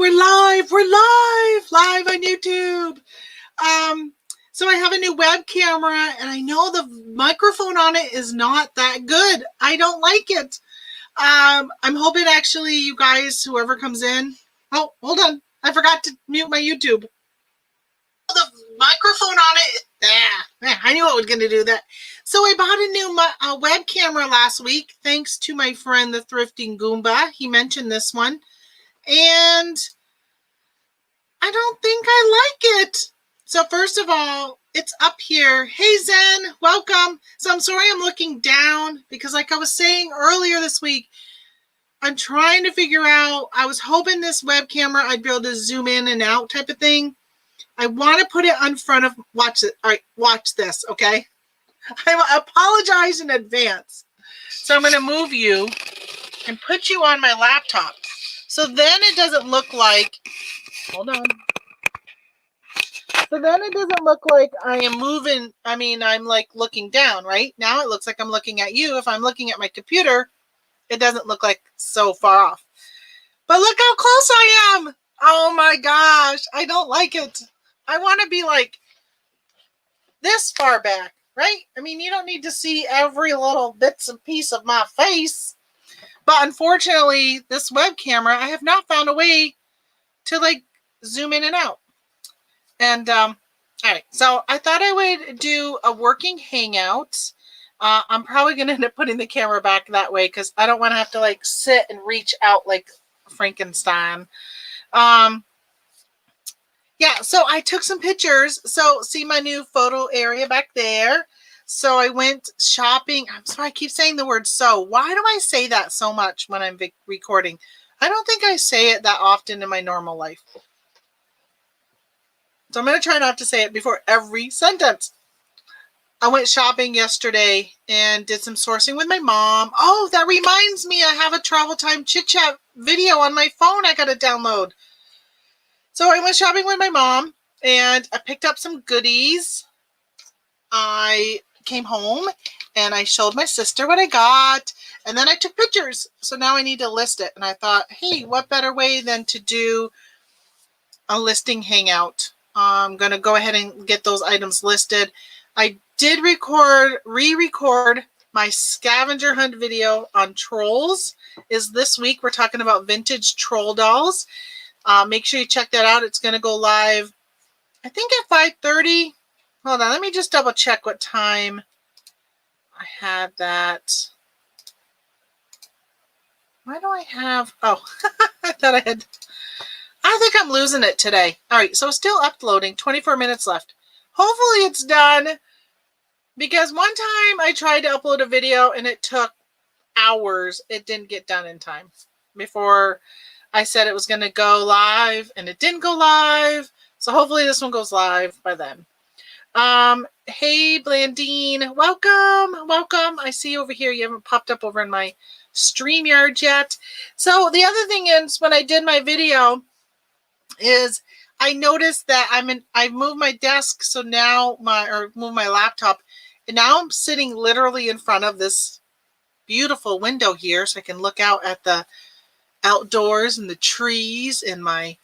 we're live. We're live on YouTube. So I have a new web camera, and I know the microphone on it is not that good. I don't like it. I'm hoping actually you guys, whoever comes in. Oh, hold on. I forgot to mute my YouTube. The microphone on it. I knew I was going to do that. So I bought a new web camera last week, thanks to my friend, the Thrifting Goomba. He mentioned this one. And I don't think I like it. So first of all, it's up here. Hey, Zen, welcome. So I'm sorry I'm looking down because like I was saying earlier this week, I'm trying to figure out, I was hoping this web camera, I'd be able to zoom in and out type of thing. I want to put it in front of, watch it. All right, watch this, okay? I apologize in advance. So I'm going to move you and put you on my laptop. So then it doesn't look like, hold on. So then it doesn't look like I am moving. I mean, I'm like looking down, right? Now it looks like I'm looking at you. If I'm looking at my computer, it doesn't look like so far off. But look how close I am. Oh my gosh. I don't like it. I want to be like this far back, right? I mean, you don't need to see every little bits and piece of my face. But unfortunately, this web camera, I have not found a way to like zoom in and out. And all right, so I thought I would do a working hangout. I'm probably going to end up putting the camera back that way because I don't want to have to like sit and reach out like Frankenstein. Yeah, so I took some pictures. So see my new photo area back there. So I went shopping. I'm sorry, I keep saying the word so. Why do I say that so much when I'm recording? I don't think I say it that often in my normal life. So I'm going to try not to say it before every sentence. I went shopping yesterday and did some sourcing with my mom. Oh, that reminds me, I have a travel time chit chat video on my phone I got to download. So I went shopping with my mom and I picked up some goodies. I came home and I showed my sister what I got, and then I took pictures. So now I need to list it. And I thought, hey, what better way than to do a listing hangout? I'm going to go ahead and get those items listed. I did re-record my scavenger hunt video on trolls. Is this week. We're talking about vintage troll dolls. Make sure you check that out. It's going to go live, I think at 5:30. Hold on, let me just double check what time I had that. Why do I have, oh, I thought I had, I think I'm losing it today. All right, so still uploading, 24 minutes left. Hopefully it's done, because one time I tried to upload a video and it took hours. It didn't get done in time before I said it was going to go live, and it didn't go live. So hopefully this one goes live by then. Hey, Blandine, welcome. I see you over here. You haven't popped up over in my StreamYard yet. So the other thing is, when I did my video, is I noticed that I've moved my desk, so now moved my laptop, and now I'm sitting literally in front of this beautiful window here, so I can look out at the outdoors and the trees and my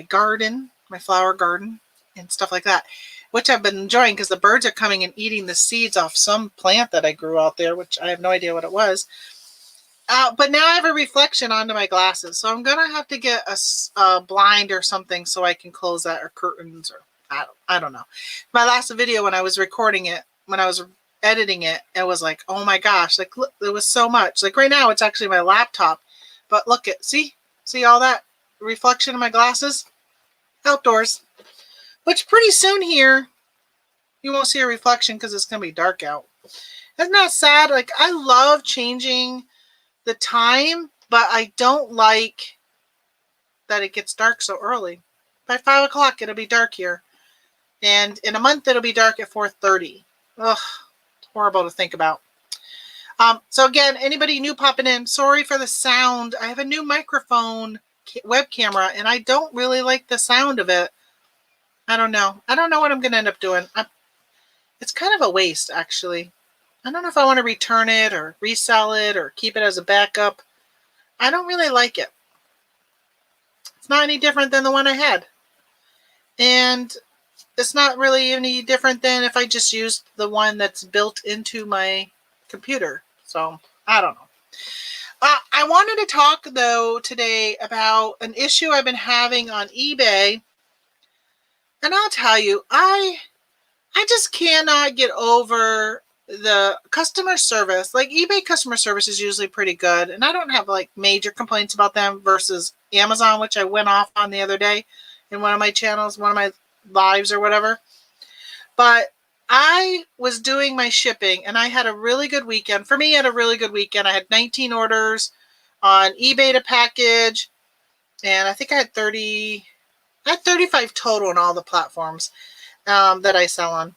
garden, my flower garden and stuff like that, which I've been enjoying because the birds are coming and eating the seeds off some plant that I grew out there, which I have no idea what it was. But now I have a reflection onto my glasses, so I'm gonna have to get a blind or something so I can close that, or curtains, or I don't know. My last video, when I was recording it, when I was editing it, it was like, oh my gosh, like look, there was so much. Like right now, it's actually my laptop, but look at see all that reflection in my glasses outdoors. Which pretty soon here, you won't see a reflection because it's gonna be dark out. Isn't that sad? Like I love changing the time, but I don't like that it gets dark so early. By 5 o'clock, it'll be dark here. And in a month, it'll be dark at 4:30. Ugh, it's horrible to think about. So again, anybody new popping in, sorry for the sound. I have a new microphone web camera, and I don't really like the sound of it. I don't know. I don't know what I'm going to end up doing. It's kind of a waste, actually. I don't know if I want to return it or resell it or keep it as a backup. I don't really like it. It's not any different than the one I had. And it's not really any different than if I just used the one that's built into my computer. So, I don't know. I wanted to talk, though, today about an issue I've been having on eBay. And I'll tell you, I just cannot get over the customer service. Like, eBay customer service is usually pretty good. And I don't have, like, major complaints about them versus Amazon, which I went off on the other day in one of my channels, one of my lives or whatever. But I was doing my shipping and I had a really good weekend. For me, I had a really good weekend. I had 19 orders on eBay to package, and I think I had 35 total on all the platforms that I sell on.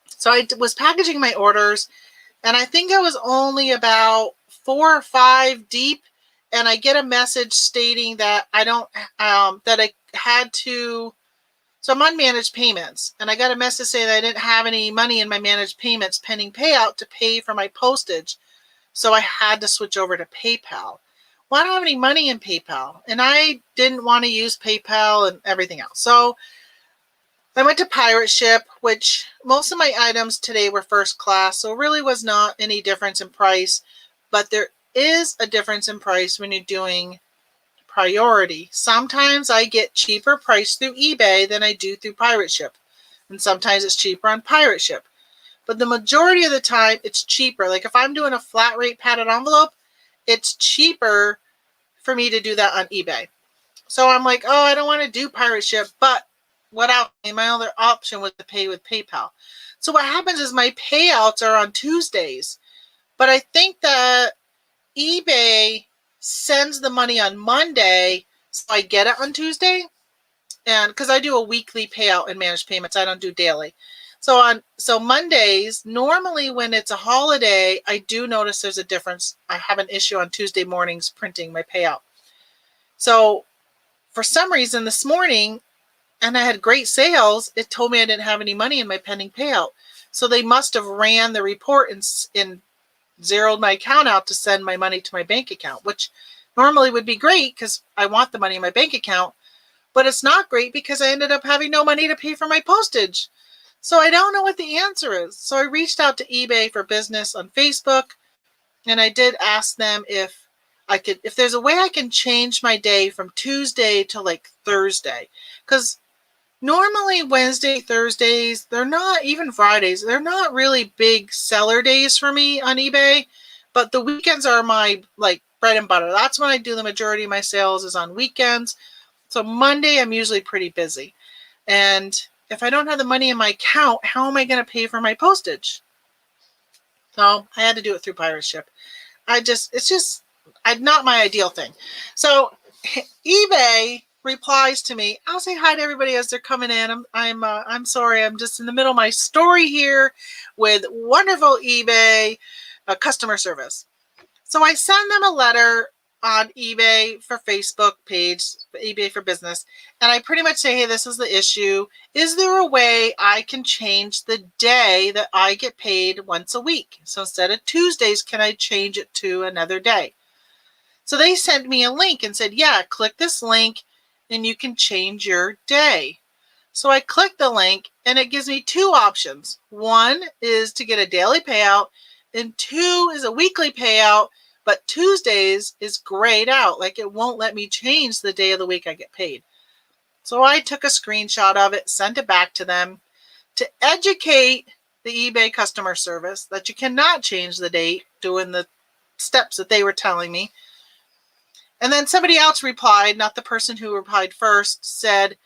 So I was packaging my orders, and I think I was only about 4 or 5 deep, and I get a message stating that that I had to. So I'm on managed payments, and I got a message saying that I didn't have any money in my managed payments pending payout to pay for my postage. So I had to switch over to PayPal. Well, I don't have any money in PayPal, and I didn't want to use PayPal and everything else. So I went to Pirate Ship, which most of my items today were first class, so it really was not any difference in price. But there is a difference in price when you're doing priority. Sometimes I get cheaper price through eBay than I do through Pirate Ship. And sometimes it's cheaper on Pirate Ship. But the majority of the time, it's cheaper. Like if I'm doing a flat rate padded envelope, it's cheaper for me to do that on eBay. So I'm like, oh, I don't want to do Pirate Ship. But what else? My other option was to pay with PayPal. So what happens is my payouts are on Tuesdays. But I think that eBay sends the money on Monday, so I get it on Tuesday. And because I do a weekly payout in managed payments, I don't do daily. So Mondays, normally when it's a holiday, I do notice there's a difference. I have an issue on Tuesday mornings printing my payout. So for some reason this morning, and I had great sales, it told me I didn't have any money in my pending payout. So they must have ran the report and zeroed my account out to send my money to my bank account, which normally would be great because I want the money in my bank account, but it's not great because I ended up having no money to pay for my postage. So I don't know what the answer is. So I reached out to eBay for Business on Facebook, and I did ask them if there's a way I can change my day from Tuesday to like Thursday, because normally Wednesday, Thursdays, they're not, even Fridays, they're not really big seller days for me on eBay, but the weekends are my like bread and butter. That's when I do the majority of my sales is on weekends. So Monday, I'm usually pretty busy. And if I don't have the money in my account, how am I going to pay for my postage? So I had to do it through Pirate Ship. It's not my ideal thing. So eBay replies to me. I'll say hi to everybody as they're coming in. I'm sorry. I'm just in the middle of my story here with wonderful eBay customer service. So I send them a letter on eBay for Facebook page, eBay for Business, and I pretty much say, hey, this is the issue. Is there a way I can change the day that I get paid once a week? So instead of Tuesdays, can I change it to another day? So they sent me a link and said, yeah, click this link and you can change your day. So I clicked the link and it gives me 2 options. One is to get a daily payout, and 2 is a weekly payout, but Tuesdays is grayed out. Like it won't let me change the day of the week I get paid. So I took a screenshot of it, sent it back to them to educate the eBay customer service that you cannot change the date doing the steps that they were telling me. And then somebody else replied, not the person who replied first, said,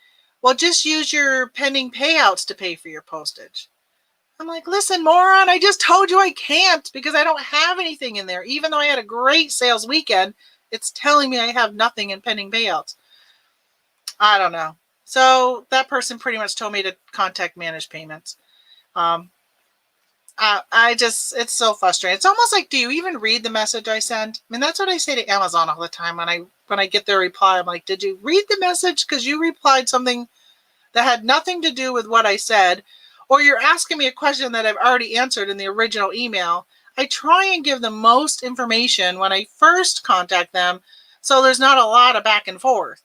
well, just use your pending payouts to pay for your postage. I'm like, listen, moron, I just told you I can't because I don't have anything in there. Even though I had a great sales weekend, it's telling me I have nothing in pending payouts. I don't know. So that person pretty much told me to contact Managed Payments. It's so frustrating. It's almost like, do you even read the message I send? I mean, that's what I say to Amazon all the time when I get their reply. I'm like, did you read the message? Because you replied something that had nothing to do with what I said, or you're asking me a question that I've already answered in the original email. I try and give the most information when I first contact them, so there's not a lot of back and forth.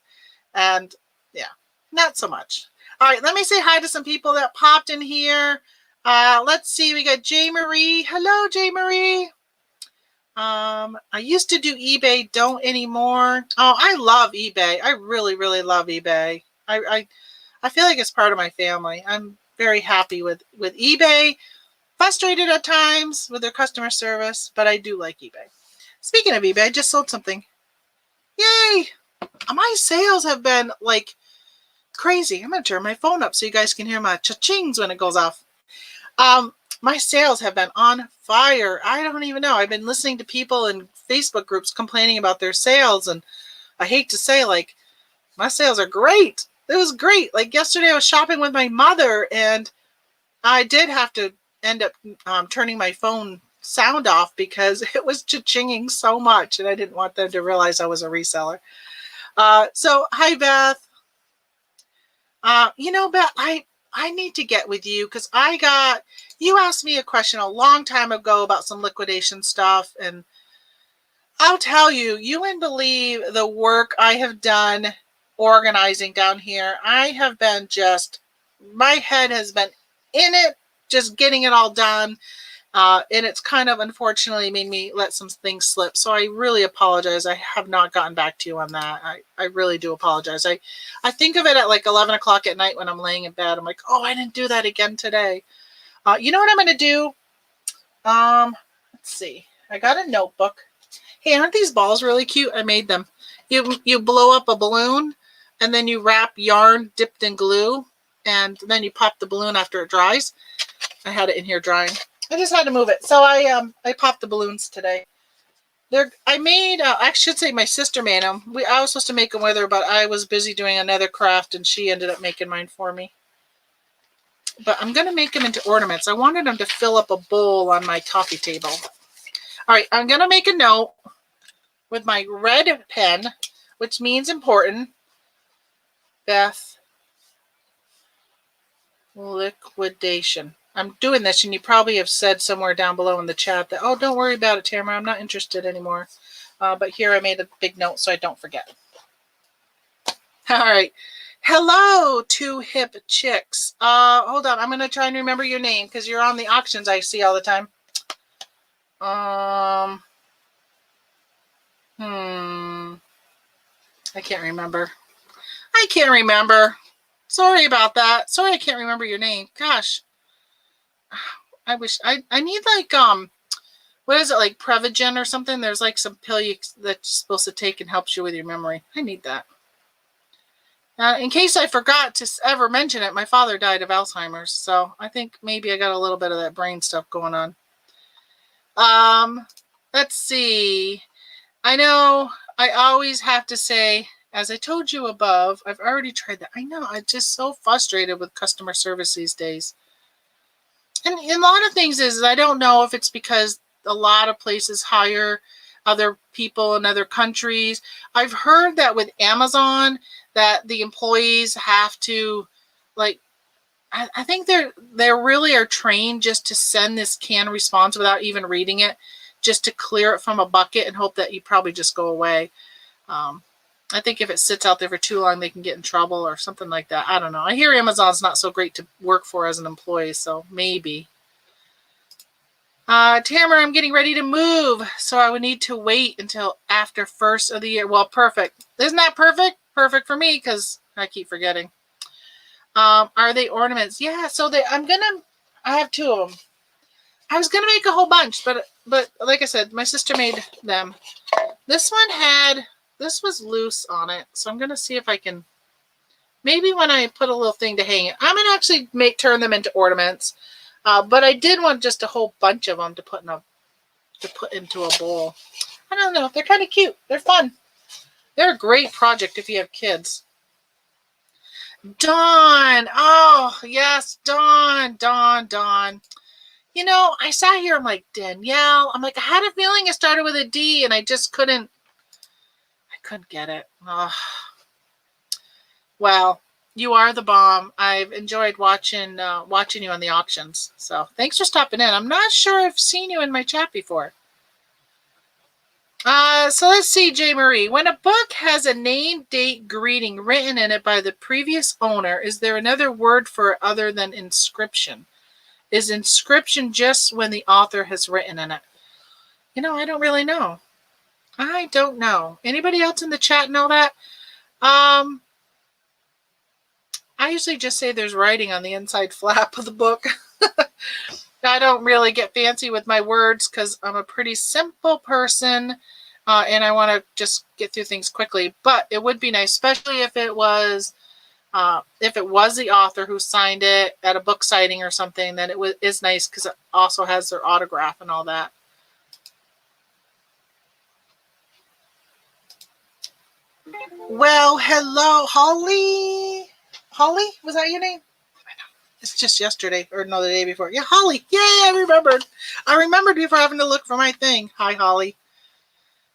And yeah, not so much. All right, let me say hi to some people that popped in here. Let's see, we got J. Marie. Hello, J. Marie. I used to do eBay, don't anymore. Oh, I love eBay. I really, really love eBay. I feel like it's part of my family. I'm very happy with eBay. Frustrated at times with their customer service, but I do like eBay. Speaking of eBay, I just sold something. Yay! My sales have been like crazy. I'm going to turn my phone up so you guys can hear my cha-chings when it goes off. My sales have been on fire. I don't even know. I've been listening to people in Facebook groups complaining about their sales, and I hate to say, like, my sales are great. It was great. Like yesterday I was shopping with my mother, and I did have to end up turning my phone sound off because it was cha-chinging so much, and I didn't want them to realize I was a reseller. So hi, Beth. Beth, I need to get with you because you asked me a question a long time ago about some liquidation stuff, and I'll tell you, you wouldn't believe the work I have done organizing down here. I have been my head has been in it, just getting it all done. And it's kind of unfortunately made me let some things slip. So I really apologize. I have not gotten back to you on that. I really do apologize. I think of it at like 11 o'clock at night when I'm laying in bed. I'm like, oh, I didn't do that again today. You know what I'm going to do? Let's see. I got a notebook. Hey, aren't these balls really cute? I made them. You blow up a balloon, and then you wrap yarn dipped in glue, and then you pop the balloon after it dries. I had it in here drying. I just had to move it. So I popped the balloons today. I should say my sister made them. I was supposed to make them with her, but I was busy doing another craft, and she ended up making mine for me. But I'm going to make them into ornaments. I wanted them to fill up a bowl on my coffee table. All right, I'm going to make a note with my red pen, which means important. Beth, liquidation. I'm doing this, and you probably have said somewhere down below in the chat that, oh, don't worry about it, Tamara. I'm not interested anymore. But here I made a big note so I don't forget. All right. Hello, two hip chicks. Hold on. I'm going to try and remember your name because you're on the auctions I see all the time. I can't remember. Sorry about that. Sorry I can't remember your name. Gosh. I wish I need like what is it, like Prevagen or something? There's like some pill that's supposed to take and helps you with your memory. I need that. In case I forgot to ever mention it, my father died of Alzheimer's, so I think maybe I got a little bit of that brain stuff going on. Let's see. I know I always have to say, as I told you above, I've already tried that. I know, I'm just so frustrated with customer service these days. And a lot of things is I don't know if it's because a lot of places hire other people in other countries. I've heard that with Amazon that the employees have to, like, I think they really are trained just to send this canned response without even reading it, just to clear it from a bucket and hope that you probably just go away. I think if it sits out there for too long, they can get in trouble or something like that. I don't know. I hear Amazon's not so great to work for as an employee, so maybe. Tamara, I'm getting ready to move, so I would need to wait until after first of the year. Well, perfect. Isn't that perfect? Perfect for me because I keep forgetting. Are they ornaments? Yeah, so I have two of them. I was going to make a whole bunch, but like I said, my sister made them. This was loose on it, so I'm going to see if I can, maybe when I put a little thing to hang it, I'm going to actually turn them into ornaments. But I did want just a whole bunch of them to put into a bowl. I don't know. They're kind of cute. They're fun. They're a great project if you have kids. Dawn. Oh, yes, Dawn. You know, I sat here, I'm like, Danielle. I'm like, I had a feeling it started with a D, and I just couldn't get it. Oh. Well, you are the bomb. I've enjoyed watching you on the auctions. So thanks for stopping in. I'm not sure I've seen you in my chat before. So let's see, J. Marie. When a book has a name, date, greeting written in it by the previous owner, is there another word for it other than inscription? Is inscription just when the author has written in it? I don't really know. I don't know. Anybody else in the chat know that? I usually just say there's writing on the inside flap of the book. I don't really get fancy with my words because I'm a pretty simple person, and I want to just get through things quickly. But it would be nice, especially if it was the author who signed it at a book signing or something. Then is nice because it also has their autograph and all that. Well, hello, Holly. Holly, was that your name? It's just yesterday or no, the day before. Yeah, Holly. Yay, I remembered. I remembered before having to look for my thing. Hi, Holly.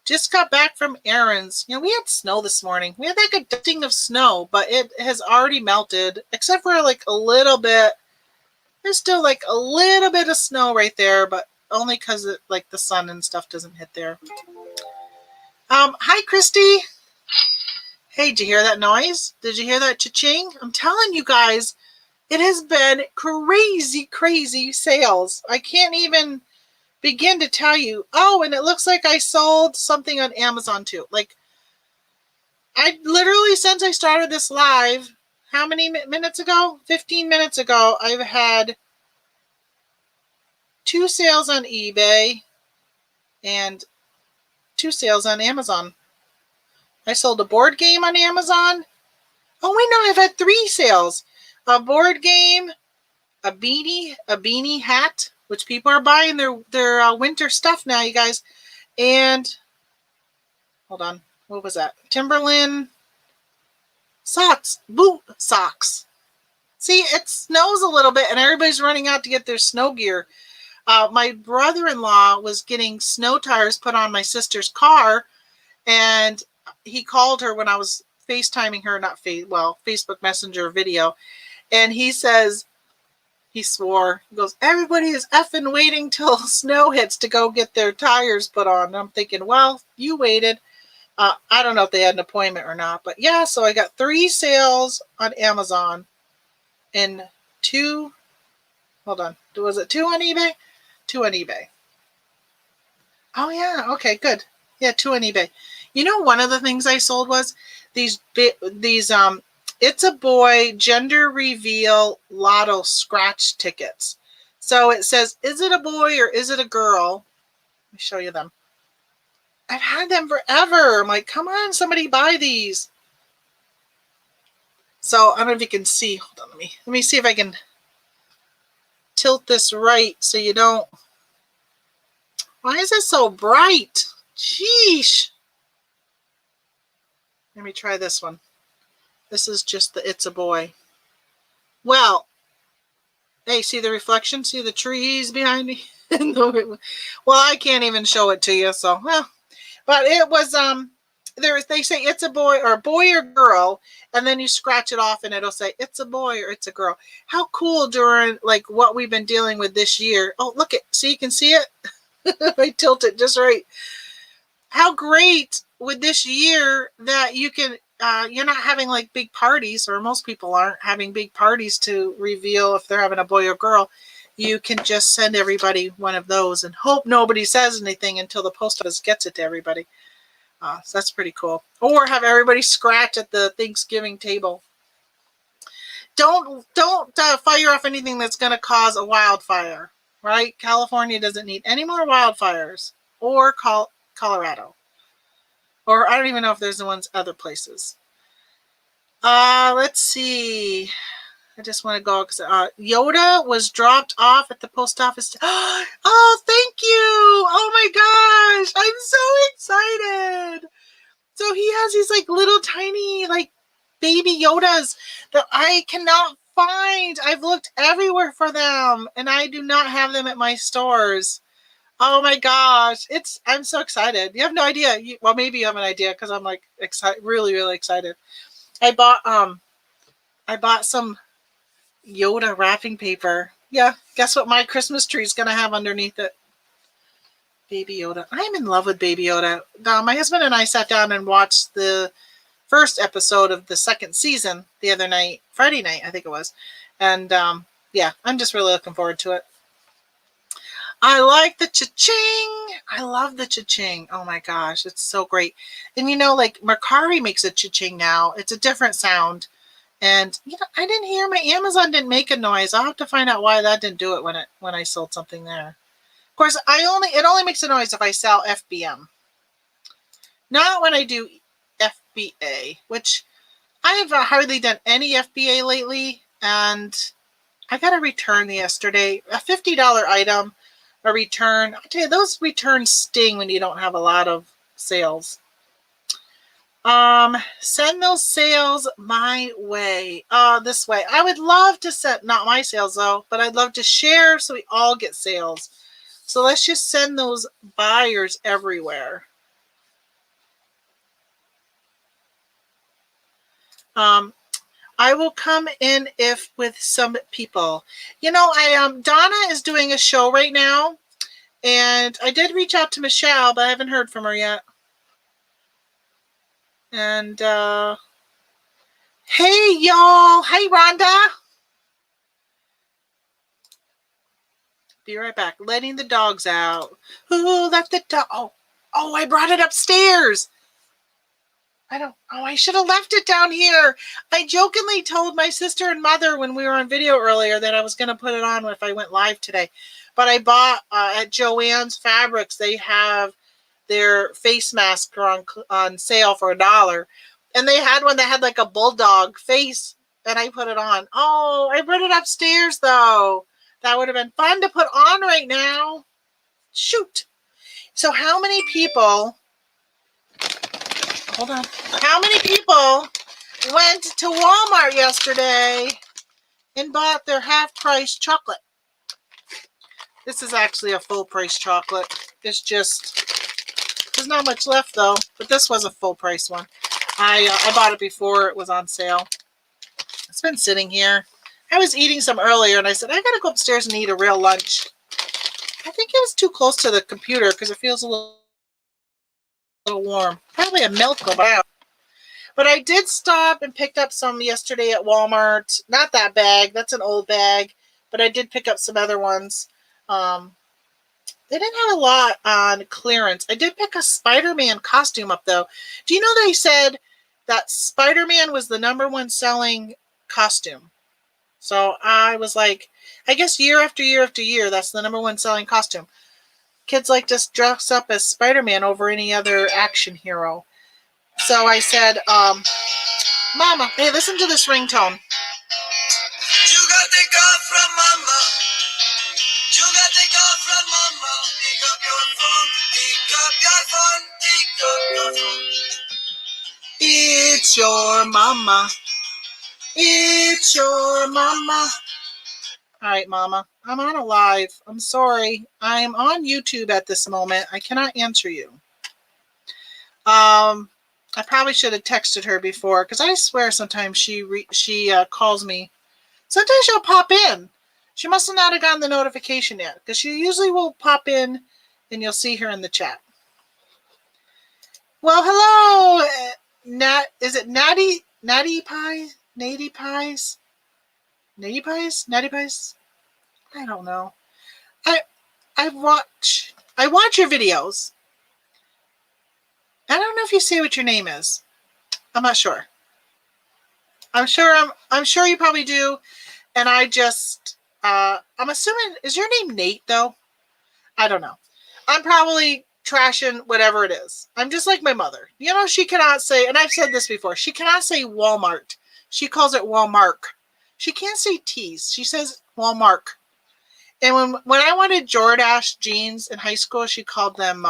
Just got back from errands. We had snow this morning. We had like a dusting of snow, but it has already melted, except for like a little bit. There's still like a little bit of snow right there, but only because like the sun and stuff doesn't hit there. Hi, Christy. Hey, did you hear that noise? Did you hear that cha-ching? I'm telling you guys, it has been crazy, crazy sales. I can't even begin to tell you. Oh, and it looks like I sold something on Amazon too. Like, I literally, since I started this live, how many minutes ago? 15 minutes ago, I've had 2 sales on eBay and 2 sales on Amazon. I sold a board game on Amazon. Oh, wait, no, I've had 3 sales. A board game, a beanie hat, which people are buying their winter stuff now, you guys. And, hold on, what was that? Timberland socks, boot socks. See, it snows a little bit and everybody's running out to get their snow gear. My brother-in-law was getting snow tires put on my sister's car, and he called her when I was FaceTiming her, Facebook Messenger video, and he says, he swore, he goes, everybody is effing waiting till snow hits to go get their tires put on. And I'm thinking, well, you waited. I don't know if they had an appointment or not, but yeah, so I got 3 sales on Amazon and 2, hold on, was it 2 on eBay? 2 on eBay. Oh yeah, okay, good. Yeah, 2 on eBay. One of the things I sold was these It's a Boy gender reveal lotto scratch tickets. So it says, is it a boy or is it a girl? Let me show you them. I've had them forever. I'm like, come on, somebody buy these. So I don't know if you can see. Hold on, let me see if I can tilt this right so you don't. Why is it so bright? Sheesh. Let me try this one. This is just the It's a Boy. Well, hey, see the reflection? See the trees behind me? Well, I can't even show it to you, so, well. But it was, they say it's a boy or girl, and then you scratch it off and it'll say it's a boy or it's a girl. How cool during, like, what we've been dealing with this year. Oh, look it. So you can see it? I tilt it just right. How great with this year that you can, you're not having like big parties, or most people aren't having big parties to reveal if they're having a boy or girl. You can just send everybody one of those and hope nobody says anything until the post office gets it to everybody. So that's pretty cool. Or have everybody scratch at the Thanksgiving table. Don't fire off anything that's going to cause a wildfire, right? California doesn't need any more wildfires, or Colorado. Or I don't even know if there's the ones other places. Let's see. I just want to go because Yoda was dropped off at the post office. Oh, thank you. Oh my gosh. I'm so excited. So he has these like little tiny like baby Yodas that I cannot find. I've looked everywhere for them and I do not have them at my stores. Oh my gosh. I'm so excited. You have no idea. Well, maybe you have an idea because I'm like really, really excited. I bought some Yoda wrapping paper. Yeah, guess what my Christmas tree is going to have underneath it? Baby Yoda. I'm in love with Baby Yoda. Now, my husband and I sat down and watched the first episode of the second season the other night, Friday night, I think it was. And yeah, I'm just really looking forward to it. I like the cha-ching. I love the cha-ching. Oh my gosh, it's so great. And you know, like Mercari makes a cha-ching now. It's a different sound. And you know, I didn't hear my Amazon didn't make a noise. I'll have to find out why that didn't do it when I sold something there. Of course, it only makes a noise if I sell FBM. Not when I do FBA, which I have hardly done any FBA lately, and I got a return yesterday, a $50 item, a return. I tell you, those returns sting when you don't have a lot of sales. Send those sales my way. This way. I would love to set, not my sales though, but I'd love to share so we all get sales. So let's just send those buyers everywhere. I will come in if with some people. You know, Donna is doing a show right now, and I did reach out to Michelle, but I haven't heard from her yet. And hey y'all, hey Rhonda. Be right back. Letting the dogs out. Who let the dog? Oh, I brought it upstairs. I should have left it down here. I jokingly told my sister and mother when we were on video earlier that I was going to put it on if I went live today. But I bought at Joann's Fabrics, they have their face mask on sale for $1. And they had one that had like a bulldog face, and I put it on. Oh, I put it upstairs though. That would have been fun to put on right now. Shoot. So how many people... Hold on. How many people went to Walmart yesterday and bought their half-price chocolate? This is actually a full-price chocolate. It's just, there's not much left though, but this was a full-price one. I bought it before it was on sale. It's been sitting here. I was eating some earlier and I said, I gotta go upstairs and eat a real lunch. I think it was too close to the computer because it feels a little warm. Probably a milk will out. But I did stop and picked up some yesterday at Walmart. Not that bag. That's an old bag. But I did pick up some other ones. They didn't have a lot on clearance. I did pick a Spider-Man costume up, though. Do you know they said that Spider-Man was the #1 selling costume? So I was like, I guess year after year after year, that's the #1 selling costume. Kids like to dress up as Spider-Man over any other action hero. So I said, Mama, hey, listen to this ringtone. You got the call from Mama. You got the call from Mama. Pick up your phone. Pick up your phone. Pick up your phone. It's your mama. It's your mama. All right, Mama. I'm on a live. I'm sorry. I'm on YouTube at this moment. I cannot answer you. I probably should have texted her before because I swear sometimes she calls me. Sometimes she'll pop in. She must have not have gotten the notification yet because she usually will pop in and you'll see her in the chat. Well, hello, is it Natty Pies? Natty Pies? Natty Pies? Natty Pies? I don't know. I watch your videos. I don't know if you say what your name is. I'm not sure. I'm sure you probably do. And I just, I'm assuming, is your name Nate though? I don't know. I'm probably trashing whatever it is. I'm just like my mother. You know, she cannot say, and I've said this before, she cannot say Walmart. She calls it Walmart. She can't say T's. She says Walmart. And when I wanted Jordache jeans in high school, she called them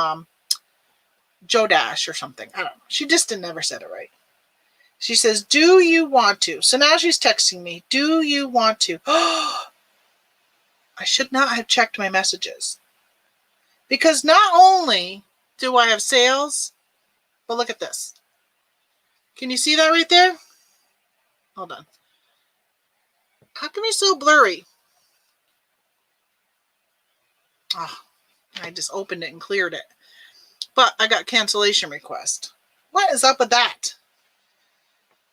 Jodash or something. I don't know. She just never said it right. She says, do you want to? So now she's texting me. Do you want to? Oh, I should not have checked my messages. Because not only do I have sales, but look at this. Can you see that right there? Hold on. How come you're so blurry? Oh, I just opened it and cleared it. But I got cancellation request. What is up with that?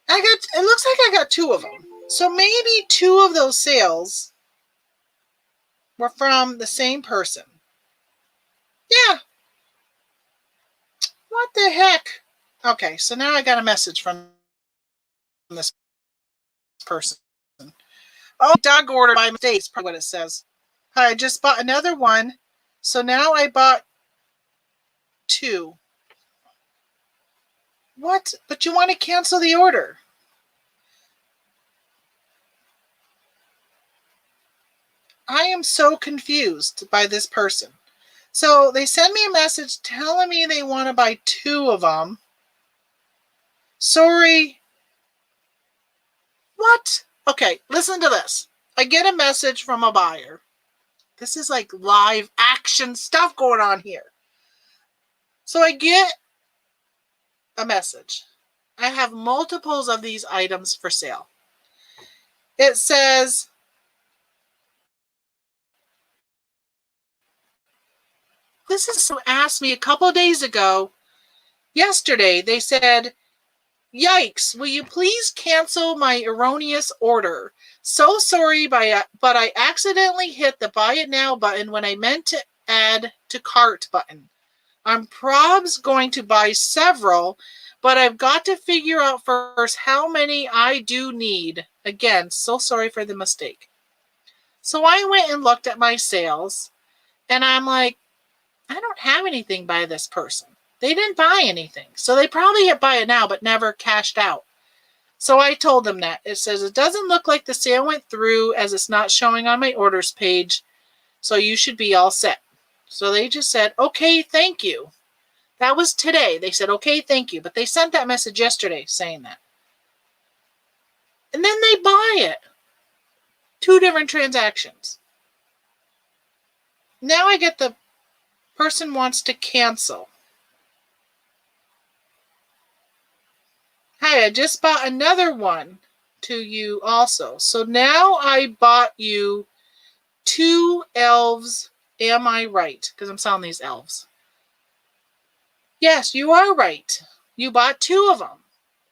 It looks like I got 2 of them. So maybe 2 of those sales were from the same person. Yeah. What the heck? Okay, so now I got a message from this person. Oh, dog order by mistake is probably what it says. I just bought another one. So now I bought 2. What? But you want to cancel the order. I am so confused by this person. So they send me a message telling me they want to buy 2 of them. Sorry. What? Okay, listen to this. I get a message from a buyer. This is like live action stuff going on here. So I get a message. I have multiples of these items for sale. It says, this is someone asked me a couple of days ago. Yesterday, they said, yikes, will you please cancel my erroneous order? So sorry, but I accidentally hit the buy it now button when I meant to add to cart button. I'm probs going to buy several, but I've got to figure out first how many I do need. Again, so sorry for the mistake. So I went and looked at my sales, and I'm like, I don't have anything by this person. They didn't buy anything. So they probably hit buy it now, but never cashed out. So I told them that. It says, it doesn't look like the sale went through as it's not showing on my orders page. So you should be all set. So they just said, okay, thank you. That was today. They said, okay, thank you. But they sent that message yesterday saying that. And then they buy it. 2 different transactions. Now I get the person wants to cancel. Hi, I just bought another one to you also. So now I bought you 2 elves. Am I right? Because I'm selling these elves. Yes, you are right. You bought 2 of them.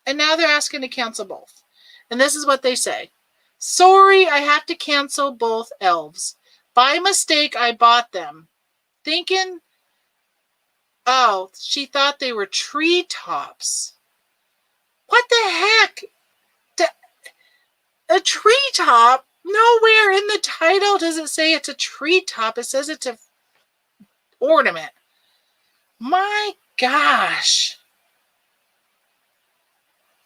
And now they're asking to cancel both. And this is what they say. Sorry, I have to cancel both elves. By mistake, I bought them. Thinking, oh, she thought they were treetops. What the heck? A treetop? Nowhere in the title does it say it's a treetop. It says it's an ornament. My gosh.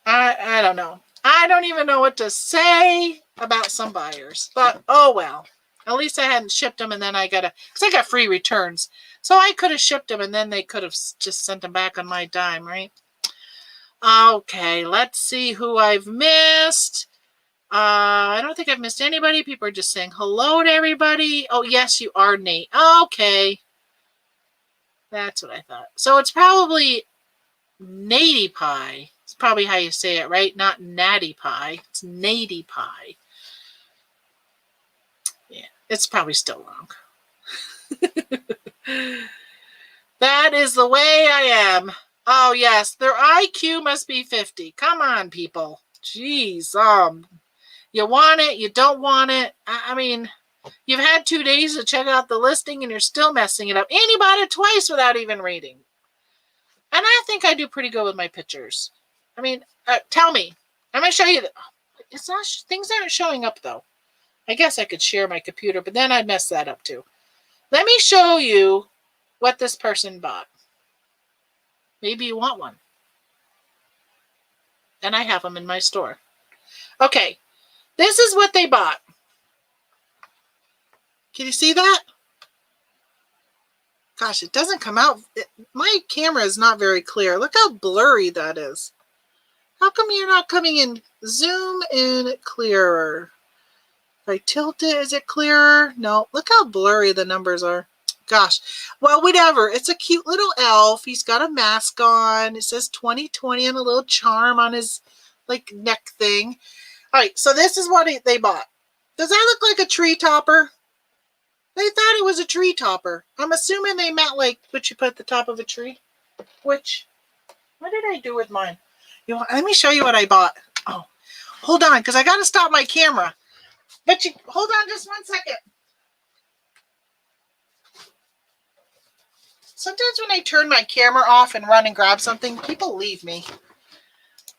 I don't know. I don't even know what to say about some buyers. But, oh well. At least I hadn't shipped them and then because I got free returns. So I could have shipped them and then they could have just sent them back on my dime, right? Okay, let's see who I've missed. I don't think I've missed anybody. People are just saying hello to everybody. Oh, yes, you are, Nate. Okay. That's what I thought. So it's probably Natty Pie. It's probably how you say it, right? Not Natty Pie. It's Natty Pie. Yeah, it's probably still wrong. That is the way I am. Oh, yes, their IQ must be 50. Come on, people. Jeez. You want it, you don't want it. I mean, you've had 2 days to check out the listing and you're still messing it up. And you bought it twice without even reading. And I think I do pretty good with my pictures. I mean, tell me. I'm going to show you. It's not. Things aren't showing up, though. I guess I could share my computer, but then I'd mess that up, too. Let me show you what this person bought. Maybe you want one. And I have them in my store. Okay. This is what they bought. Can you see that? Gosh, it doesn't come out. My camera is not very clear. Look how blurry that is. How come you're not coming in? Zoom in clearer. If I tilt it, is it clearer? No. Look how blurry the numbers are. Gosh. Well, whatever. It's a cute little elf. He's got a mask on. It says 2020 and a little charm on his neck thing. All right, so this is what they bought. Does that look like a tree topper? They thought it was a tree topper. I'm assuming they meant like what you put at the top of a tree. What did I do with mine? Let me show you what I bought. Oh, hold on, because I got to stop my camera. But hold on just 1 second. Sometimes when I turn my camera off and run and grab something, people leave me.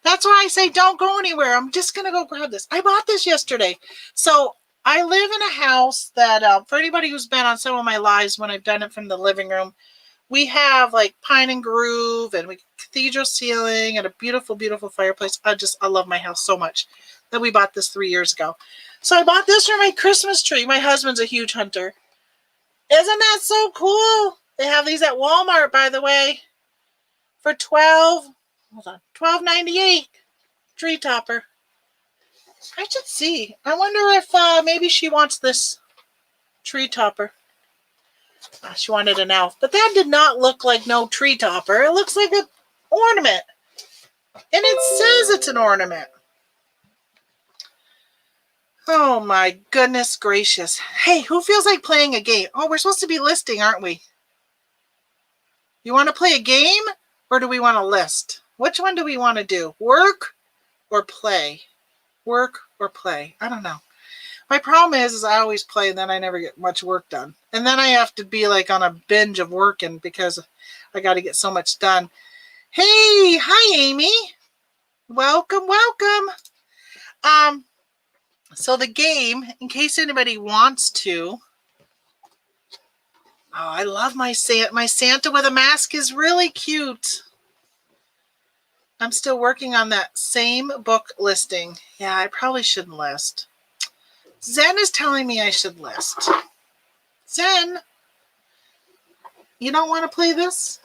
That's why I say don't go anywhere. I'm just going to go grab this. I bought this yesterday. So I live in a house that, for anybody who's been on some of my lives when I've done it from the living room, we have like pine and groove and cathedral ceiling and a beautiful, beautiful fireplace. I love my house so much that we bought this 3 years ago. So I bought this for my Christmas tree. My husband's a huge hunter. Isn't that so cool? They have these at Walmart, by the way, for $12.98. Tree topper. I should see. I wonder if maybe she wants this tree topper. She wanted an elf. But that did not look like no tree topper. It looks like an ornament. And it says it's an ornament. Oh my goodness gracious. Hey, who feels like playing a game? Oh, we're supposed to be listing, aren't we? You want to play a game or do we want to list? Which one do we want to do? Work or play? Work or play? I don't know. My problem is I always play and then I never get much work done. And then I have to be like on a binge of working because I got to get so much done. Hey, hi Amy. Welcome, welcome. So the game, in case anybody wants to. Oh, I love my Santa with a mask is really cute. I'm still working on that same book listing. Yeah, I probably shouldn't list. Zen is telling me I should list. Zen, you don't want to play this?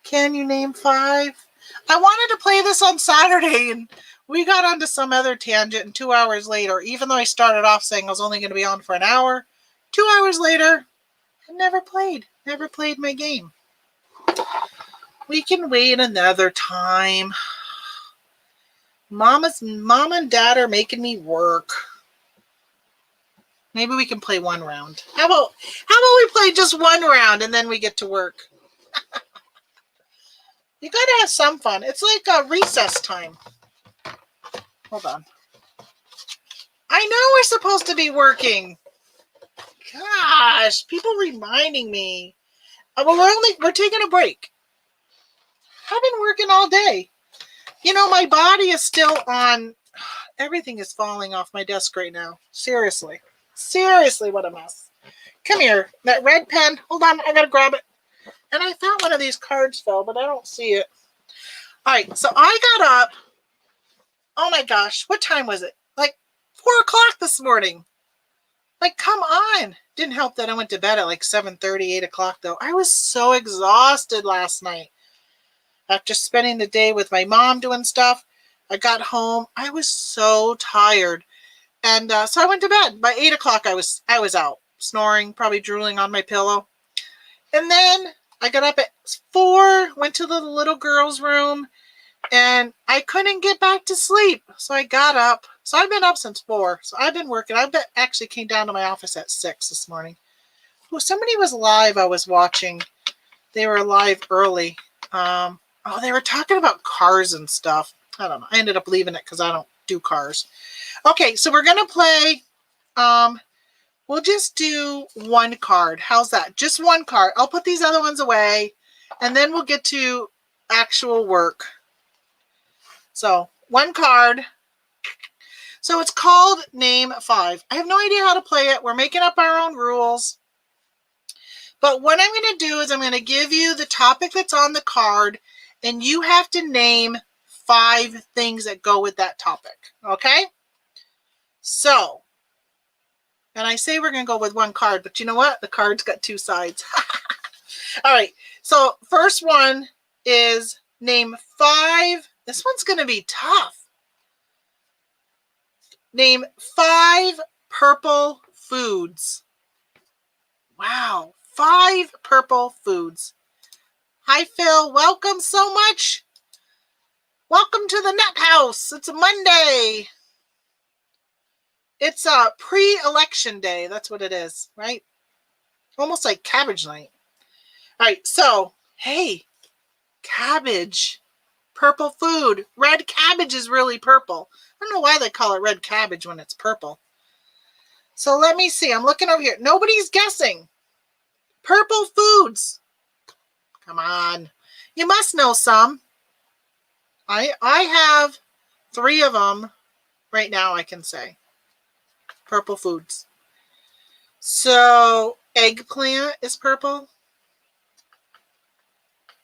Can you name 5? I wanted to play this on Saturday and we got onto some other tangent and 2 hours later, even though I started off saying I was only going to be on for an hour, 2 hours later, I never played my game. We can wait another time. Mom and Dad are making me work. Maybe we can play 1 round. How about we play just 1 round and then we get to work? You gotta have some fun. It's like a recess time. Hold on. I know we're supposed to be working. Gosh, people reminding me. Well, we're taking a break. I've been working all day. You know, my body is still on. Everything is falling off my desk right now. Seriously. Seriously, what a mess. Come here. That red pen. Hold on, I gotta grab it. And I thought one of these cards fell, but I don't see it. All right, so I got up. Oh my gosh, what time was it? Like 4 o'clock this morning. Like, come on. Didn't help that I went to bed at like 7:30, 8 o'clock though. I was so exhausted last night. After spending the day with my mom doing stuff, I got home. I was so tired. And so I went to bed. By 8 o'clock, I was out, snoring, probably drooling on my pillow. And then I got up at 4, went to the little girl's room, and I couldn't get back to sleep. So I got up. So I've been up since 4. So I've been working. I actually came down to my office at 6 this morning. Oh, somebody was live I was watching. They were live early. They were talking about cars and stuff. I don't know. I ended up leaving it because I don't do cars. Okay, so we're going to play. We'll just do 1 card. How's that? Just 1 card. I'll put these other ones away, and then we'll get to actual work. So 1 card. So it's called Name 5. I have no idea how to play it. We're making up our own rules. But what I'm going to do is I'm going to give you the topic that's on the card, and you have to name 5 things that go with that topic. Okay? So, and I say we're going to go with 1 card, but you know what? The card's got 2 sides. All right. So first one is name 5. This one's going to be tough. Name 5 purple foods. Wow. 5 purple foods. Hi, Phil. Welcome so much. Welcome to the Nut House. It's a Monday. It's a pre-election day. That's what it is, right? Almost like cabbage night. All right, so, hey, cabbage. Purple food. Red cabbage is really purple. I don't know why they call it red cabbage when it's purple. So let me see. I'm looking over here. Nobody's guessing. Purple foods. Come on. You must know some. I have 3 of them right now, I can say. Purple foods. So, eggplant is purple.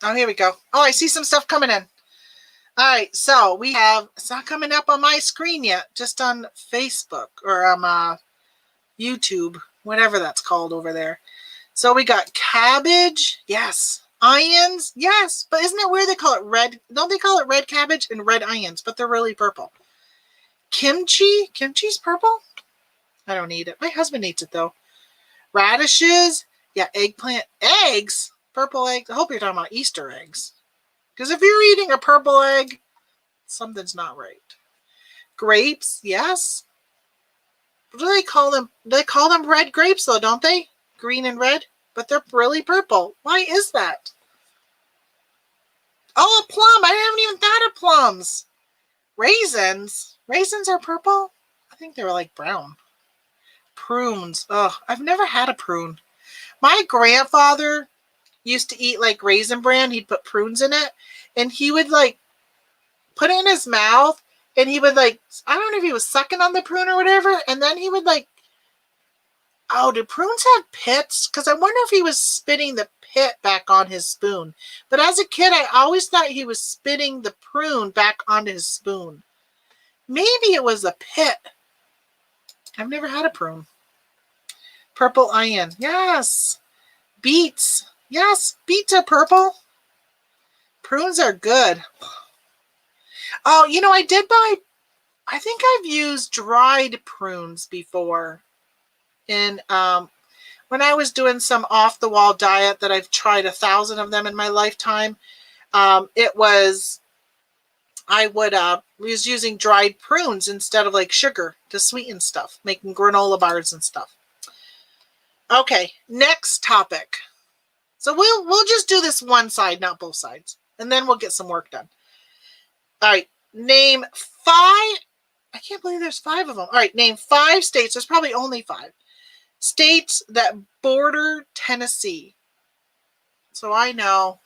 Oh, here we go. Oh, I see some stuff coming in. All right, so we have, it's not coming up on my screen yet, just on Facebook or YouTube, whatever that's called over there. So we got cabbage, yes. Onions, yes. But isn't it weird they call it red? Don't they call it red cabbage and red onions? But they're really purple. Kimchi, kimchi's purple? I don't eat it. My husband eats it though. Radishes, yeah, eggplant, eggs, purple eggs. I hope you're talking about Easter eggs. Because if you're eating a purple egg, something's not right. Grapes, yes. What do they call them? They call them red grapes though, don't they? Green and red, but they're really purple. Why is that? Oh, a plum. I haven't even thought of plums. Raisins. Raisins are purple? I think they were like brown. Prunes. Oh, I've never had a prune. My grandfather used to eat like Raisin Bran. He'd put prunes in it. And he would like put it in his mouth. And he would like, I don't know if he was sucking on the prune or whatever. And then he would like, oh, do prunes have pits? Because I wonder if he was spitting the pit back on his spoon. But as a kid, I always thought he was spitting the prune back onto his spoon. Maybe it was a pit. I've never had a prune. Purple onion. Yes. Beets. Yes, beets are purple. Prunes are good. Oh, you know, I did buy, I think I've used dried prunes before. And when I was doing some off-the-wall diet that I've tried 1,000 of them in my lifetime, it was, I was using dried prunes instead of like sugar to sweeten stuff, making granola bars and stuff. Okay, next topic. So we'll just do this one side, not both sides, and then we'll get some work done. All right, name 5. I can't believe there's 5 of them. All right, name 5 states. There's probably only 5 states that border Tennessee. So I know.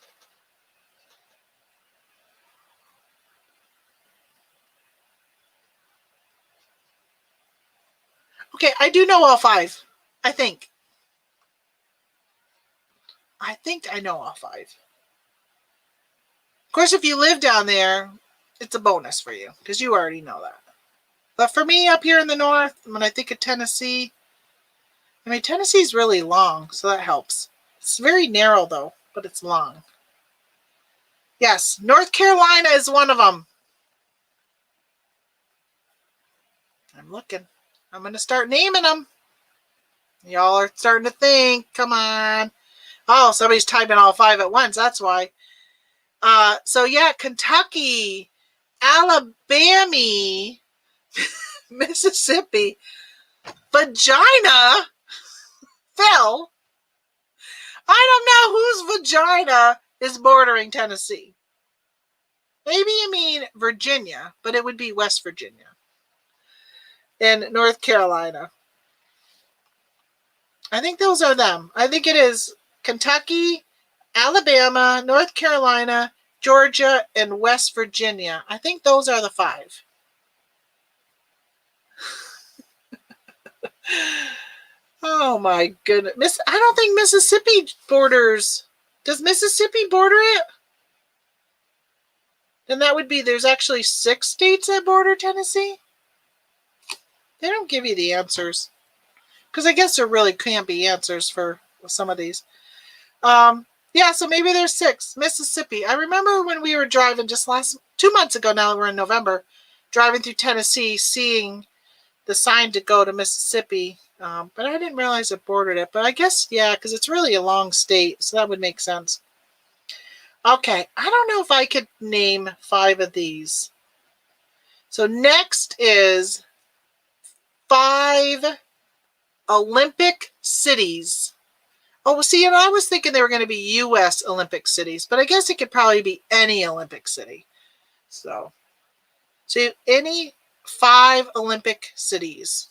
Okay, I do know all 5. I think I know all 5. Of course, if you live down there, it's a bonus for you because you already know that. But for me up here in the north, when I think of Tennessee, I mean, Tennessee's really long, so that helps. It's very narrow, though, but it's long. Yes, North Carolina is one of them. I'm looking. I'm going to start naming them. Y'all are starting to think. Come on. Oh, somebody's typing all 5 at once. That's why. So, yeah, Kentucky, Alabama, Mississippi, vagina, Phil. I don't know whose vagina is bordering Tennessee. Maybe you mean Virginia, but it would be West Virginia and North Carolina. I think those are them. I think it is Kentucky, Alabama, North Carolina, Georgia, and West Virginia. I think those are the 5. Oh my goodness. I don't think Mississippi borders. Does Mississippi border it? Then that would be, there's actually 6 states that border Tennessee. They don't give you the answers. Because I guess there really can't be answers for some of these. Yeah, so maybe there's 6. Mississippi. I remember when we were driving just 2 months ago, now we're in November, driving through Tennessee, seeing the sign to go to Mississippi. But I didn't realize it bordered it. But I guess, yeah, because it's really a long state, so that would make sense. Okay, I don't know if I could name 5 of these. So next is 5 Olympic cities. Oh, see, and I was thinking they were going to be U.S. Olympic cities, but I guess it could probably be any Olympic city. So any 5 Olympic cities.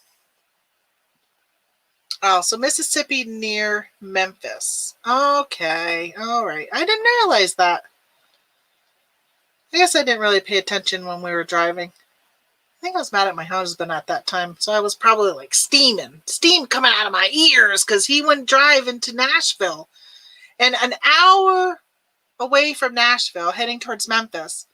Oh, so Mississippi near Memphis. Okay, all right. I didn't realize that. I guess I didn't really pay attention when we were driving. I think I was mad at my husband at that time, so I was probably like steam coming out of my ears because he wouldn't drive into Nashville. And an hour away from Nashville, heading towards Memphis,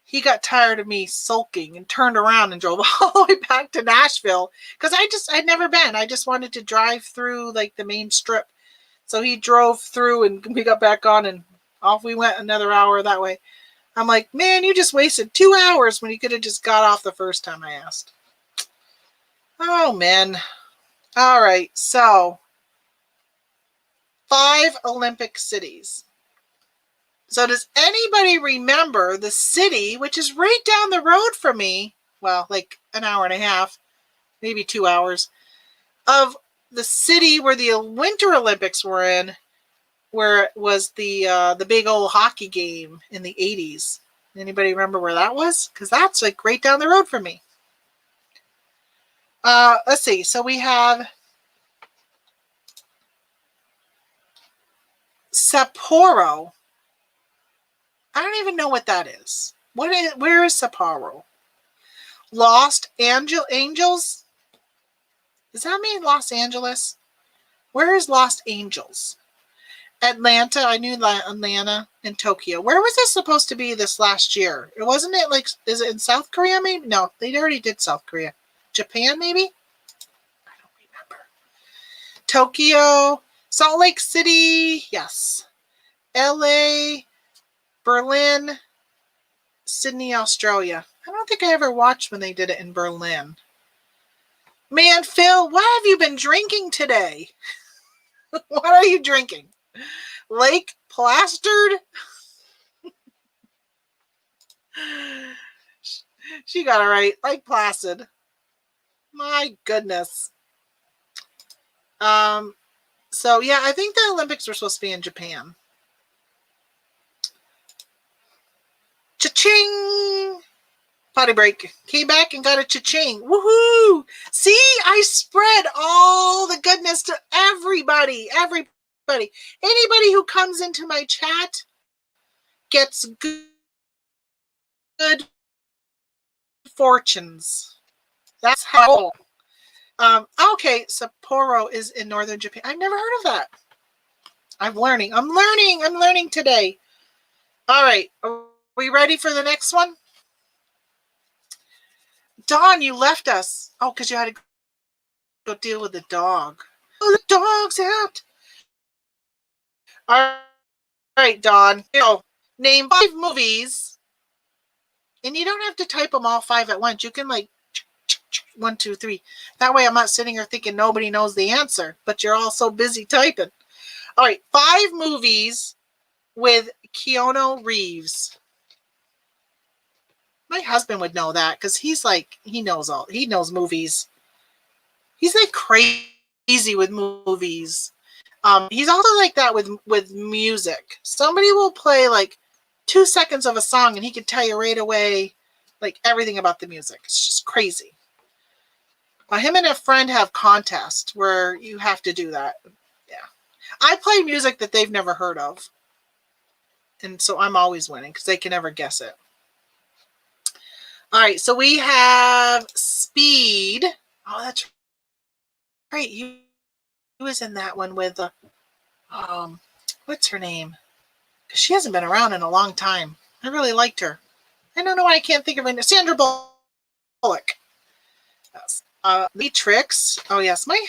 he got tired of me sulking and turned around and drove all the way back to Nashville because I'd never been. I just wanted to drive through like the main strip. So he drove through and we got back on and off we went another hour that way. I'm like, man, you just wasted 2 hours when you could have just got off the first time I asked. Oh, man. All right. So 5 Olympic cities. So does anybody remember the city, which is right down the road from me, well, like an hour and a half, maybe 2 hours, of the city where the Winter Olympics were in, where it was the big old hockey game in the 80s. Anybody remember where that was? Because that's like right down the road from me. Let's see. So we have Sapporo. I don't even know what that is. Where is Sapporo? Lost Angels? Does that mean Los Angeles? Where is Los Angeles? Atlanta. I knew Atlanta and Tokyo. Where was this supposed to be this last year? Wasn't it like, is it in South Korea maybe? No, they already did South Korea. Japan maybe? I don't remember. Tokyo. Salt Lake City. Yes. LA. Berlin, Sydney, Australia. I don't think I ever watched when they did it in Berlin. Man, Phil, what have you been drinking today? What are you drinking? Lake Plastered? She got it right. Lake Placid. My goodness. So, yeah, I think the Olympics were supposed to be in Japan. Cha-ching! Potty break. Came back and got a cha-ching. Woohoo! See, I spread all the goodness to everybody. Everybody. Anybody who comes into my chat gets good fortunes. That's how. Okay, Sapporo is in northern Japan. I've never heard of that. I'm learning today. All right. Are we ready for the next one? Dawn, you left us. Oh, because you had to go deal with the dog. Oh, the dog's out. All right, Dawn. Name 5 movies. And you don't have to type them all 5 at once. You can like 1, 2, 3. That way I'm not sitting here thinking nobody knows the answer, but you're all so busy typing. All right, 5 movies with Keanu Reeves. My husband would know that because he's like, he knows movies. He's like crazy with movies. He's also like that with music. Somebody will play like 2 seconds of a song and he can tell you right away like everything about the music. It's just crazy. Him and a friend have contests where you have to do that. Yeah. I play music that they've never heard of. And so I'm always winning because they can never guess it. All right, so we have Speed. Oh, that's right. He was in that one with what's her name? Because she hasn't been around in a long time. I really liked her. I don't know why I can't think of her name. Sandra Bullock. Yes. Matrix. Oh yes, my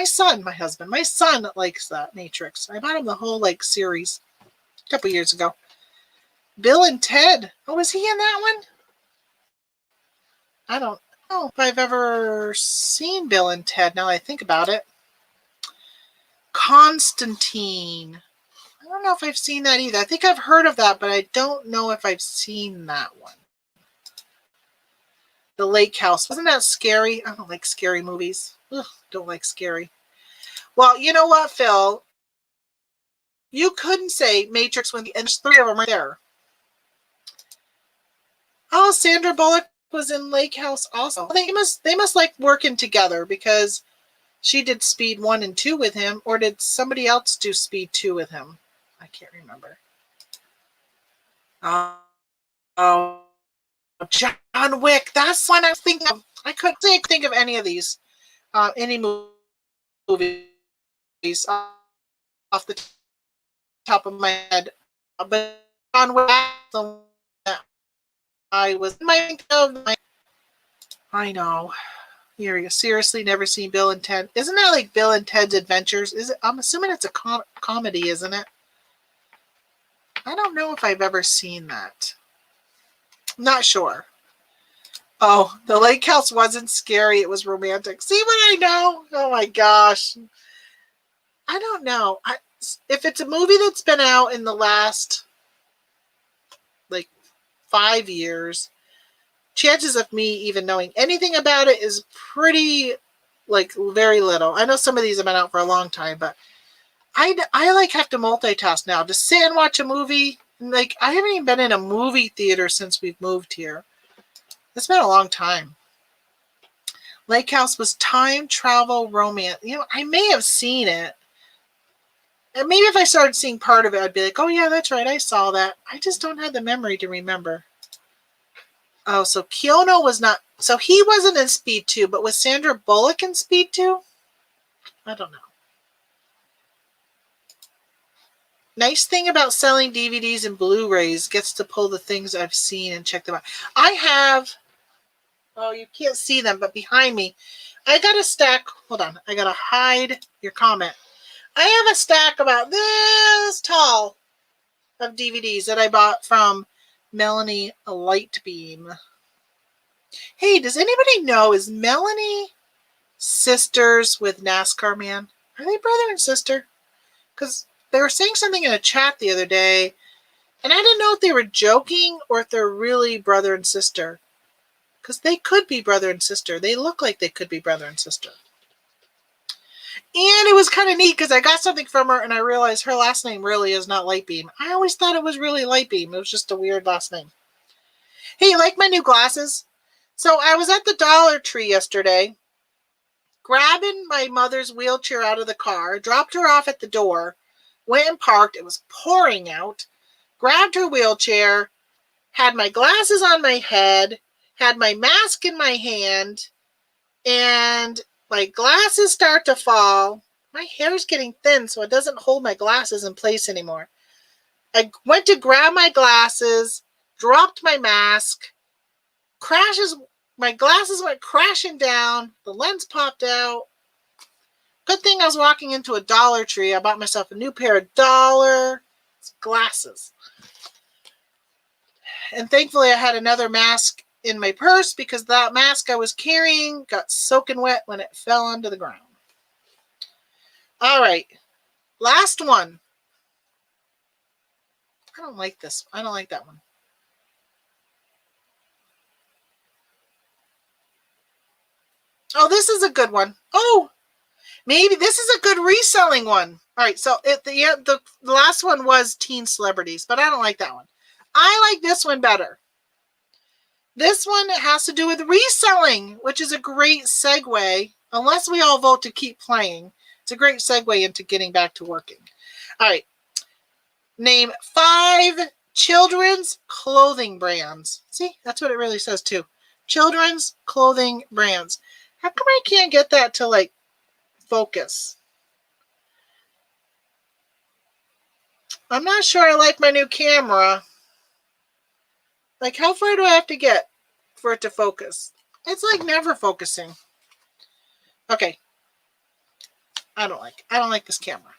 son likes that Matrix. I bought him the whole like series a couple years ago. Bill and Ted. Oh, was he in that one? I don't know if I've ever seen Bill and Ted now I think about it. Constantine. I don't know if I've seen that either. I think I've heard of that, but I don't know if I've seen that one. The Lake House. Wasn't that scary? I don't like scary movies. Ugh, don't like scary. Well, you know what, Phil? You couldn't say Matrix when there's 3 of them right there. Oh, Sandra Bullock was in Lake House also. They must like working together because she did Speed 1 and 2 with him, or did somebody else do Speed 2 with him? I can't remember. Oh, John Wick. That's one I was thinking of. I couldn't think of any of these, any movies off the top of my head. But John Wick, the one that I was my I know. Here, seriously never seen Bill and Ted. Isn't that like Bill and Ted's Adventures? Is it? I'm assuming it's a comedy, isn't it? I don't know if I've ever seen that. I'm not sure. Oh, the Lake House wasn't scary. It was romantic. See what I know? Oh my gosh. I don't know. If it's a movie that's been out in the last like 5 years, chances of me even knowing anything about it is pretty, like, very little. I know some of these have been out for a long time, but I like have to multitask now. To sit and watch a movie, like, I haven't even been in a movie theater since we've moved here. It's been a long time. Lake House was time travel romance. You know, I may have seen it. And maybe if I started seeing part of it, I'd be like, oh yeah, that's right, I saw that. I just don't have the memory to remember. Oh, so Keanu was not... So he wasn't in Speed 2, but was Sandra Bullock in Speed 2? I don't know. Nice thing about selling DVDs and Blu-rays, gets to pull the things I've seen and check them out. I have... Oh, you can't see them, but behind me, I got a stack... Hold on, I gotta hide your comment. I have a stack about this tall of DVDs that I bought from Melanie Lightbeam. Hey, does anybody know, is Melanie sisters with NASCAR Man? Are they brother and sister? Because they were saying something in a chat the other day, and I didn't know if they were joking or if they're really brother and sister. Because they could be brother and sister. They look like they could be brother and sister. And it was kind of neat because I got something from her and I realized her last name really is not Lightbeam. I always thought it was really Lightbeam. It was just a weird last name. Hey, you like my new glasses? So I was at the Dollar Tree yesterday, grabbing my mother's wheelchair out of the car, dropped her off at the door, went and parked. It was pouring out, grabbed her wheelchair, had my glasses on my head, had my mask in my hand, and my glasses start to fall. My hair's getting thin, so it doesn't hold my glasses in place anymore. I went to grab my glasses, dropped my mask, my glasses went crashing down, the lens popped out. Good thing I was walking into a Dollar Tree. I bought myself a new pair of dollar glasses. And thankfully I had another mask in my purse because that mask I was carrying got soaking wet when it fell onto the ground. All right, last one. I don't like this. I don't like that one. Oh, this is a good one. Oh, maybe this is a good reselling one. All right, so the last one was teen celebrities, but I don't like that one. I like this one better. This one has to do with reselling, which is a great segue, unless we all vote to keep playing. It's a great segue into getting back to working. All right. Name 5 children's clothing brands. See, that's what it really says too. Children's clothing brands. How come I can't get that to, like, focus? I'm not sure I like my new camera. Like, how far do I have to get for it to focus? It's like never focusing. Okay. I don't like this camera.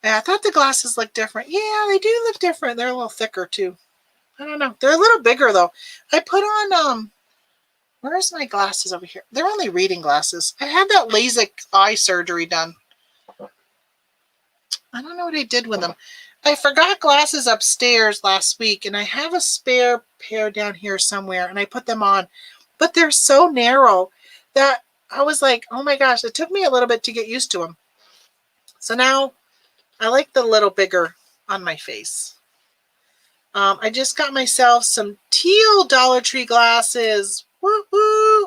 And I thought the glasses looked different. Yeah, they do look different. They're a little thicker too. I don't know. They're a little bigger though. I put on where's my glasses over here? They're only reading glasses. I had that LASIK eye surgery done. I don't know what I did with them. I forgot glasses upstairs last week, and I have a spare pair down here somewhere, and I put them on. but they're so narrow that I was like, oh my gosh, it took me a little bit to get used to them. So now I like the little bigger on my face. I just got myself some teal Dollar Tree glasses. Woohoo!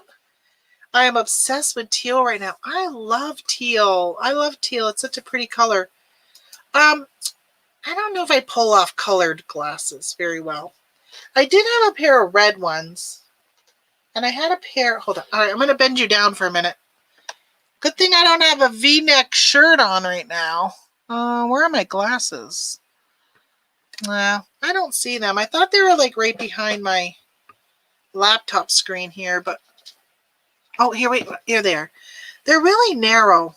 I am obsessed with teal right now. I love teal. I love teal. It's such a pretty color. I don't know if I pull off colored glasses very well. I did have a pair of red ones. And I had a pair. Hold on. All right, I'm going to bend you down for a minute. Good thing I don't have a V-neck shirt on right now. Where are my glasses? Well, I don't see them. I thought they were like right behind my laptop screen here, but oh, here, wait, here they are. They're really narrow.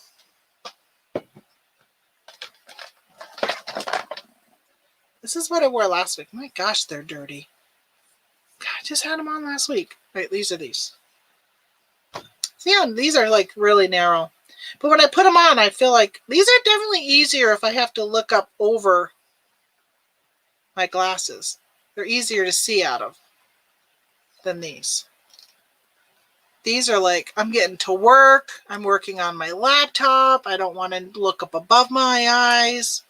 This is what I wore last week. My gosh, they're dirty. I just had them on last week. Right, these are these. See, yeah, these are like really narrow. But when I put them on, I feel like these are definitely easier if I have to look up over my glasses. They're easier to see out of than these. These are like, I'm getting to work. I'm working on my laptop. I don't want to look up above my eyes.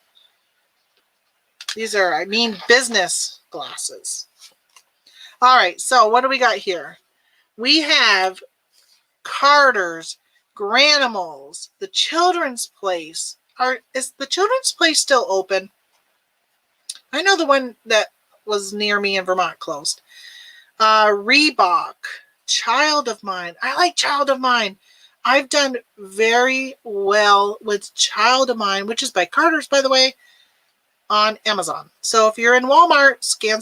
These are, I mean, business glasses. All right, so what do we got here? We have Carter's, Granimals, the Children's Place. Is the Children's Place still open? I know the one that was near me in Vermont closed. Reebok, Child of Mine. I like Child of Mine. I've done very well with Child of Mine, which is by Carter's, by the way, on Amazon. So if you're in Walmart, scan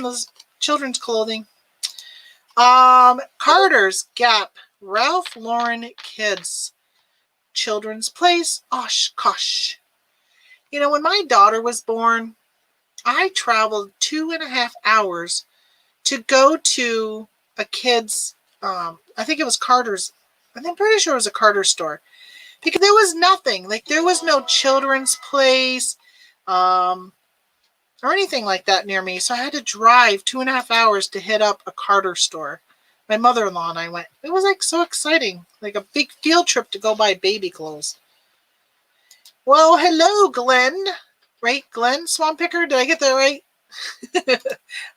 those children's clothing. Carter's, Gap, Ralph Lauren Kids, Children's Place, Oshkosh. You know, when my daughter was born, I traveled 2.5 hours to go to a kid's, I think it was Carter's, I'm pretty sure it was a Carter store, because there was nothing, like there was no Children's Place, or anything like that near me. So I had to drive 2.5 hours to hit up a Carter store. My mother-in-law and I went. It was like so exciting, like a big field trip to go buy baby clothes. Well, hello, Glenn. Right, Glenn Swamp Picker? Did I get that right?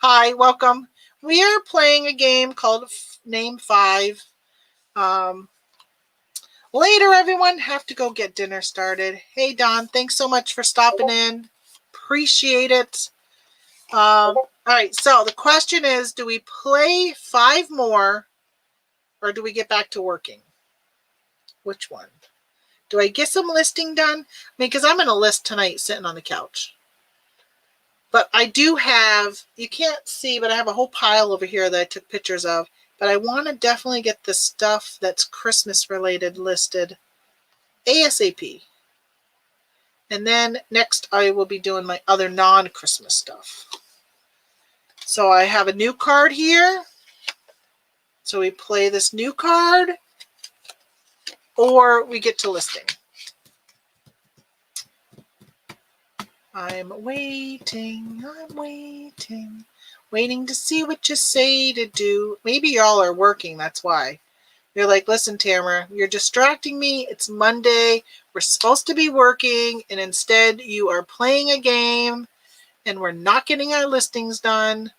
Hi, welcome. We are playing a game called Name 5. Later, everyone. Have to go get dinner started. Hey, Don. Thanks so much for stopping in. Appreciate it. All right, so the question is, do we play 5 more or do we get back to working? Which one? Do I get some listing done? I mean, because I'm going to list tonight sitting on the couch. But I do have, you can't see, but I have a whole pile over here that I took pictures of. But I want to definitely get the stuff that's Christmas related listed ASAP. And then next I will be doing my other non-Christmas stuff. So I have a new card here. So we play this new card or we get to listing. I'm waiting to see what you say to do. Maybe y'all are working, that's why. You're like, listen, Tamara, you're distracting me. It's Monday. We're supposed to be working, and instead you are playing a game, and we're not getting our listings done.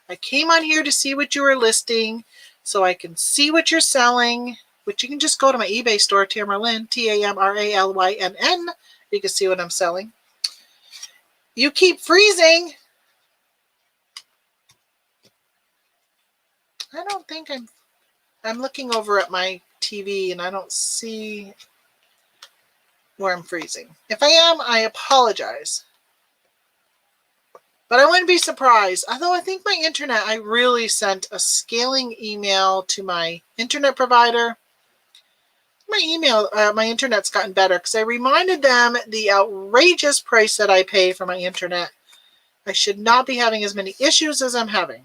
I came on here to see what you were listing, so I can see what you're selling, which you can just go to my eBay store, Tamara Lynn, TAMRALYNN. You can see what I'm selling. You keep freezing. I don't think I'm looking over at my TV and I don't see where I'm freezing. If I am, I apologize. But I wouldn't be surprised. Although I think my internet, I really sent a scaling email to my internet provider. My internet's gotten better because I reminded them the outrageous price that I pay for my internet. I should not be having as many issues as I'm having.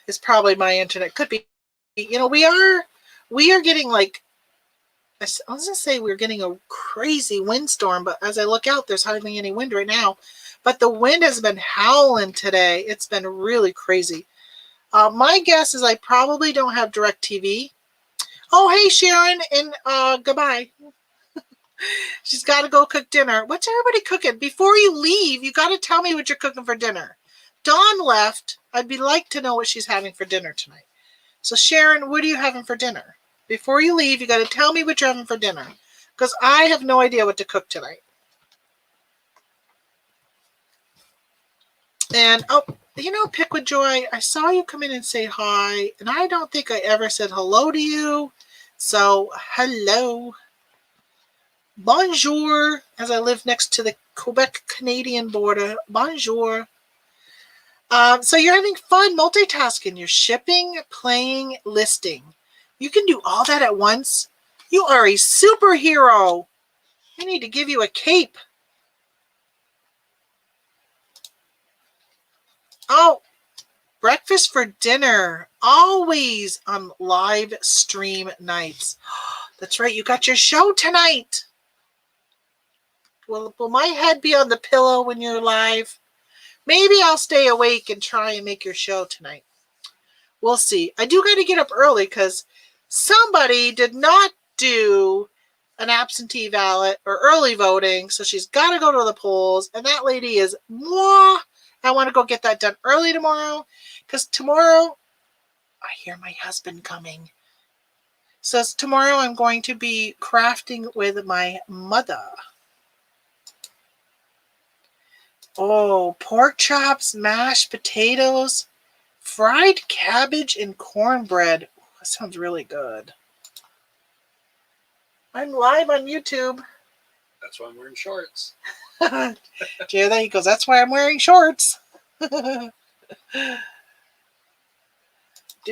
It's probably my internet. Could be. You know, we are getting like, I was going to say we're getting a crazy windstorm, but as I look out, there's hardly any wind right now. But the wind has been howling today. It's been really crazy. My guess is I probably don't have DirecTV. Oh, hey, Sharon, and goodbye. She's got to go cook dinner. What's everybody cooking? Before you leave, you got to tell me what you're cooking for dinner. Dawn left. I'd like to know what she's having for dinner tonight. So, Sharon, what are you having for dinner? Before you leave, you got to tell me what you're having for dinner, because I have no idea what to cook tonight. And, oh, you know, Pick with Joy, I saw you come in and say hi, and I don't think I ever said hello to you. So, hello. Bonjour, as I live next to the Quebec-Canadian border. Bonjour. So you're having fun multitasking. You're shipping, playing, listing. You can do all that at once. You are a superhero. I need to give you a cape. Oh, breakfast for dinner. Always on live stream nights. That's right. You got your show tonight. Will my head be on the pillow when you're live? Maybe I'll stay awake and try and make your show tonight. We'll see. I do got to get up early because somebody did not do an absentee ballot or early voting, so she's got to go to the polls, and that lady is moi. I want to go get that done early tomorrow, because tomorrow I hear my husband coming. So tomorrow I'm going to be crafting with my mother. Oh, pork chops, mashed potatoes, fried cabbage, and cornbread. Ooh, that sounds really good. I'm live on YouTube. That's why I'm wearing shorts. Yeah, there he goes. That's why I'm wearing shorts. Did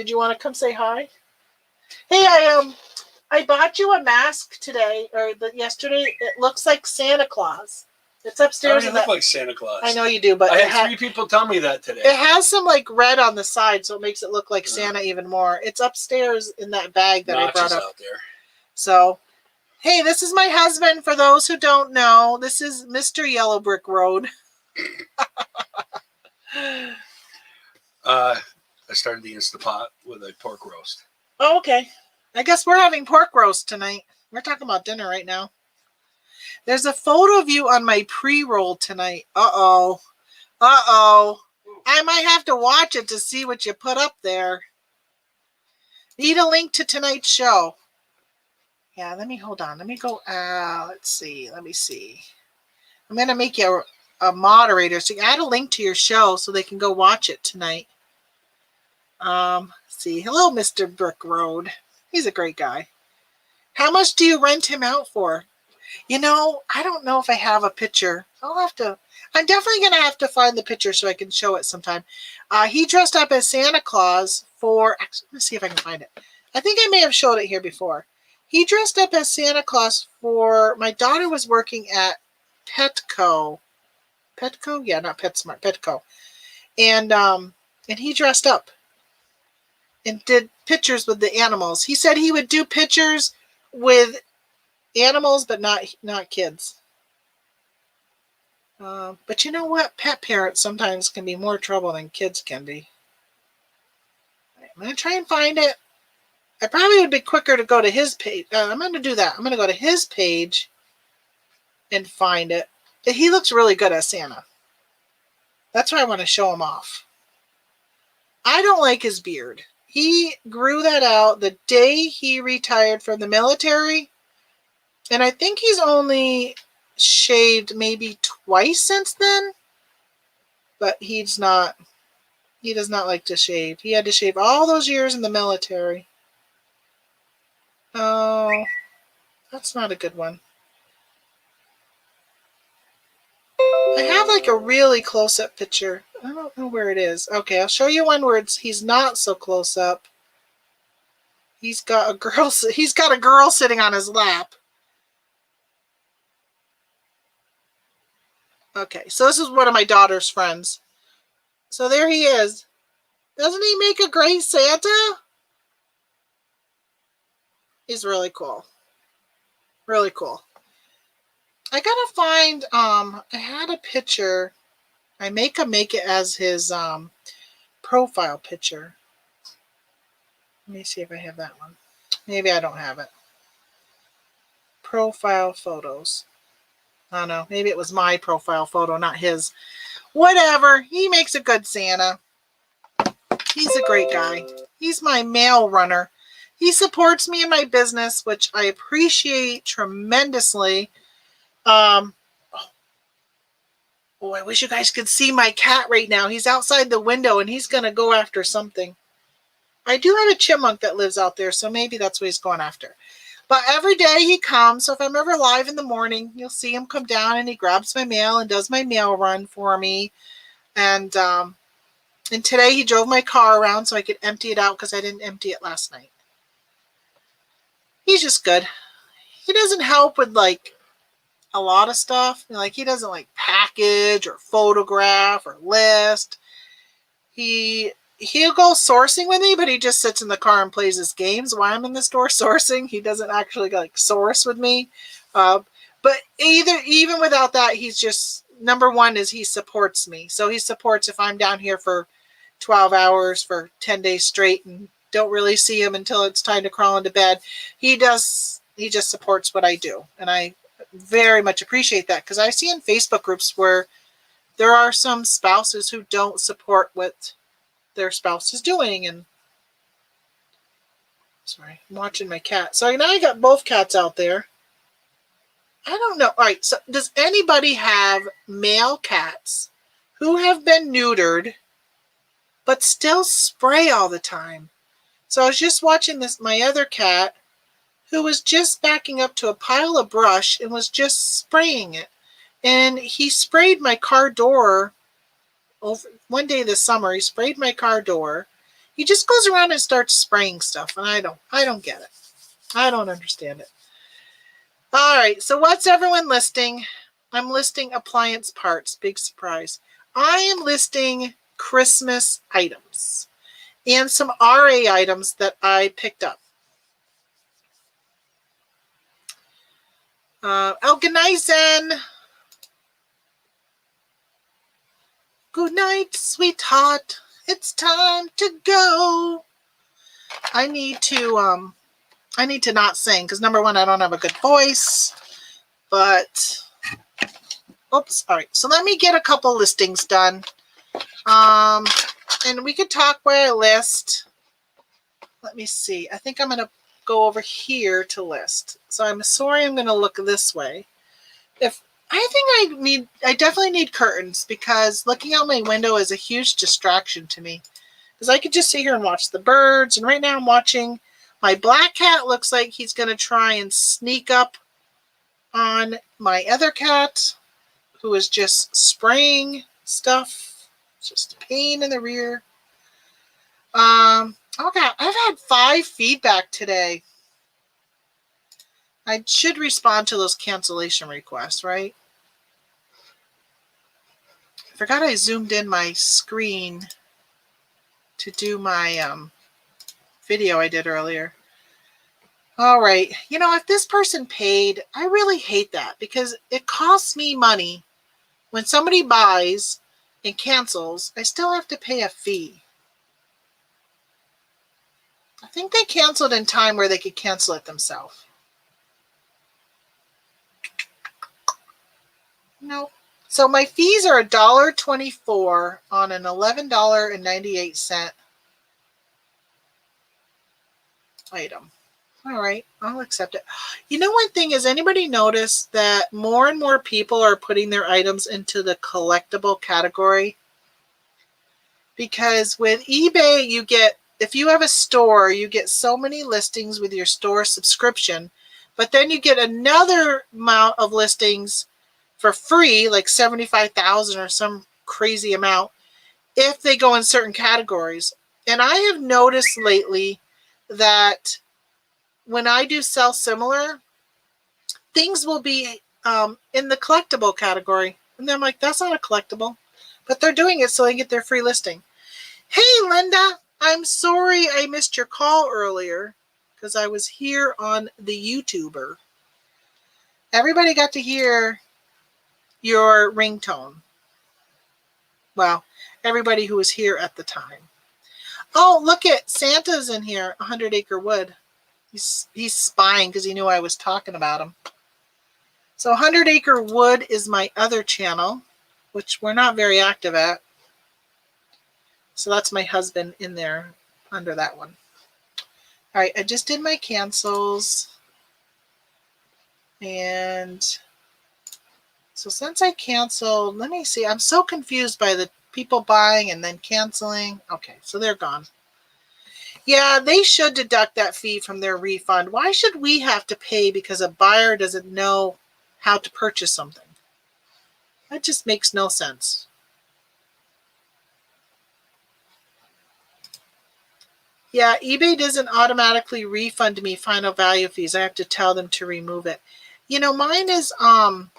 you want to come say hi? Hey, I bought you a mask today or yesterday. It looks like Santa Claus. It's upstairs. I don't look like Santa Claus. I know you do, but I had 3 people tell me that today. It has some like red on the side, so it makes it look like Santa even more. It's upstairs in that bag that I brought up. Out there. So, hey, this is my husband. For those who don't know, this is Mr. Yellow Brick Road. I started the Instapot with a pork roast. Oh, okay. I guess we're having pork roast tonight. We're talking about dinner right now. There's a photo of you on my pre-roll tonight. Uh-oh. Uh-oh. I might have to watch it to see what you put up there. Need a link to tonight's show. Yeah, hold on. Let me go. Let's see. Let me see. I'm going to make you a moderator. So you add a link to your show so they can go watch it tonight. See. Hello, Mr. Brick Road. He's a great guy. How much do you rent him out for? You know, I don't know if I have a picture. I'm definitely going to have to find the picture so I can show it sometime. He dressed up as Santa Claus for, actually, let's see if I can find it. I think I may have showed it here before. He dressed up as Santa Claus for, my daughter was working at Petco. Petco? Yeah, not PetSmart, Petco. And he dressed up and did pictures with the animals. He said he would do pictures with animals, but not kids. But you know what? Pet parents sometimes can be more trouble than kids can be. I'm going to try and find it. I probably would be quicker to go to his page. I'm going to do that. I'm going to go to his page and find it. He looks really good as Santa. That's why I want to show him off. I don't like his beard. He grew that out the day he retired from the military. And I think he's only shaved maybe twice since then. But he does not like to shave. He had to shave all those years in the military. Oh, that's not a good one. I have like a really close-up picture. I don't know where it is. Okay, I'll show you one where he's not so close up. He's got a girl sitting on his lap. Okay, so this is one of my daughter's friends. So there he is. Doesn't he make a great Santa? He's really cool. Really cool. I gotta find, I had a picture. I make him make it as his profile picture. Let me see if I have that one. Maybe I don't have it. Profile photos. I don't know. Maybe it was my profile photo, not his. Whatever. He makes a good Santa. He's a great guy. He's my mail runner. He supports me in my business, which I appreciate tremendously. Oh, I wish you guys could see my cat right now. He's outside the window and he's going to go after something. I do have a chipmunk that lives out there, so maybe that's what he's going after. But every day he comes, so if I'm ever live in the morning, you'll see him come down and he grabs my mail and does my mail run for me. And today he drove my car around so I could empty it out because I didn't empty it last night. He's just good. He doesn't help with like a lot of stuff. Like he doesn't like package or photograph or list. He'll go sourcing with me, but he just sits in the car and plays his games while I'm in the store sourcing. He doesn't actually like source with me. But even without that, he's just, number one is he supports me. So he supports if I'm down here for 12 hours for 10 days straight and don't really see him until it's time to crawl into bed. He just supports what I do. And I very much appreciate that because I see in Facebook groups where there are some spouses who don't support what their spouse is doing. And sorry, I'm watching my cat. So now I got both cats out there. I don't know. All right. So does anybody have male cats who have been neutered but still spray all the time? So I was just watching my other cat who was just backing up to a pile of brush and was just spraying it. And he sprayed my car door over one day this summer. He sprayed my car door. He just goes around and starts spraying stuff. And I don't get it. I don't understand it. All right. So what's everyone listing? I'm listing appliance parts. Big surprise. I am listing Christmas items and some RA items that I picked up. Good night, Zen. Good night, sweetheart. It's time to go. I need to not sing because number one, I don't have a good voice. But oops, all right. So let me get a couple listings done. And we could talk where I list. Let me see. I think I'm going to go over here to list. So I'm sorry I'm going to look this way. I definitely need curtains because looking out my window is a huge distraction to me. Because I could just sit here and watch the birds. And right now I'm watching my black cat. Looks like he's going to try and sneak up on my other cat who is just spraying stuff. It's just a pain in the rear. Okay, I've had 5 feedback today. I should respond to those cancellation requests, right? I forgot I zoomed in my screen to do my video I did earlier. All right. You know, if this person paid, I really hate that because it costs me money. When somebody buys and cancels, I still have to pay a fee. I think they canceled in time where they could cancel it themselves. No. So my fees are $1.24 on an $11.98 item. All right, I'll accept it. You know, one thing is, anybody notice that more and more people are putting their items into the collectible category? Because with eBay, you get, if you have a store, you get so many listings with your store subscription, but then you get another amount of listings for free, like 75,000 or some crazy amount, if they go in certain categories. And I have noticed lately that when I do sell similar, things will be in the collectible category. And then I'm like, that's not a collectible. But they're doing it so they get their free listing. Hey, Linda, I'm sorry I missed your call earlier because I was here on the YouTuber. Everybody got to hear your ringtone. Well, everybody who was here at the time. Oh, look at Santa's in here. 100 Acre Wood. He's spying because he knew I was talking about him. So 100 Acre Wood is my other channel, which we're not very active at. So that's my husband in there under that one. All right, I just did my cancels. And so since I canceled, let me see. I'm so confused by the people buying and then canceling. Okay, so they're gone. Yeah, they should deduct that fee from their refund. Why should we have to pay because a buyer doesn't know how to purchase something? That just makes no sense. Yeah, eBay doesn't automatically refund me final value fees. I have to tell them to remove it. You know, mine is I'm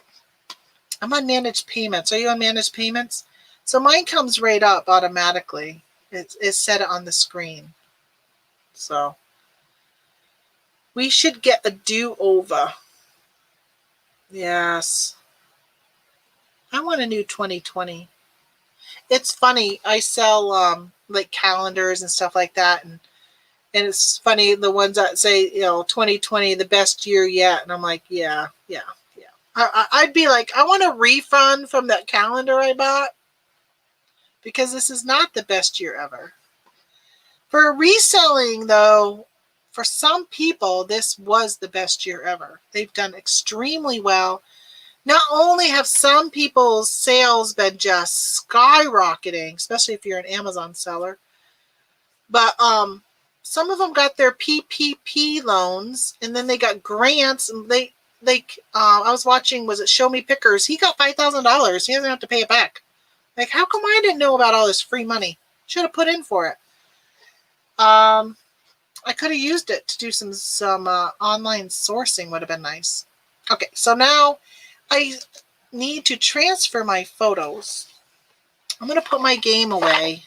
on managed payments. Are you on managed payments? So mine comes right up automatically. It's set on the screen. So we should get a do-over. Yes. I want a new 2020. It's funny. I sell like calendars and stuff like that, and it's funny the ones that say 2020 the best year yet, and I'm like yeah. I'd be like, I want a refund from that calendar I bought because this is not the best year ever. For reselling though, for some people this was the best year ever. They've done extremely well. Not only have some people's sales been just skyrocketing, especially if you're an Amazon seller, but some of them got their PPP loans, and then they got grants, and I was watching, was it Show Me Pickers? He got $5,000. He doesn't have to pay it back. Like, how come I didn't know about all this free money? Should have put in for it. I could have used it to do some online sourcing. Would have been nice. Okay, so now I need to transfer my photos. I'm going to put my game away.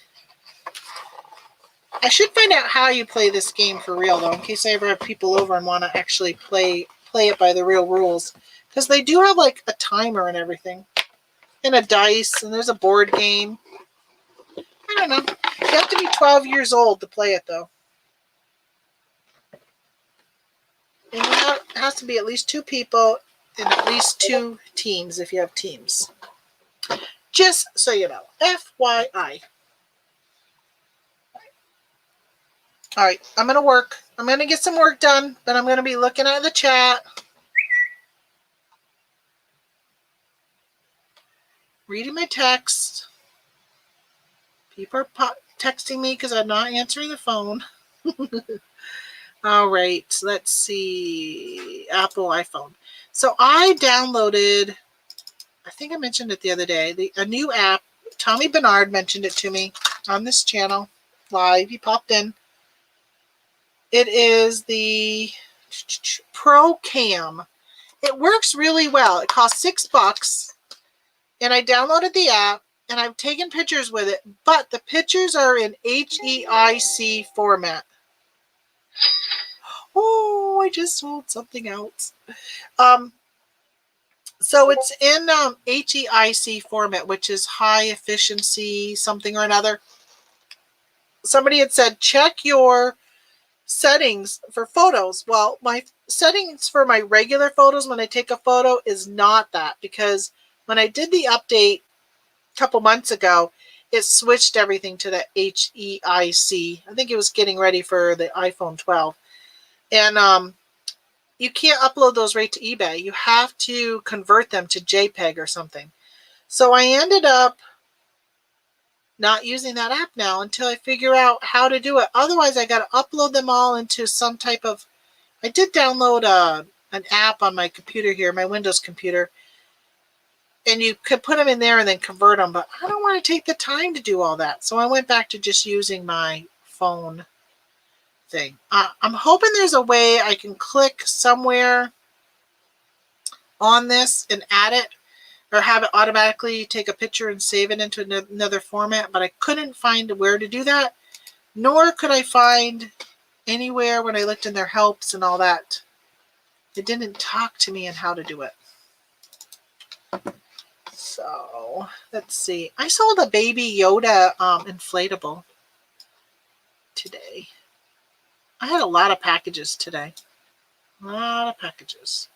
I should find out how you play this game for real, though, in case I ever have people over and want to actually play it by the real rules. Because they do have, like, a timer and everything. And a dice, and there's a board game. I don't know. You have to be 12 years old to play it, though. And it has to be at least 2 people and at least 2 teams if you have teams. Just so you know. FYI. All right, I'm going to work. I'm going to get some work done, but I'm going to be looking at the chat. Reading my text. People are texting me because I'm not answering the phone. All right, let's see. Apple iPhone. So I downloaded, I think I mentioned it the other day, a new app. Tommy Bernard mentioned it to me on this channel live. He popped in. It is the Pro Cam. It works really well. It costs $6, and I downloaded the app, and I've taken pictures with it, but the pictures are in HEIC format. Oh, I just sold something else. So it's in HEIC format, which is high efficiency something or another. Somebody had said, check your settings for photos. Well, my settings for my regular photos when I take a photo is not that, because when I did the update a couple months ago, it switched everything to the HEIC. I think it was getting ready for the iPhone 12. And you can't upload those right to eBay. You have to convert them to JPEG or something. So I ended up not using that app now until I figure out how to do it. Otherwise, I got to upload them all into some type of... I did download an app on my computer here, my Windows computer, and you could put them in there and then convert them, but I don't want to take the time to do all that. So I went back to just using my phone thing. I'm hoping there's a way I can click somewhere on this and add it, or have it automatically take a picture and save it into another format, but I couldn't find where to do that, nor could I find anywhere when I looked in their helps and all that. It didn't talk to me on how to do it. So let's see. I sold a baby Yoda inflatable today. I had a lot of packages today. A lot of packages.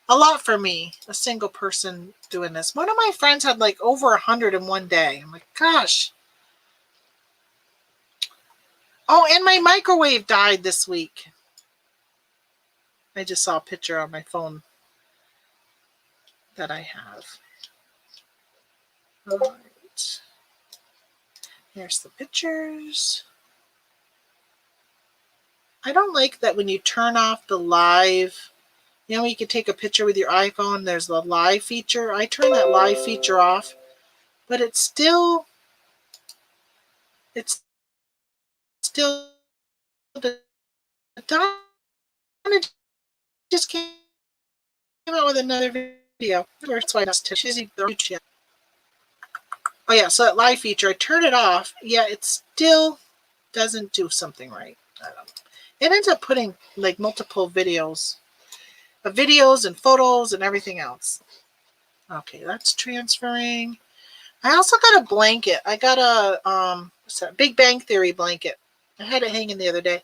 A lot for me, a single person doing this. One of my friends had like over 100 in one day. I'm like, gosh. Oh, and my microwave died this week. I just saw a picture on my phone that I have. All right. Here's the pictures. I don't like that when you turn off the live, you know, you can take a picture with your iPhone. There's the live feature. I turn that live feature off, but it's still the Donna just came out with another video. That's why she's even reached yet. Oh yeah, so that live feature, I turn it off. Yeah, it still doesn't do something right. I don't know. It ends up putting like multiple videos and photos and everything else. Okay, that's transferring. I also got a blanket. I got a Big Bang Theory blanket. I had it hanging the other day.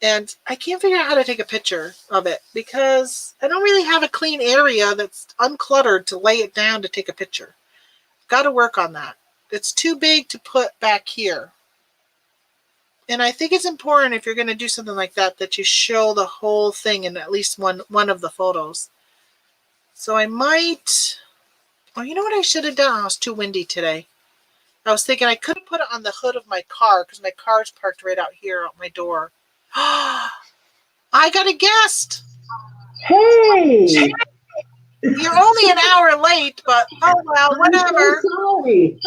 And I can't figure out how to take a picture of it because I don't really have a clean area that's uncluttered to lay it down to take a picture. Got to work on that. It's too big to put back here. And I think it's important if you're going to do something like that, that you show the whole thing in at least one of the photos. So I might, oh, you know what I should have done? Oh, it was too windy today. I was thinking I could have put it on the hood of my car because my car's parked right out here out my door. I got a guest. Hey! You're only an hour late, but oh well, whatever. I'm so sorry.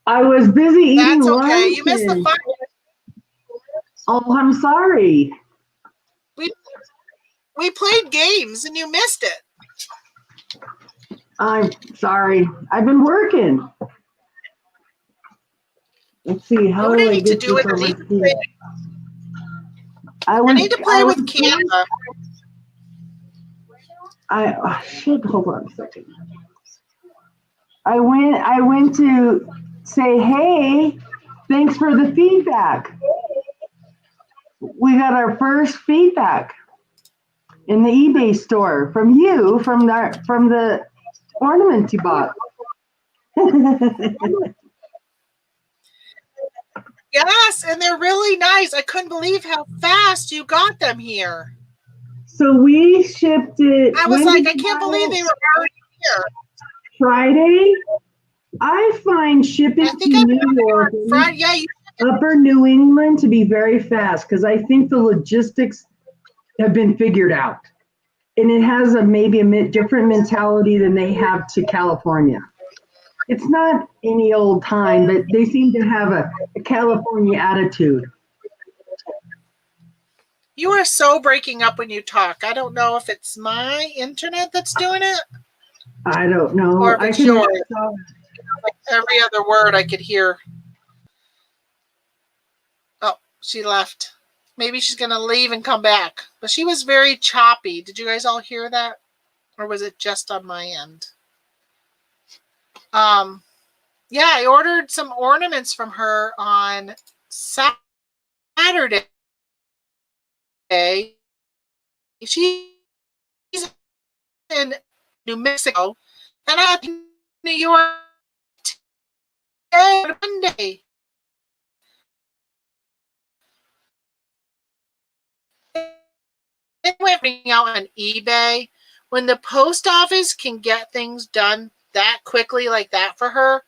I was busy eating That's lunch. okay. You missed the fun. Oh, I'm sorry. We played games and you missed it. I'm sorry. I've been working. Let's see. How do I need to get do this it. over I here? I need to play with Canva. Shit, hold on a second. I went to say, hey, thanks for the feedback. We got our first feedback in the eBay store from you, from the ornaments you bought. Yes, and they're really nice. I couldn't believe how fast you got them here. So we shipped it. I was like, I can't believe they were already here. Friday. I find shipping to New York, Friday, yeah, Upper New England, to be very fast because I think the logistics have been figured out, and it has maybe a different mentality than they have to California. It's not any old time, but they seem to have a California attitude. You are so breaking up when you talk. I don't know if it's my internet that's doing it. I don't know. Or if it's yours. Like every other word I could hear. Oh, she left. Maybe she's going to leave and come back. But she was very choppy. Did you guys all hear that? Or was it just on my end? Yeah, I ordered some ornaments from her on Saturday. She's in New Mexico, and I'm in New York today, Monday. It went out on eBay. When the post office can get things done that quickly like that for her,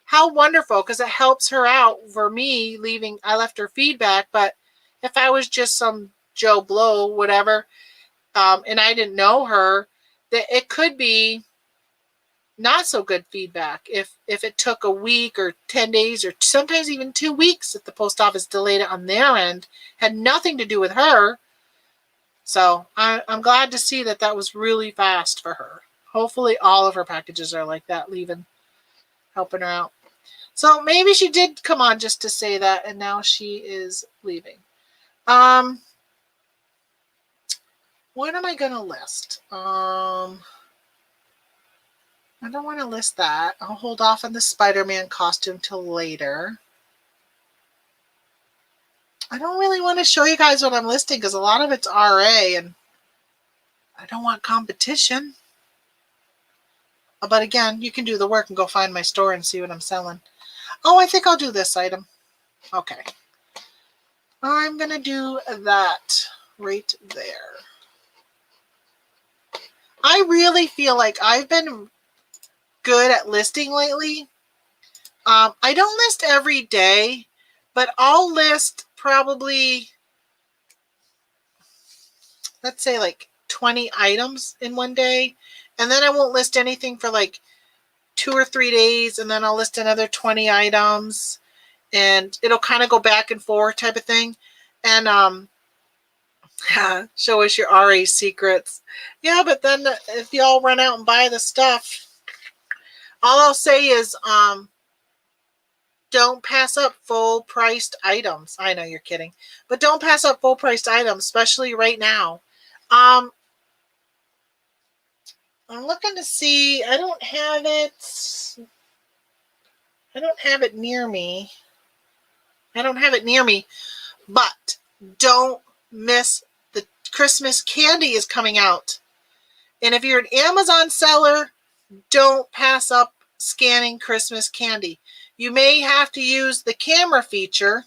how wonderful, because it helps her out. For me leaving, I left her feedback, but if I was just some Joe Blow, whatever, and I didn't know her, that it could be not so good feedback if it took a week or 10 days or sometimes even 2 weeks if the post office delayed it on their end. Had nothing to do with her. So I'm glad to see that was really fast for her. Hopefully all of her packages are like that, helping her out. So maybe she did come on just to say that, and now she is leaving. What am I going to list? I don't want to list that. I'll hold off on the Spider-Man costume till later. I don't really want to show you guys what I'm listing because a lot of it's RA and I don't want competition. But again, you can do the work and go find my store and see what I'm selling. Oh, I think I'll do this item. Okay. I'm going to do that right there. I really feel like I've been good at listing lately. I don't list every day, but I'll list probably, let's say like 20 items in one day. And then I won't list anything for like 2 or 3 days. And then I'll list another 20 items. And it'll kind of go back and forth type of thing. And show us your RA secrets. Yeah, but then if y'all run out and buy the stuff, all I'll say is don't pass up full-priced items. I know you're kidding, but don't pass up full-priced items, especially right now. I'm looking to see. I don't have it. I don't have it near me. I don't have it near me, but don't miss the Christmas candy is coming out. And if you're an Amazon seller, don't pass up scanning Christmas candy. You may have to use the camera feature.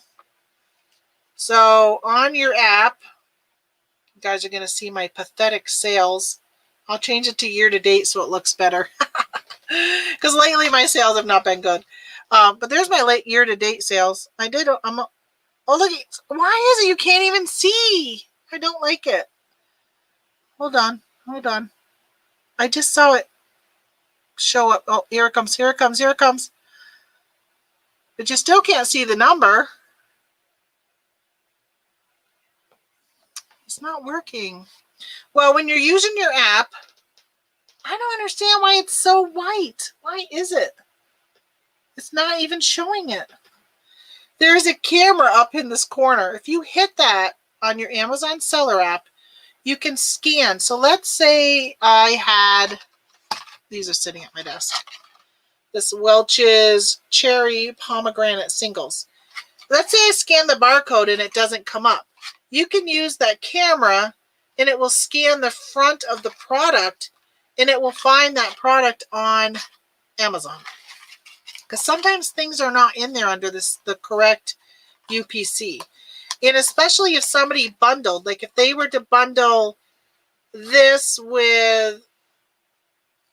So on your app, you guys are going to see my pathetic sales. I'll change it to year to date so it looks better. Because lately my sales have not been good. But there's my late year to date sales. I did. Oh, look. Why is it you can't even see? I don't like it. Hold on. Hold on. I just saw it show up. Oh, here it comes. Here it comes. Here it comes. But you still can't see the number. It's not working. Well, when you're using your app, I don't understand why it's so white. Why is it? It's not even showing it. There's a camera up in this corner. If you hit that on your Amazon seller app, you can scan. So let's say I had, these are sitting at my desk, this Welch's Cherry Pomegranate Singles. Let's say I scan the barcode and it doesn't come up. You can use that camera and it will scan the front of the product and it will find that product on Amazon. Because sometimes things are not in there under the correct UPC. And especially if somebody bundled, like if they were to bundle this with,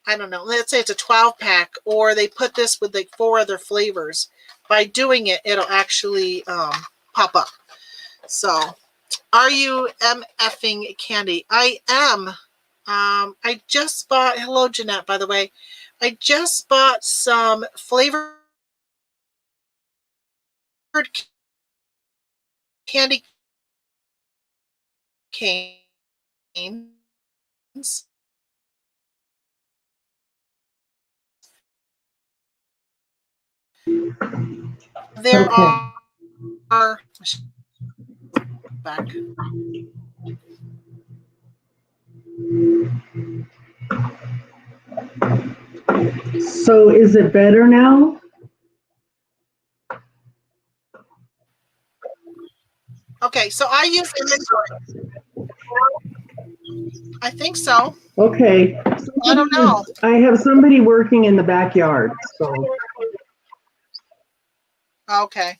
I don't know, let's say it's a 12-pack, or they put this with like 4 other flavors. By doing it, it'll actually pop up. So, are you MFing candy? I am. I just bought, hello Jeanette, by the way. I just bought some flavored candy canes. There Okay. are back. So is it better now? Okay, so I use inventory. I think so. Okay. I don't know. I have somebody working in the backyard, so. Okay.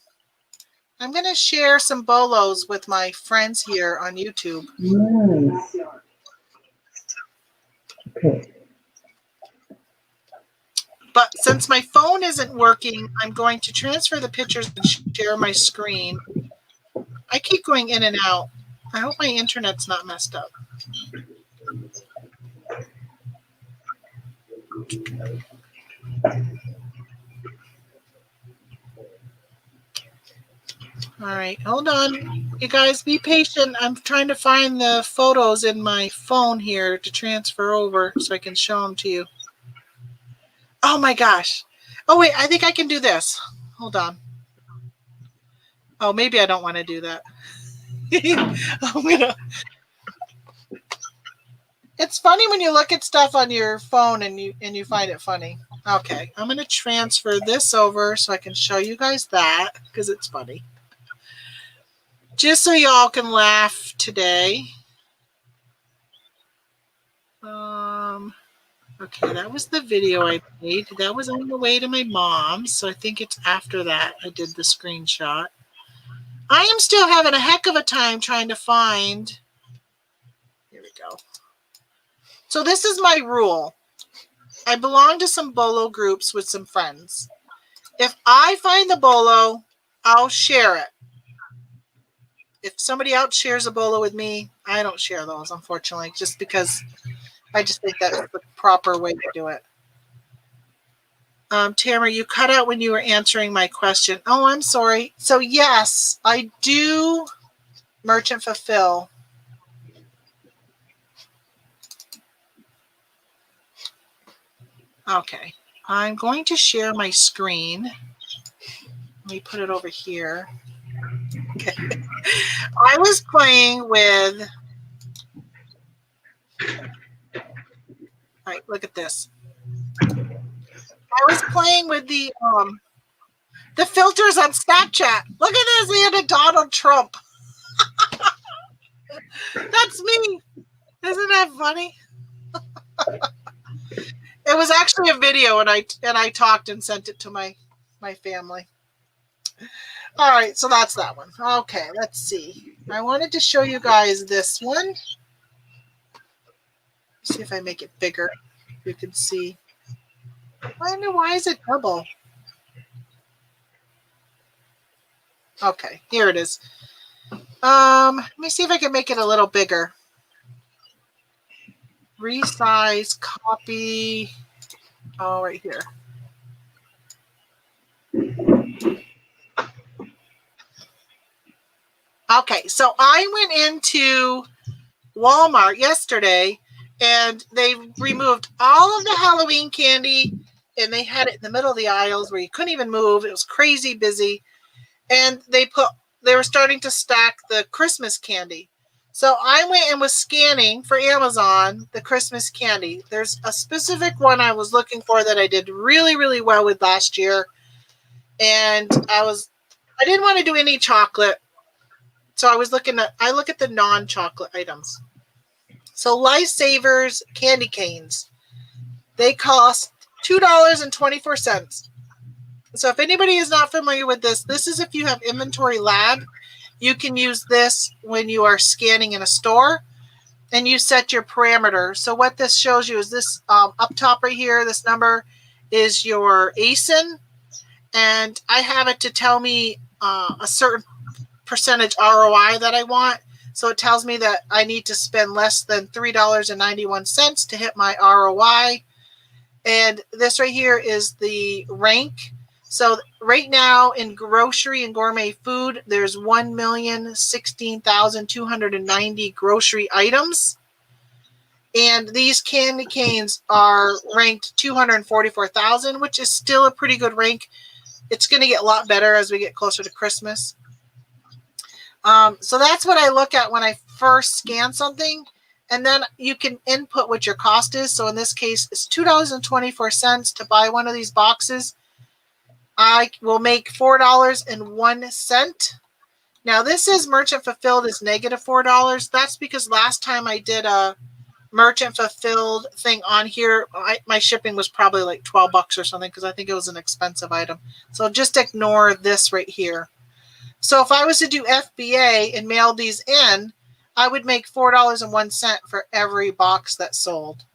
I'm going to share some bolos with my friends here on YouTube. Nice. Okay. But since my phone isn't working, I'm going to transfer the pictures and share my screen. I keep going in and out. I hope my internet's not messed up. All right, hold on. You guys be patient. I'm trying to find the photos in my phone here to transfer over so I can show them to you. Oh my gosh. Oh wait, I think I can do this. Hold on. Oh, maybe I don't want to do that. I'm gonna. It's funny when you look at stuff on your phone and you find it funny. Okay, I'm going to transfer this over so I can show you guys that because it's funny. Just so y'all can laugh today. Okay, that was the video I made. That was on the way to my mom's, so I think it's after that I did the screenshot. I am still having a heck of a time trying to find. Here we go. So this is my rule. I belong to some bolo groups with some friends. If I find the bolo, I'll share it. If somebody else shares a bolo with me, I don't share those, unfortunately, just because I just think that's the proper way to do it. Tamara, you cut out when you were answering my question. Oh, I'm sorry. So yes, I do merchant fulfill. Okay, I'm going to share my screen. Let me put it over here. Okay. I was playing with, all right, look at this. I was playing with the filters on Snapchat. Look at this, we had a Donald Trump. That's me. Isn't that funny? It was actually a video, and I talked and sent it to my family. All right, so that's that one. Okay, let's see. I wanted to show you guys this one. See if I make it bigger. You can see. I wonder why is it double? Okay, here it is. Let me see if I can make it a little bigger. Resize, copy. Oh, right here. Okay, so I went into Walmart yesterday and they removed all of the Halloween candy and they had it in the middle of the aisles where you couldn't even move. It was crazy busy. And they were starting to stack the Christmas candy. So I went and was scanning for Amazon the Christmas candy. There's a specific one I was looking for that I did really, really well with last year. And I didn't want to do any chocolate. So I look at the non-chocolate items. So Lifesavers candy canes. They cost $2.24. So if anybody is not familiar with this is if you have Inventory Lab. You can use this when you are scanning in a store and you set your parameter. So what this shows you is this up top right here, this number is your ASIN. And I have it to tell me a certain percentage ROI that I want. So it tells me that I need to spend less than $3.91 to hit my ROI. And this right here is the rank. So right now in grocery and gourmet food, there's 1,016,290 grocery items. And these candy canes are ranked 244,000, which is still a pretty good rank. It's going to get a lot better as we get closer to Christmas. So that's what I look at when I first scan something. And then you can input what your cost is. So in this case, it's $2.24 to buy one of these boxes. I will make $4.01. Now this is merchant fulfilled is negative $4. That's because last time I did a merchant fulfilled thing on here, my shipping was probably like $12 or something because I think it was an expensive item. So just ignore this right here. So if I was to do FBA and mail these in, I would make $4.01 for every box that sold.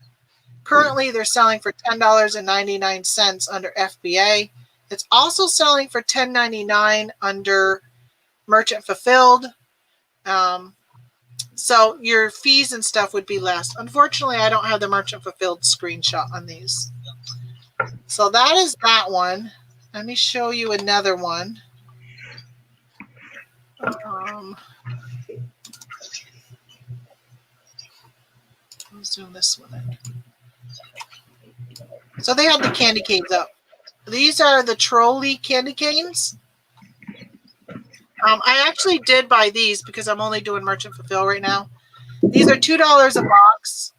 Currently, they're selling for $10.99 under FBA. It's also selling for $10.99 under merchant fulfilled. So your fees and stuff would be less. Unfortunately, I don't have the merchant fulfilled screenshot on these. So that is that one. Let me show you another one. I'll zoom this one in. So they have the candy canes up. These are the trolley candy canes. I actually did buy these because I'm only doing merchant fulfill right now. These are $2 a box.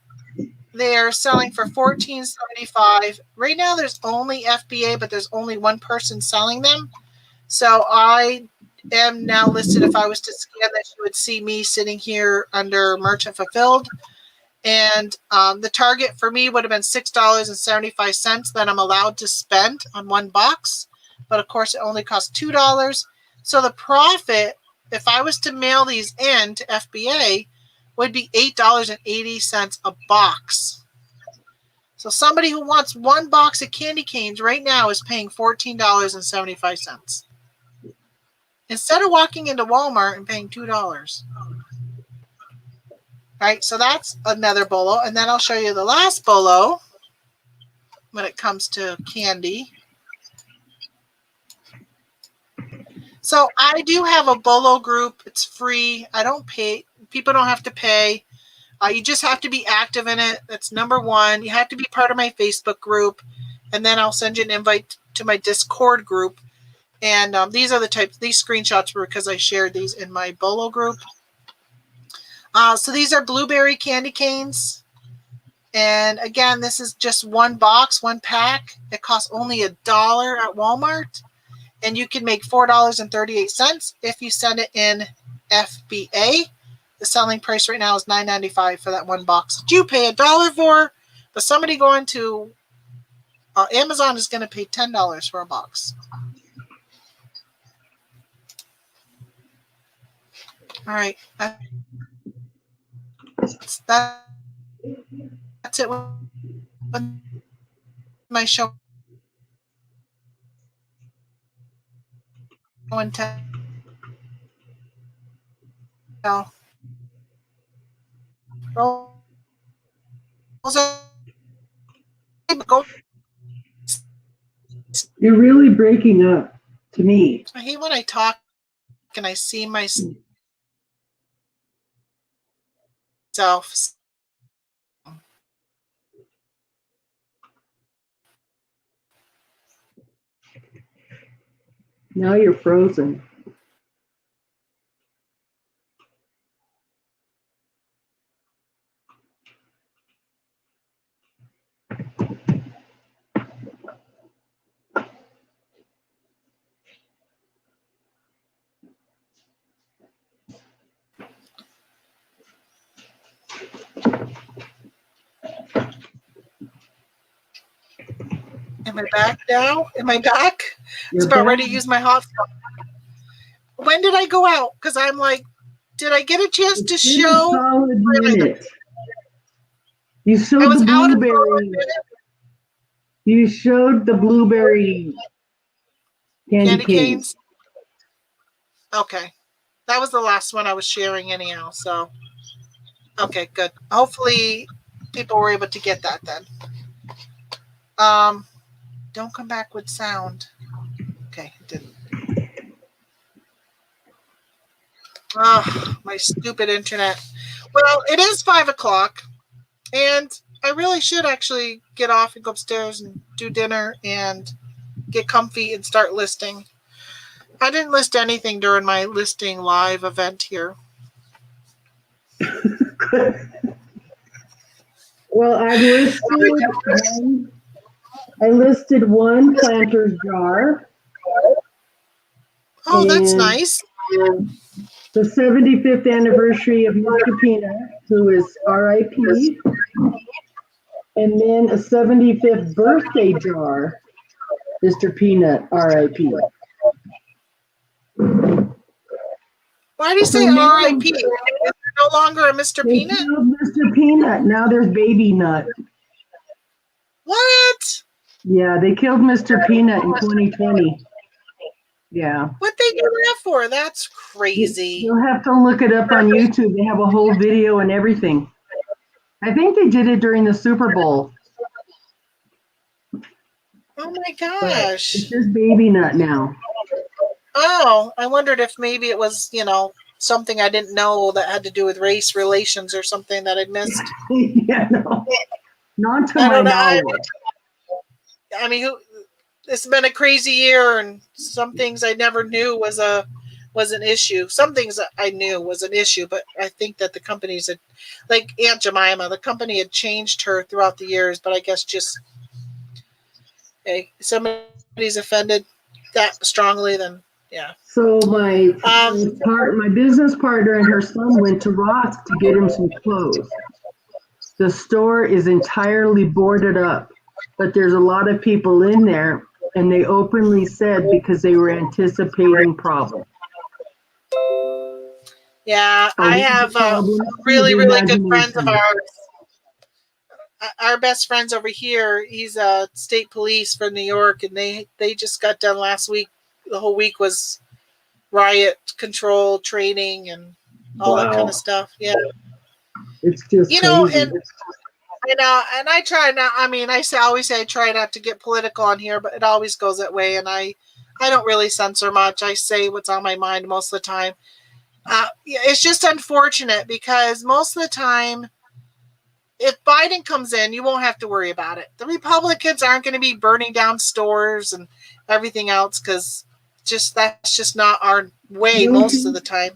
they're selling for $14.75. Right now there's only FBA, but there's only one person selling them. So I am now listed. If I was to scan this, you would see me sitting here under Merchant Fulfilled. And the target for me would have been $6.75 that I'm allowed to spend on one box. But of course, it only costs $2. So the profit, if I was to mail these in to FBA, would be $8.80 a box. So somebody who wants one box of candy canes right now is paying $14.75. Instead of walking into Walmart and paying $2. Right, so that's another bolo. And then I'll show you the last bolo when it comes to candy. So I do have a bolo group. It's free. I don't pay. People don't have to pay. You just have to be active in it. That's number one. You have to be part of my Facebook group. And then I'll send you an invite to my Discord group. And these are the types, these screenshots were because I shared these in my bolo group. So these are blueberry candy canes. And again, this is just one box, one pack. It costs only $1 at Walmart. And you can make $4.38 if you send it in FBA. The selling price right now is $9.95 for that one box that you pay $1 for. But somebody going to Amazon is going to pay $10 for a box. All right. That's it with my show and tell. You're really breaking up to me. I hate when I talk and I see myself. Now you're frozen. Am I back now? Am I back? You're It's about back. ready to use my hotspot. When did I go out? Because I'm like, did I get a chance to It's been a show? solid minute. You I showed was the out of blueberry. You showed the blueberry candy canes. Okay. That was the last one I was sharing anyhow. So, okay, good. Hopefully people were able to get that then. Don't come back with sound. Okay, it didn't. Oh, my stupid internet. Well, it is 5 o'clock, and I really should actually get off and go upstairs and do dinner and get comfy and start listing. I didn't list anything during my listing live event here. Well, I listed one planter's jar. Oh, that's And nice. the 75th anniversary of Mr. Peanut, who is RIP. And then a 75th birthday jar, Mr. Peanut, RIP. Why do you say RIP? Is there no longer a Mr. They Peanut? killed Mr. Peanut. Now there's Baby Nut. What? Yeah, they killed Mr. Peanut in 2020. Yeah. What they do that for? That's crazy. You'll have to look it up on YouTube. They have a whole video and everything. I think they did it during the Super Bowl. Oh my But gosh. it's just Baby Nut now. Oh, I wondered if maybe it was, something I didn't know that had to do with race relations or something that I missed. Yeah, no. Not to I my don't know. knowledge. I mean, it's been a crazy year, and some things I never knew was a was an issue. Some things I knew was an issue, but I think that the companies had, like Aunt Jemima, the company had changed her throughout the years, but I guess just, hey, somebody's offended that strongly, then yeah. So my business partner and her son went to Ross to get him some clothes. The store is entirely boarded up, but there's a lot of people in there, and they openly said because they were anticipating problems. Yeah, I have really, really good friends of ours. Our best friends over here, he's a state police for New York, and they just got done last week. The whole week was riot control training and all that kind of stuff. Yeah. It's just you know, crazy. and I try not. I mean, always say I try not to get political on here, but it always goes that way. And I don't really censor much. I say what's on my mind most of the time. It's just unfortunate because most of the time, if Biden comes in, you won't have to worry about it. The Republicans aren't going to be burning down stores and everything else because that's just not our way most of the time.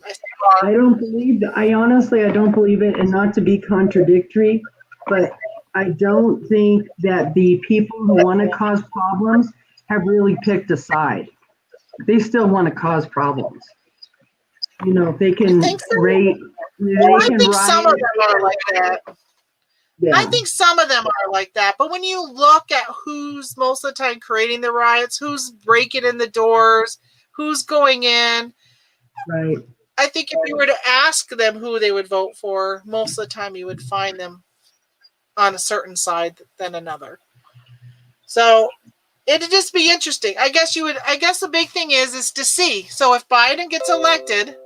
I don't believe that. I don't believe it, and not to be contradictory, but I don't think that the people who want to cause problems have really picked a side. They still want to cause problems. You know, if they can rate. I think some of them are like that. Yeah. I think some of them are like that. But when you look at who's most of the time creating the riots, who's breaking in the doors, who's going in, right. I think if you were to ask them who they would vote for, most of the time you would find them on a certain side than another. So it'd just be interesting. I guess the big thing is to see. So if Biden gets elected,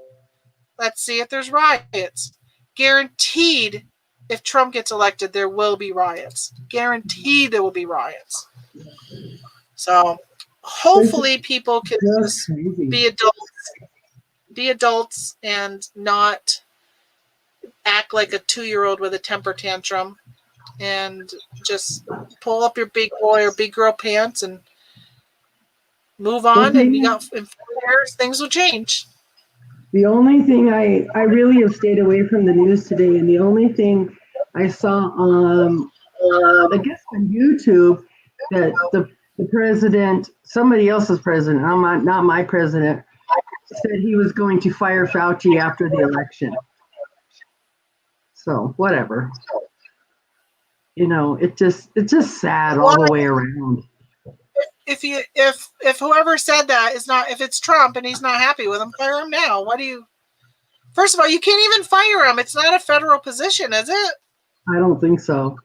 let's see if there's riots. Guaranteed, if Trump gets elected, there will be riots. Guaranteed there will be riots. So hopefully people can just be adults and not act like a 2-year-old with a temper tantrum, and just pull up your big boy or big girl pants and move on. And in 4 years, things will change. The only thing I really have stayed away from the news today, and the only thing I saw I guess on YouTube, that the president, somebody else's president, not my president, said he was going to fire Fauci after the election. So whatever. You know, it's just sad all the way around. If whoever said that is not, if it's Trump and he's not happy with him, fire him now. First of all, you can't even fire him. It's not a federal position, is it? I don't think so.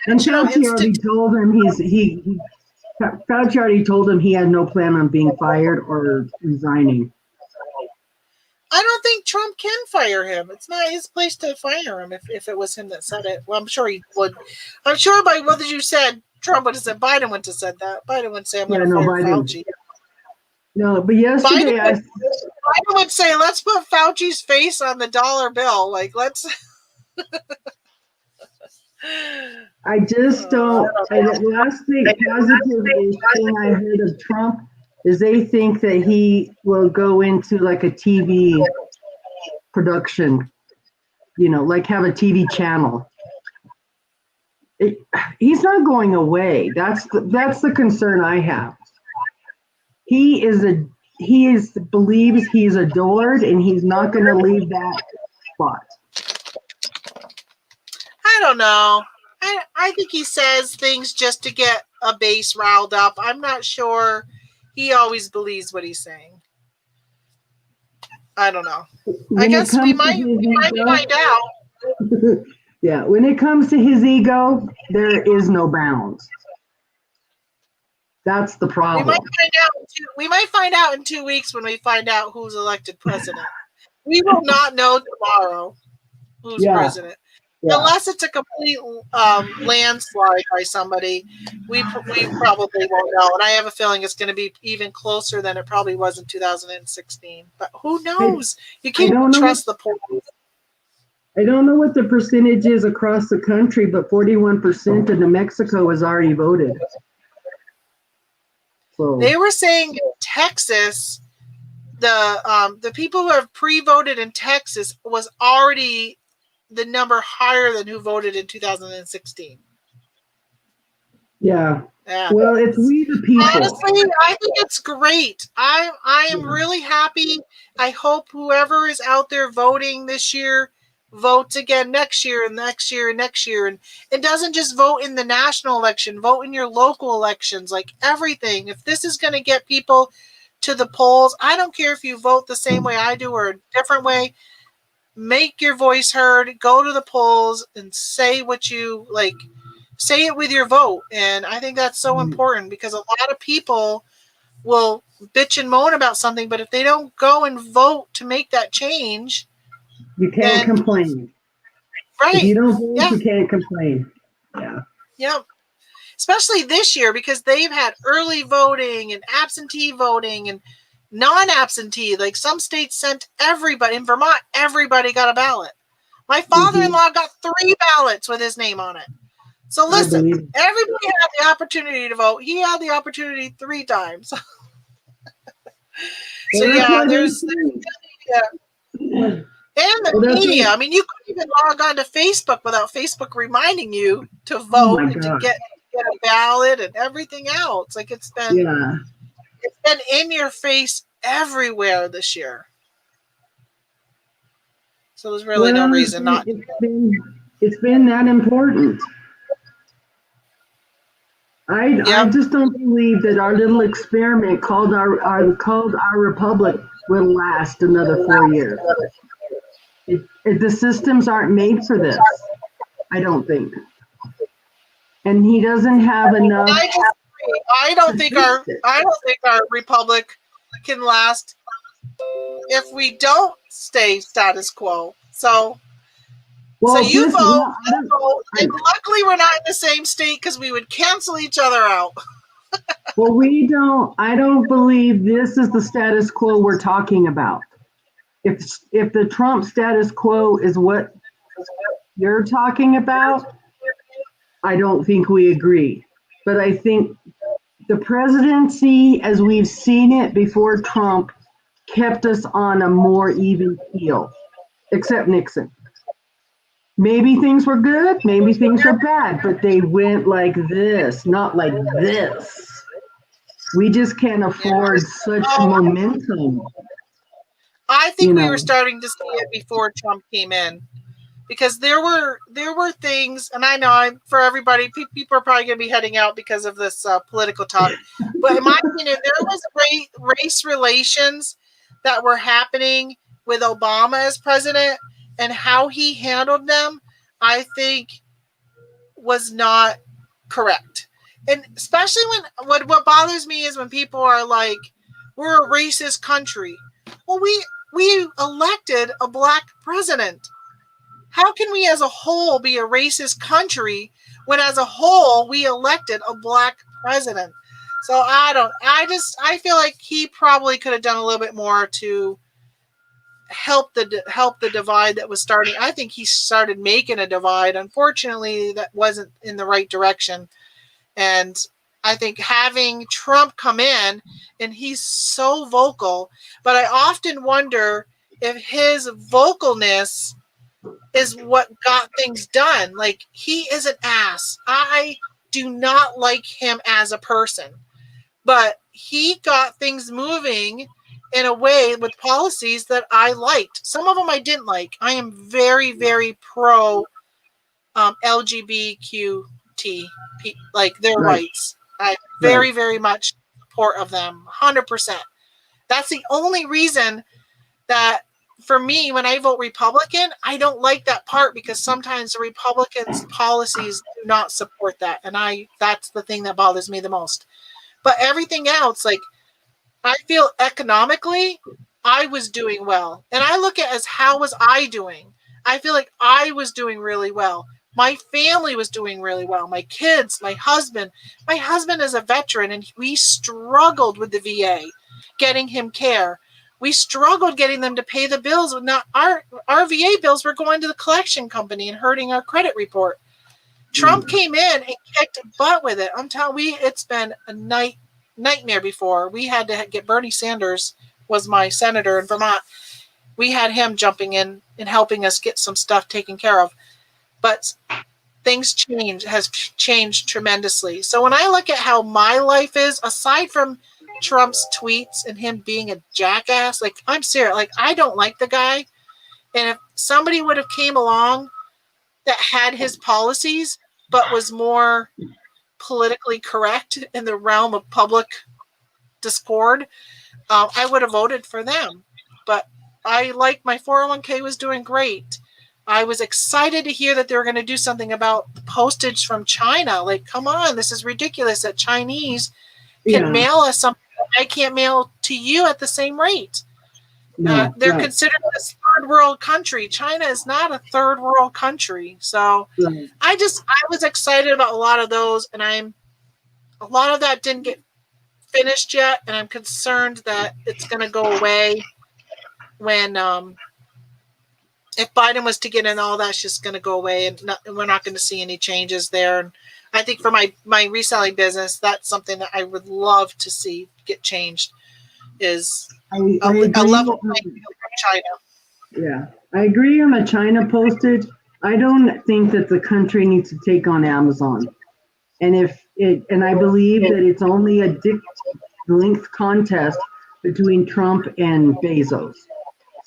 And Fauci already told him Fauci already told him he had no plan on being fired or resigning. I don't think Trump can fire him. It's not his place to fire him if it was him that said it. Well, I'm sure he would. I'm sure by what you said, Trump would have said, Biden wouldn't have said that. Biden would say, I'm going to fire Fauci. No, but yesterday Biden would say, let's put Fauci's face on the dollar bill. Like, let's... I just don't. The last thing positive I heard of Trump is they think that he will go into like a TV production, you know, like have a TV channel. He's not going away. That's the concern I have. He believes he's adored, and he's not going to leave that spot. I don't know. I think he says things just to get a base riled up. I'm not sure he always believes what he's saying. I don't know. I guess we might find out. Yeah, when it comes to his ego, there is no bounds. That's the problem. We might find out in 2 weeks when we find out who's elected president. We will not know tomorrow who's president. Yeah. Unless it's a complete landslide by somebody, we probably won't know. And I have a feeling it's going to be even closer than it probably was in 2016. But who knows? You can't trust the polls. I don't know what the percentage is across the country, but 41% of New Mexico has already voted. So they were saying in Texas, the people who have pre-voted in Texas was already the number higher than who voted in 2016. Yeah. Yeah. Well, it's we the people. Honestly, I think it's great. I am really happy. I hope whoever is out there voting this year votes again next year and next year and next year. And it doesn't just vote in the national election, vote in your local elections, like everything. If this is going to get people to the polls, I don't care if you vote the same way I do or a different way. Make your voice heard, go to the polls and say what you like. Say it with your vote. And I think that's so important because a lot of people will bitch and moan about something, but if they don't go and vote to make that change, you can't complain. Right. If you don't vote, you can't complain. Yeah. Yep. Especially this year because they've had early voting and absentee voting and non-absentee. Like some states sent everybody. In Vermont, everybody got a ballot. My father-in-law got 3 ballots with his name on it. So listen, everybody had the opportunity to vote. He had the opportunity 3 times. So yeah, there's and the media. I mean, you couldn't even log on to Facebook without Facebook reminding you to vote and to get a ballot and everything else. Like it's been in your face everywhere this year. So there's really no reason not to. It's been that important. I just don't believe that our little experiment called our republic will last another 4 years. The systems aren't made for this. I don't think. And he doesn't have enough. I don't think our republic can last if we don't stay status quo. So you vote, and luckily we're not in the same state because we would cancel each other out. Well, I don't believe this is the status quo we're talking about. If the Trump status quo is what you're talking about, I don't think we agree. But I think the presidency, as we've seen it before Trump, kept us on a more even keel, except Nixon. Maybe things were good, maybe things were bad, but they went like this, not like this. We just can't afford such momentum. I think we were starting to see it before Trump came in, because there were things, and I know for everybody, people are probably going to be heading out because of this political talk. But in my opinion, there was race relations that were happening with Obama as president, and how he handled them, I think, was not correct. And especially when what bothers me is when people are like, "We're a racist country." Well, we elected a black president. How can we as a whole be a racist country when as a whole we elected a black president? So I feel like he probably could have done a little bit more to help the divide that was starting. I think he started making a divide. Unfortunately, that wasn't in the right direction. And I think having Trump come in, and he's so vocal, but I often wonder if his vocalness is what got things done. Like, he is an ass. I do not like him as a person, but he got things moving in a way with policies that I liked. Some of them I didn't like. I am very, very pro LGBTQ, like their rights. I very, very much support of them, 100%. That's the only reason that, for me, when I vote Republican, I don't like that part, because sometimes the Republicans' policies do not support that, and that's the thing that bothers me the most. But everything else, like, I feel economically, I was doing well. And I look at it as, how was I doing? I feel like I was doing really well. My family was doing really well. My kids, my husband. My husband is a veteran, and we struggled with the VA, getting him care. We struggled getting them to pay the bills. Not our VA bills were going to the collection company and hurting our credit report. Trump came in and kicked butt with it. I'm telling you, it's been a nightmare before. We had to get Bernie Sanders was my senator in Vermont. We had him jumping in and helping us get some stuff taken care of. But things has changed tremendously. So when I look at how my life is, aside from Trump's tweets and him being a jackass, like, I'm serious, like, I don't like the guy. And if somebody would have came along that had his policies but was more politically correct in the realm of public discord, I would have voted for them. But I like my 401k was doing great. I was excited to hear that they were going to do something about the postage from China. Like, come on, this is ridiculous that Chinese can mail us something that I can't mail to you at the same rate. No, they're right. considered a third world country. China is not a third world country. So Right. I was excited about a lot of those, and a lot of that didn't get finished yet, and I'm concerned that it's going to go away when if Biden was to get in, all that's just going to go away, and we're not going to see any changes there. And I think for my reselling business, that's something that I would love to see get changed, is I a agree level on- playing field from China. Yeah, I agree on the China postage. I don't think that the country needs to take on Amazon. And and I believe that it's only a length contest between Trump and Bezos.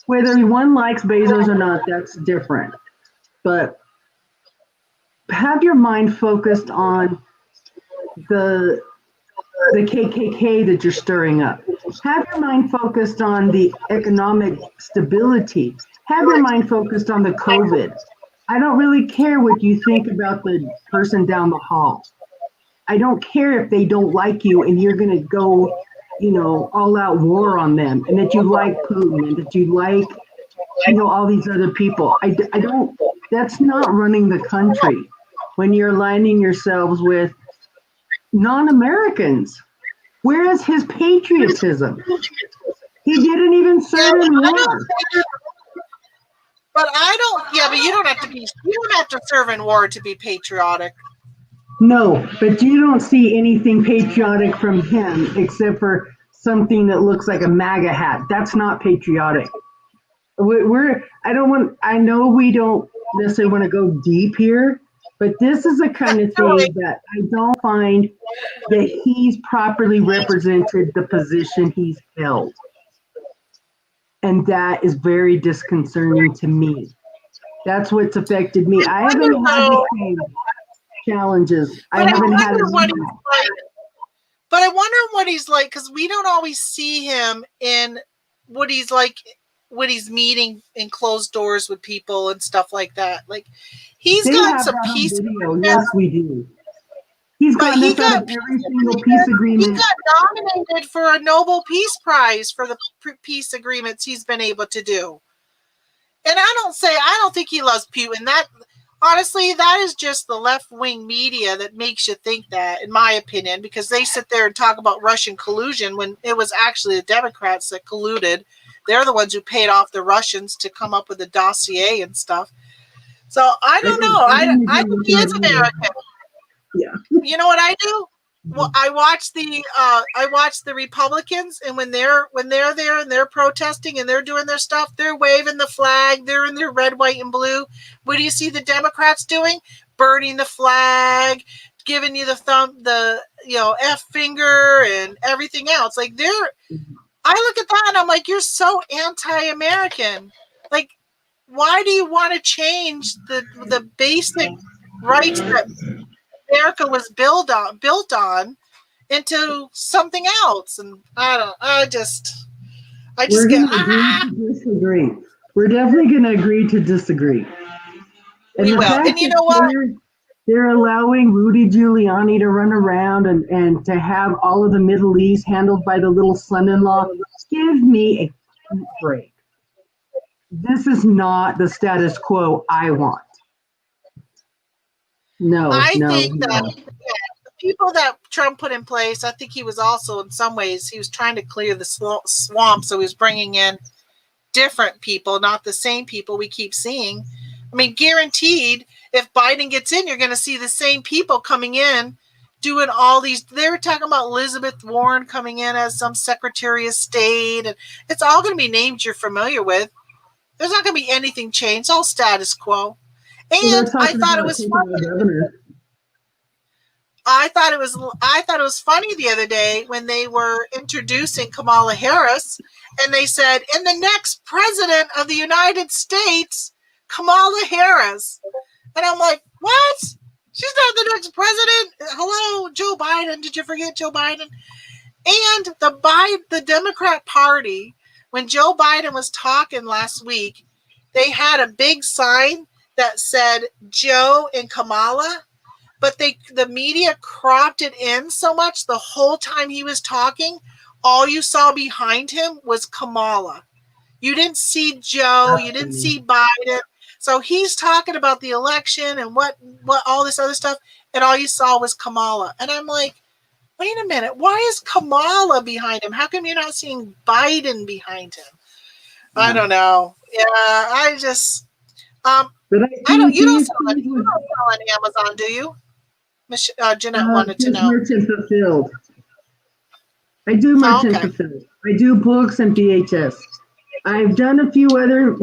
Whether one likes Bezos or not, that's different. But have your mind focused on the KKK that you're stirring up. Have your mind focused on the economic stability. Have your mind focused on the COVID. I don't really care what you think about the person down the hall. I don't care if they don't like you and you're going to go, all out war on them, and that you like Putin and that you like, all these other people. I don't, that's not running the country when you're aligning yourselves with non-Americans. Where is his patriotism? He didn't even serve in war. But you don't have to serve in war to be patriotic. No, but you don't see anything patriotic from him except for something that looks like a MAGA hat. That's not patriotic. I know we don't necessarily want to go deep here, but this is the kind of thing that I don't find that he's properly represented the position he's held. And that is very disconcerting to me. That's what's affected me. I haven't had the same challenges. I haven't had as much. But I wonder what he's like, because we don't always see him in what he's like when he's meeting in closed doors with people and stuff like that. Like, he's got some peace. Yes, we do. He got every single peace agreement. He got nominated for a Nobel Peace Prize for the peace agreements he's been able to do. And I don't think he loves Putin. Honestly, that is just the left-wing media that makes you think that, in my opinion, because they sit there and talk about Russian collusion when it was actually the Democrats that colluded. They're the ones who paid off the Russians to come up with the dossier and stuff. So I don't know. I think he is American. Yeah. You know what I do? Well, I watch the Republicans, and when they're there and they're protesting and they're doing their stuff, they're waving the flag, they're in their red, white, and blue. What do you see the Democrats doing? Burning the flag, giving you the F finger and everything else. Like, I look at that and I'm like, you're so anti-American. Like, why do you want to change the basic rights that America was built on into something else? And I just We're going to agree to disagree. We're definitely going to agree to disagree. And we will. And you know what? They're allowing Rudy Giuliani to run around and to have all of the Middle East handled by the little son-in-law. Give me a break. This is not the status quo I want. I think that the people that Trump put in place, I think he was also, in some ways, he was trying to clear the swamp. So he was bringing in different people, not the same people we keep seeing. I mean, guaranteed, if Biden gets in, you're going to see the same people coming in doing all these. They were talking about Elizabeth Warren coming in as some Secretary of State, and it's all going to be names you're familiar with. There's not going to be anything changed. It's all status quo. And I thought it was funny. I thought it was funny the other day when they were introducing Kamala Harris, and they said, "In the next president of the United States, Kamala Harris." And I'm like, "What? She's not the next president? Hello, Joe Biden. Did you forget Joe Biden?" And the Democrat Party, when Joe Biden was talking last week, they had a big sign that said Joe and Kamala, but the media cropped it in so much the whole time he was talking, all you saw behind him was Kamala. You didn't see Joe, you didn't see Biden. So he's talking about the election and what all this other stuff, and all you saw was Kamala. And I'm like, wait a minute, why is Kamala behind him? How come you're not seeing Biden behind him? I don't know. Yeah, I just I don't. You don't sell on Amazon, do you? Jeanette wanted to know. Merchant fulfilled. I do merchant fulfilled. I do books and VHS. I've done a few other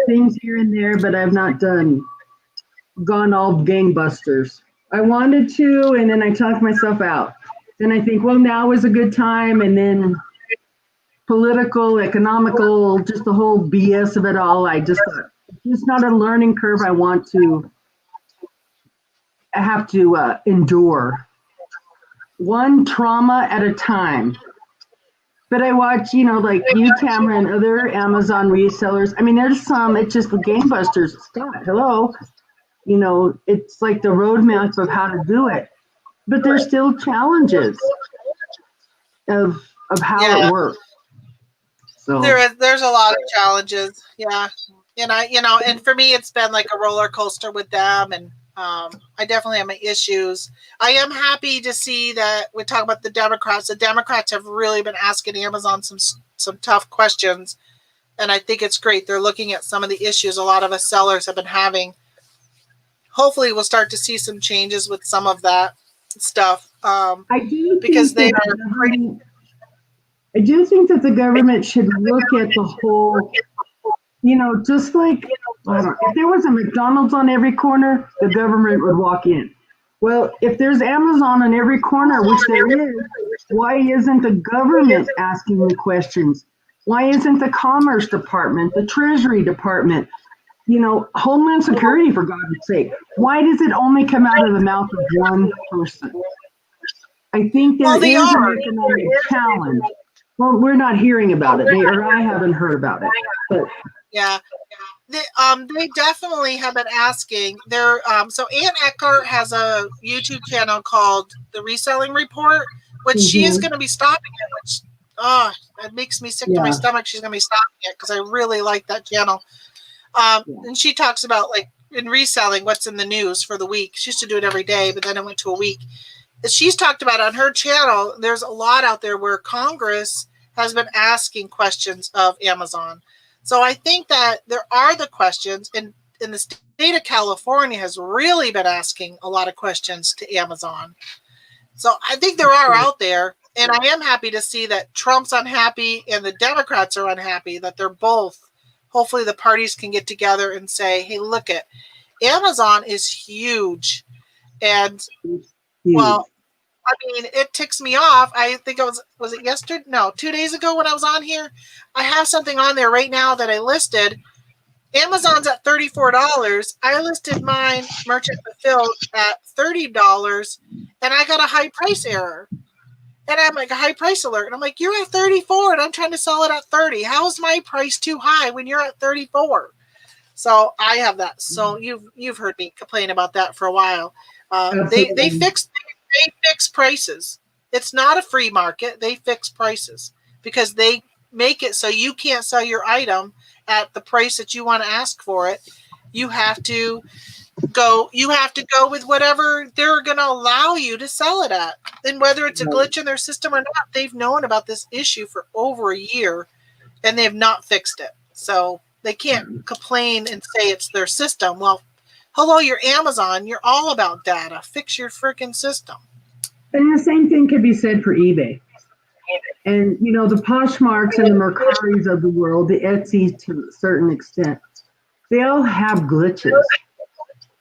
things here and there, but I've not gone all gangbusters. I wanted to, and then I talked myself out. Then I think, well, now is a good time, and then political, economical, just the whole BS of it all. I just thought, it's not a learning curve I have to endure. One trauma at a time. But I watch, like you, Tamara, and other Amazon resellers. I mean, there's some, it's just the gangbusters. Scott, hello. It's like the roadmap of how to do it. But there's still challenges of how it works. So there's a lot of challenges. Yeah. And for me, it's been like a roller coaster with them, and I definitely have my issues. I am happy to see that we talk about the Democrats. The Democrats have really been asking Amazon some tough questions, and I think it's great. They're looking at some of the issues a lot of us sellers have been having. Hopefully, we'll start to see some changes with some of that stuff. I do think that the government should look at the whole. Just like, if there was a McDonald's on every corner, the government would walk in. Well, if there's Amazon on every corner, which there is, why isn't the government asking the questions? Why isn't the Commerce Department, the Treasury Department, Homeland Security, for God's sake? Why does it only come out of the mouth of one person? I think there is an economic challenge. Well, we're not hearing about it, or I haven't heard about it. But yeah, they definitely have been asking. So Ann Eckhart has a YouTube channel called The Reselling Report, which she is going to be stopping it. Which it makes me sick to my stomach. She's going to be stopping it because I really like that channel. And she talks about, like, in reselling, what's in the news for the week. She used to do it every day, but then it went to a week. As she's talked about on her channel, there's a lot out there where Congress has been asking questions of Amazon. So I think that there are the questions, and in the state of California has really been asking a lot of questions to Amazon. So I think there are out there, and I am happy to see that Trump's unhappy and the Democrats are unhappy, that they're both. Hopefully the parties can get together and say, hey, look at Amazon is huge. And, well, I mean, it ticks me off. I think it was it yesterday? No, 2 days ago when I was on here. I have something on there right now that I listed. Amazon's at $34. I listed mine, merchant fulfilled, at $30, and I got a high price error. And I'm like, a high price alert. And I'm like, you're at 34 and I'm trying to sell it at 30. How is my price too high when you're at 34? So I have that. So you've heard me complain about that for a while. They fix prices. It's not a free market. They fix prices because they make it so you can't sell your item at the price that you want to ask for it. You have to go with whatever they're going to allow you to sell it at. And whether it's a glitch in their system or not, they've known about this issue for over a year and they have not fixed it. So they can't complain and say it's their system. Well, hello, you're Amazon. You're all about data. Fix your freaking system. And the same thing could be said for eBay. And, you know, the Poshmarks and the Mercaris of the world, the Etsy to a certain extent, they all have glitches.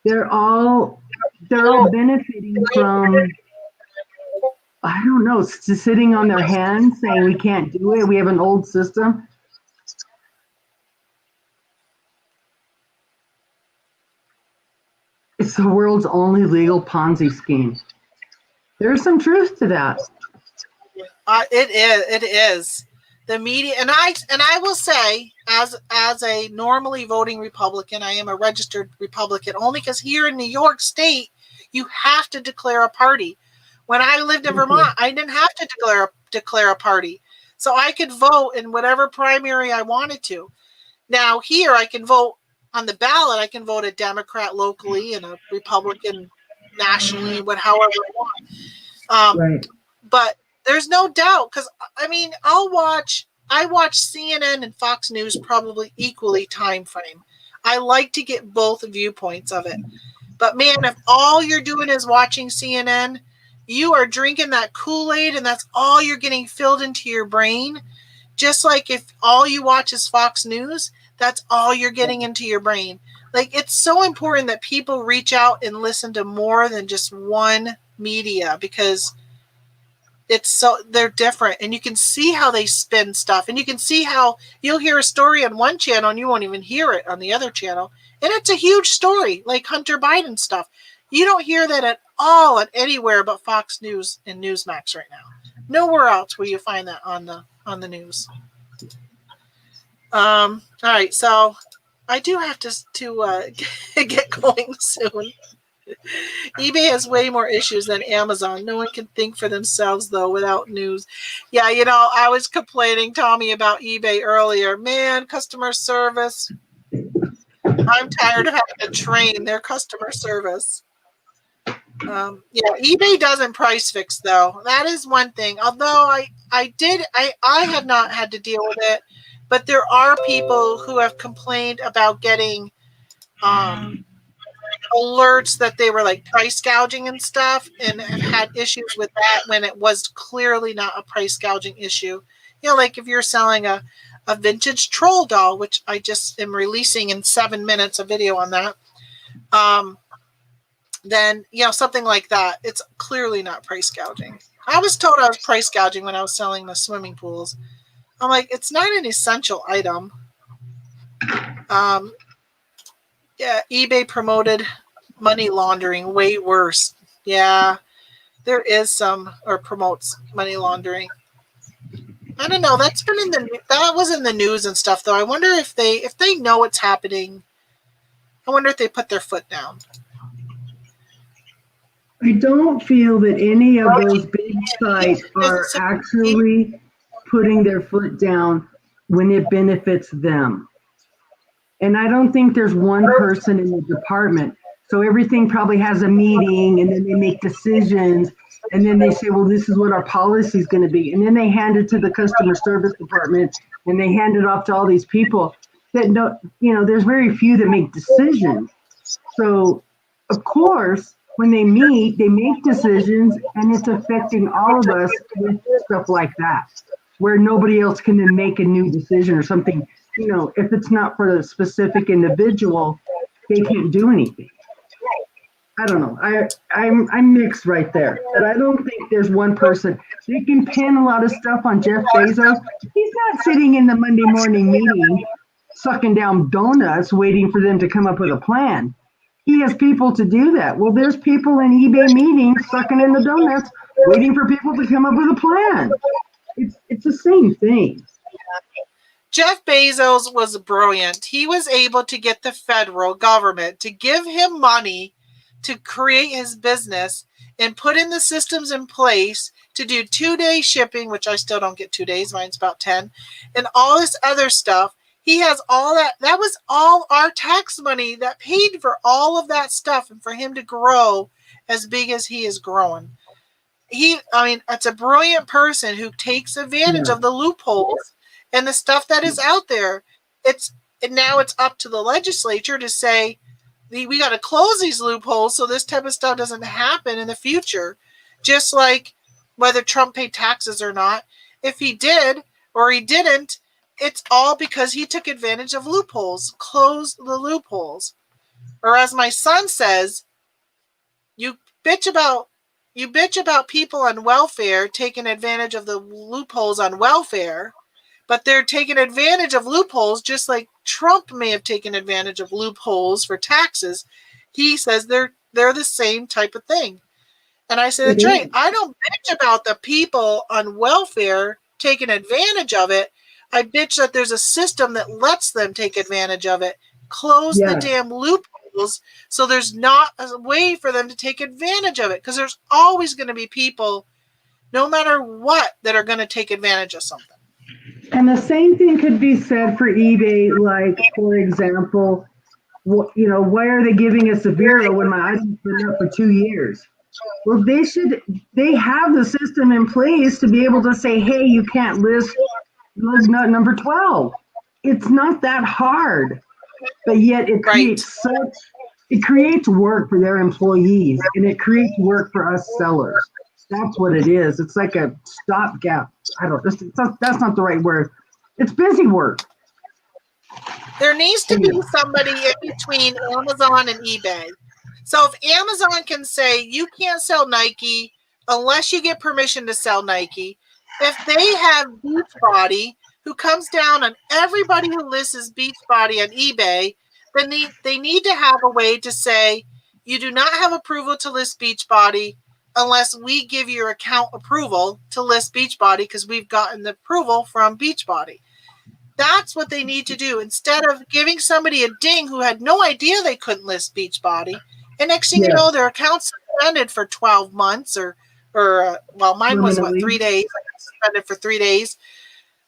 They're all benefiting from, I don't know, sitting on their hands saying we can't do it. We have an old system. It's the world's only legal Ponzi scheme. There's some truth to that. It is. The media, and I will say, as a normally voting Republican, I am a registered Republican only because here in New York State, you have to declare a party. When I lived in Vermont, I didn't have to declare a party. So I could vote in whatever primary I wanted to. Now here I can vote on the ballot. I can vote a Democrat locally and a Republican nationally, however I want. Right. But there's no doubt, because I mean, I watch CNN and Fox News probably equally time frame. I like to get both viewpoints of it. But man, if all you're doing is watching CNN, you are drinking that Kool-Aid and that's all you're getting filled into your brain. Just like if all you watch is Fox News, that's all you're getting into your brain. Like, it's so important that people reach out and listen to more than just one media, because they're different, and you can see how they spin stuff, and you can see how you'll hear a story on one channel and you won't even hear it on the other channel, and it's a huge story, like Hunter Biden stuff. You don't hear that at all at anywhere but Fox News and Newsmax right now. Nowhere else will you find that on the news. All right, so I do have to get going soon. eBay has way more issues than Amazon. No one can think for themselves, though, without news. Yeah, you know, I was complaining, Tommy, about eBay earlier. Man, customer service. I'm tired of having to train their customer service. Yeah, eBay doesn't price fix, though. That is one thing. Although I have not had to deal with it, but there are people who have complained about getting alerts that they were like price gouging and stuff, and have had issues with that when it was clearly not a price gouging issue. You know, like if you're selling a vintage troll doll, which I just am releasing in 7 minutes, a video on that, then, you know, something like that, it's clearly not price gouging. I was told I was price gouging when I was selling the swimming pools. I'm like, it's not an essential item. Yeah, eBay promoted money laundering, way worse. Yeah, there is some, or promotes money laundering. I don't know. That was in the news and stuff, though. I wonder if they know what's happening. I wonder if they put their foot down. I don't feel that any of those big sites are actually putting their foot down when it benefits them. And I don't think there's one person in the department. So everything probably has a meeting, and then they make decisions, and then they say, well, this is what our policy is going to be. And then they hand it to the customer service department, and they hand it off to all these people that don't, you know, there's very few that make decisions. So of course, when they meet, they make decisions, and it's affecting all of us with stuff like that, where nobody else can then make a new decision or something. You know, if it's not for a specific individual, they can't do anything. I don't know. I'm mixed right there. But I don't think there's one person. They can pin a lot of stuff on Jeff Bezos. He's not sitting in the Monday morning meeting sucking down donuts waiting for them to come up with a plan. He has people to do that. Well, there's people in eBay meetings sucking in the donuts waiting for people to come up with a plan. It's the same thing. Jeff Bezos was brilliant. He was able to get the federal government to give him money to create his business and put in the systems in place to do 2-day shipping, which I still don't get 2 days. Mine's about 10, and all this other stuff. He has all that. That was all our tax money that paid for all of that stuff, and for him to grow as big as he is growing. It's a brilliant person who takes advantage of the loopholes and the stuff that is out there. Now it's up to the legislature to say, we got to close these loopholes so this type of stuff doesn't happen in the future. Just like whether Trump paid taxes or not. If he did or he didn't, it's all because he took advantage of loopholes, closed the loopholes. Or as my son says, you bitch about people on welfare taking advantage of the loopholes on welfare, but they're taking advantage of loopholes just like Trump may have taken advantage of loopholes for taxes. He says they're the same type of thing. And I said, that's right. I don't bitch about the people on welfare taking advantage of it. I bitch that there's a system that lets them take advantage of it. Close the damn loopholes so there's not a way for them to take advantage of it. Because there's always going to be people, no matter what, that are going to take advantage of something. And the same thing could be said for eBay. Like, for example, why are they giving us a zero when my item's been up for 2 years? Well, they have the system in place to be able to say, hey, you can't list lug nut number 12. It's not that hard, but yet it creates work for their employees, and it creates work for us sellers. That's what it is. It's like a stopgap. That's not the right word. It's busy work. There needs to be somebody in between Amazon and eBay. So if Amazon can say you can't sell Nike unless you get permission to sell Nike, if they have Beachbody who comes down on everybody who lists Beachbody on eBay, then they need to have a way to say you do not have approval to list Beachbody unless we give your account approval to list Beachbody because we've gotten the approval from Beachbody. That's what they need to do instead of giving somebody a ding who had no idea they couldn't list Beachbody. And next thing you know, their account's suspended for 12 months or mine was 3 days. I got suspended for 3 days.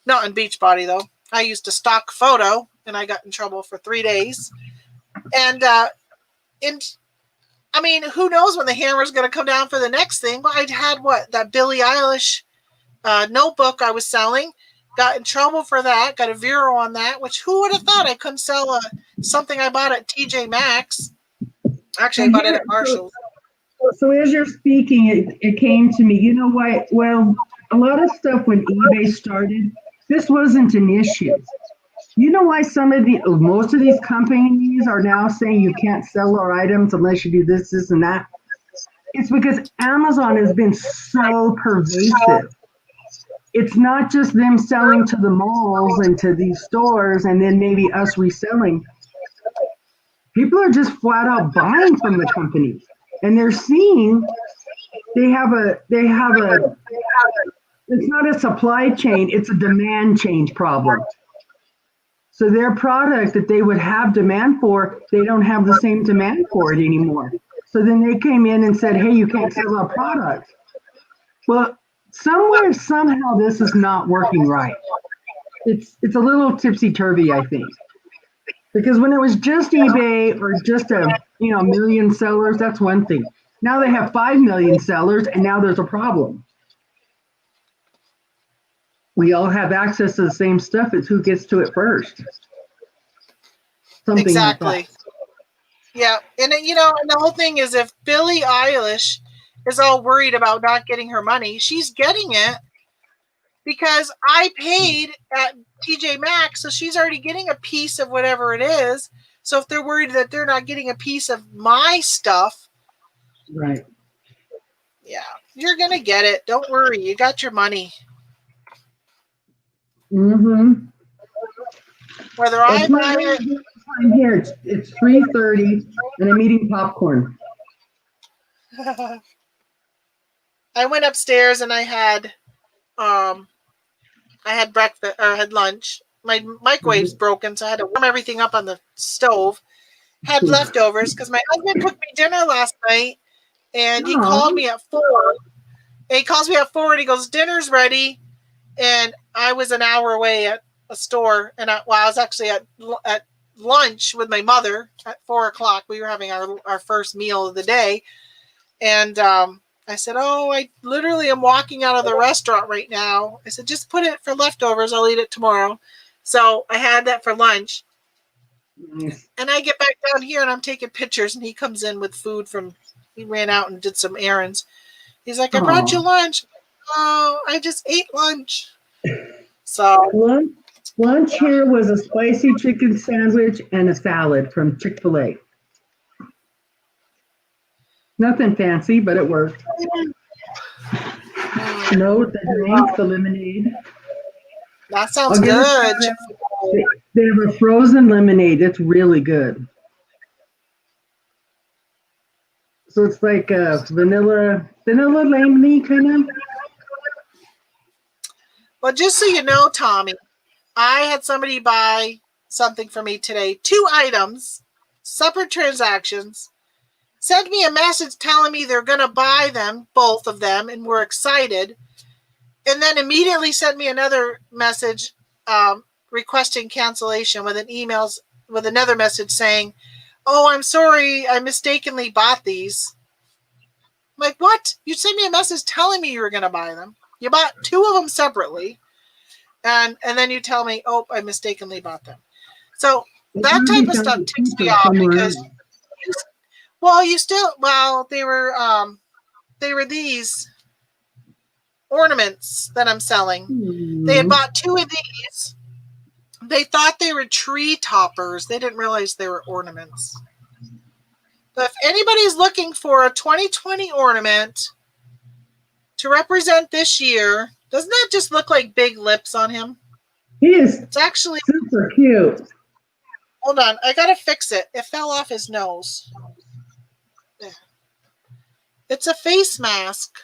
Not in Beachbody though. I used a stock photo and I got in trouble for 3 days. And I mean, who knows when the hammer's going to come down for the next thing? Well, I had that Billie Eilish notebook I was selling. Got in trouble for that. Got a zero on that, which who would have thought I couldn't sell something I bought at TJ Maxx. Actually, I bought it at Marshall's. So as you're speaking, it came to me, you know what? Well, a lot of stuff when eBay started, this wasn't an issue. You know why most of these companies are now saying you can't sell our items unless you do this, this, and that? It's because Amazon has been so pervasive. It's not just them selling to the malls and to these stores and then maybe us reselling. People are just flat out buying from the companies, and they're seeing they have a it's not a supply chain, it's a demand change problem. So their product that they would have demand for, they don't have the same demand for it anymore. So then they came in and said, hey, you can't sell our product. Well, somehow this is not working right. It's a little tipsy-turvy, I think. Because when it was just eBay or just a million sellers, that's one thing. Now they have 5 million sellers, and now there's a problem. We all have access to the same stuff. It's who gets to it first. Something exactly. Like that. Yeah, and and the whole thing is if Billie Eilish is all worried about not getting her money, she's getting it because I paid at TJ Maxx, so she's already getting a piece of whatever it is. So if they're worried that they're not getting a piece of my stuff, right? Yeah, you're gonna get it. Don't worry, you got your money. Mm-hmm. Whether I buy it. I'm here. It's 3:30, and I'm eating popcorn. I went upstairs and I had breakfast or I had lunch. My microwave's broken, so I had to warm everything up on the stove. Had leftovers because my husband cooked me dinner last night, and he called me at 4. And he calls me at 4 and he goes, "Dinner's ready." And I was an hour away at a store, and I was actually at lunch with my mother at 4:00. We were having our first meal of the day, and I said, "Oh, I literally am walking out of the restaurant right now." I said, "Just put it for leftovers. I'll eat it tomorrow." So I had that for lunch. Nice. And I get back down here and I'm taking pictures, and he comes in with food he ran out and did some errands. He's like, I brought you lunch. Oh, I just ate lunch. So Lunch here was a spicy chicken sandwich and a salad from Chick-fil-A. Nothing fancy, but it worked. No, the drink, the lemonade. That sounds good. They have a frozen lemonade. It's really good. So it's like a vanilla lemonade kind of. Well, just so you know, Tommy, I had somebody buy something for me today. 2 items, separate transactions. Sent me a message telling me they're going to buy them, both of them, and we're excited. And then immediately sent me another message requesting cancellation with another message saying, oh, I'm sorry, I mistakenly bought these. I'm like, what? You sent me a message telling me you were going to buy them. You bought 2 of them separately. And then you tell me, oh, I mistakenly bought them. So that type of stuff ticks me off because, they were these ornaments that I'm selling. They had bought 2 of these. They thought they were tree toppers. They didn't realize they were ornaments. But if anybody's looking for a 2020 ornament to represent this year, doesn't that just look like big lips on him? He is. It's actually super cute. Hold on, I gotta fix it. It fell off his nose. It's a face mask.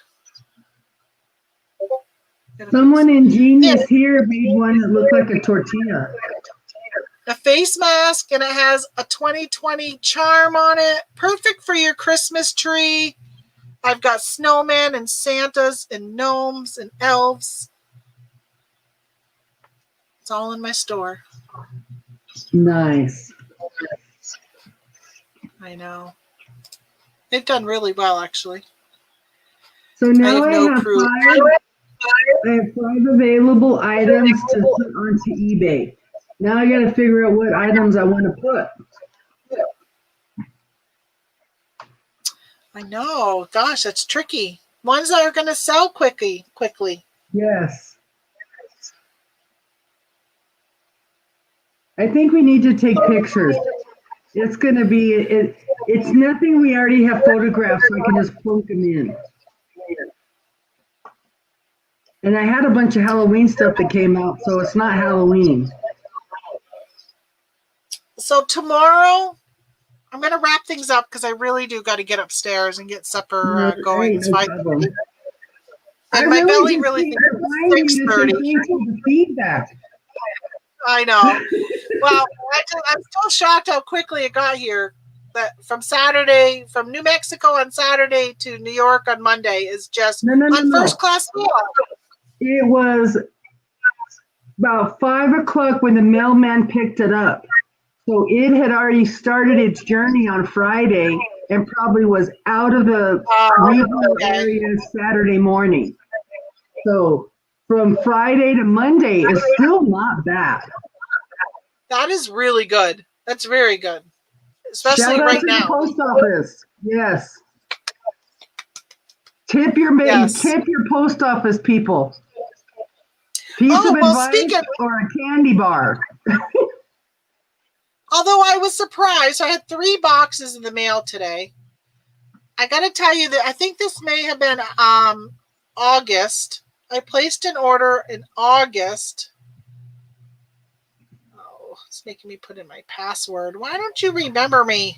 Someone ingenious here made one that looked like a tortilla. A face mask, and it has a 2020 charm on it. Perfect for your Christmas tree. I've got snowmen and Santas and gnomes and elves. It's all in my store. Nice. I know. They've done really well, actually. So now I have no I have 5 available items to put onto eBay. Now I got to figure out what items I want to put. I know. Gosh, that's tricky. Ones that are going to sell quickly. Yes. I think we need to take pictures. It's going to be, it's nothing we already have photographs, so I can just plunk them in. And I had a bunch of Halloween stuff that came out, so it's not Halloween. So tomorrow, I'm going to wrap things up because I really do got to get upstairs and get supper going. It's 5:30. And my belly really thinks it's 6:30. Feedback. I know. Well, I'm still shocked how quickly it got here. That from New Mexico on Saturday to New York on Monday is just first class meal. It was about 5 o'clock when the mailman picked it up. So it had already started its journey on Friday and probably was out of the regional area Saturday morning. So from Friday to Monday is still not bad. That is really good. That's very good. Especially Shout out right to now. The post office. Yes. Tip your post office people. Piece of advice or a candy bar. Although I was surprised, I had 3 boxes in the mail today. I got to tell you that I think this may have been August. I placed an order in August. Oh, it's making me put in my password. Why don't you remember me?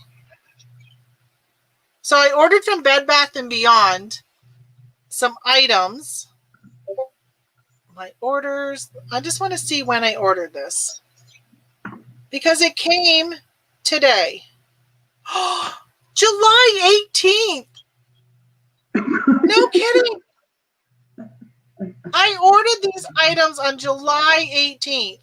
So I ordered from Bed Bath & Beyond some items. My orders. I just want to see when I ordered this. Because it came today. July 18th. No kidding. I ordered these items on July 18th.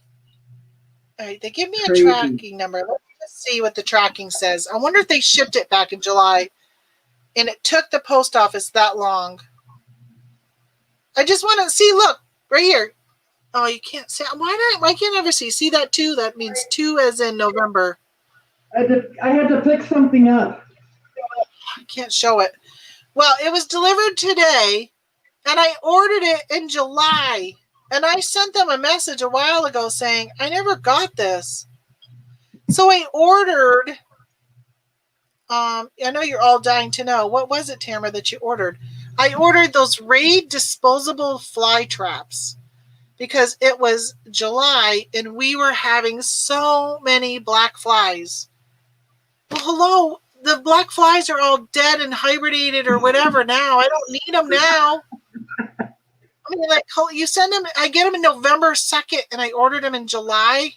All right, they give me a tracking number. Let me just see what the tracking says. I wonder if they shipped it back in July and it took the post office that long. I just want to see, look, right here. Oh, you can't see. Why can't I ever see? See that 2? That means 2 as in November. I had to pick something up. I can't show it. Well, it was delivered today, and I ordered it in July. And I sent them a message a while ago saying, I never got this. So I ordered, I know you're all dying to know. What was it, Tamara, that you ordered? I ordered those Raid disposable fly traps because it was July and we were having so many black flies. Well, hello. The black flies are all dead and hibernated or whatever now. I don't need them now. I mean, like, you send them, I get them in November 2nd, and I ordered them in July.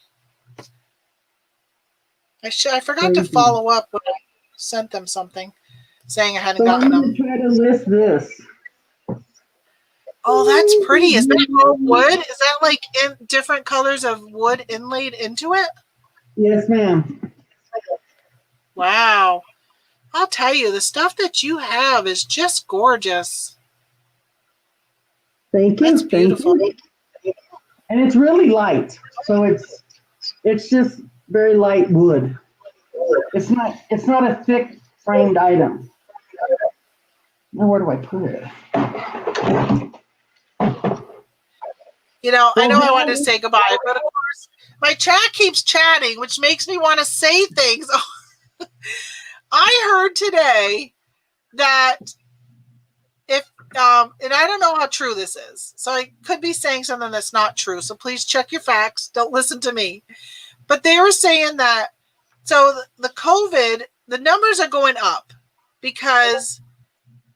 I forgot to follow up when I sent them something saying I hadn't gotten them. I'm going to try to list this. Oh, that's pretty. Is that all wood? Is that like in different colors of wood inlaid into it? Yes, ma'am. Wow. I'll tell you, the stuff that you have is just gorgeous. Thank you. That's beautiful. Thank you. And it's really light. So it's just very light wood. It's not a thick framed item. Now where do I put it? You know, I know I wanted to say goodbye, but of course my chat keeps chatting, which makes me want to say things. I heard today that and I don't know how true this is, so I could be saying something that's not true. So please check your facts. Don't listen to me. But they were saying that, so the COVID, the numbers are going up because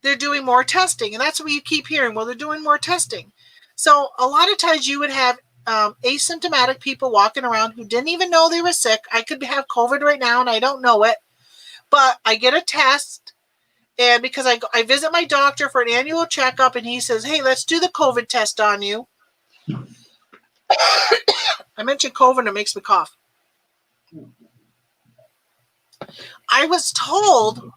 they're doing more testing. And that's what you keep hearing. Well, they're doing more testing. So a lot of times you would have asymptomatic people walking around who didn't even know they were sick. I could have COVID right now and I don't know it. But I get a test. And because I visit my doctor for an annual checkup and he says, hey, let's do the COVID test on you. I mentioned COVID and it makes me cough. I was told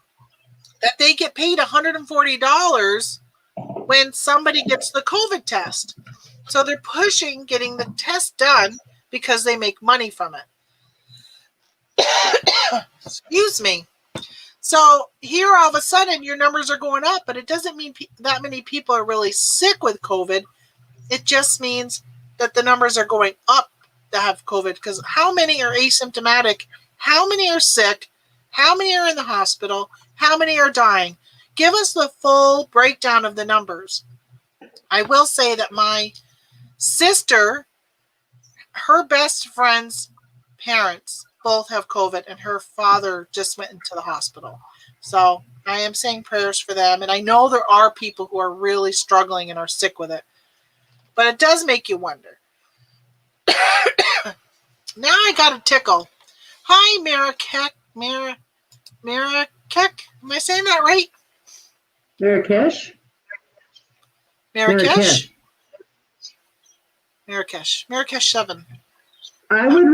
that they get paid $140 when somebody gets the COVID test. So they're pushing getting the test done because they make money from it. Excuse me. So here all of a sudden your numbers are going up, but it doesn't mean that many people are really sick with COVID. It just means that the numbers are going up that have COVID, because how many are asymptomatic? How many are sick? How many are in the hospital? How many are dying? Give us the full breakdown of the numbers. I will say that my sister, her best friend's parents both have COVID, and her father just went into the hospital. So I am saying prayers for them. And I know there are people who are really struggling and are sick with it. But it does make you wonder. Now I got a tickle. Hi, Marakek. Marakek? Am I saying that right? Marrakesh? Marrakesh? Marrakesh 7. I would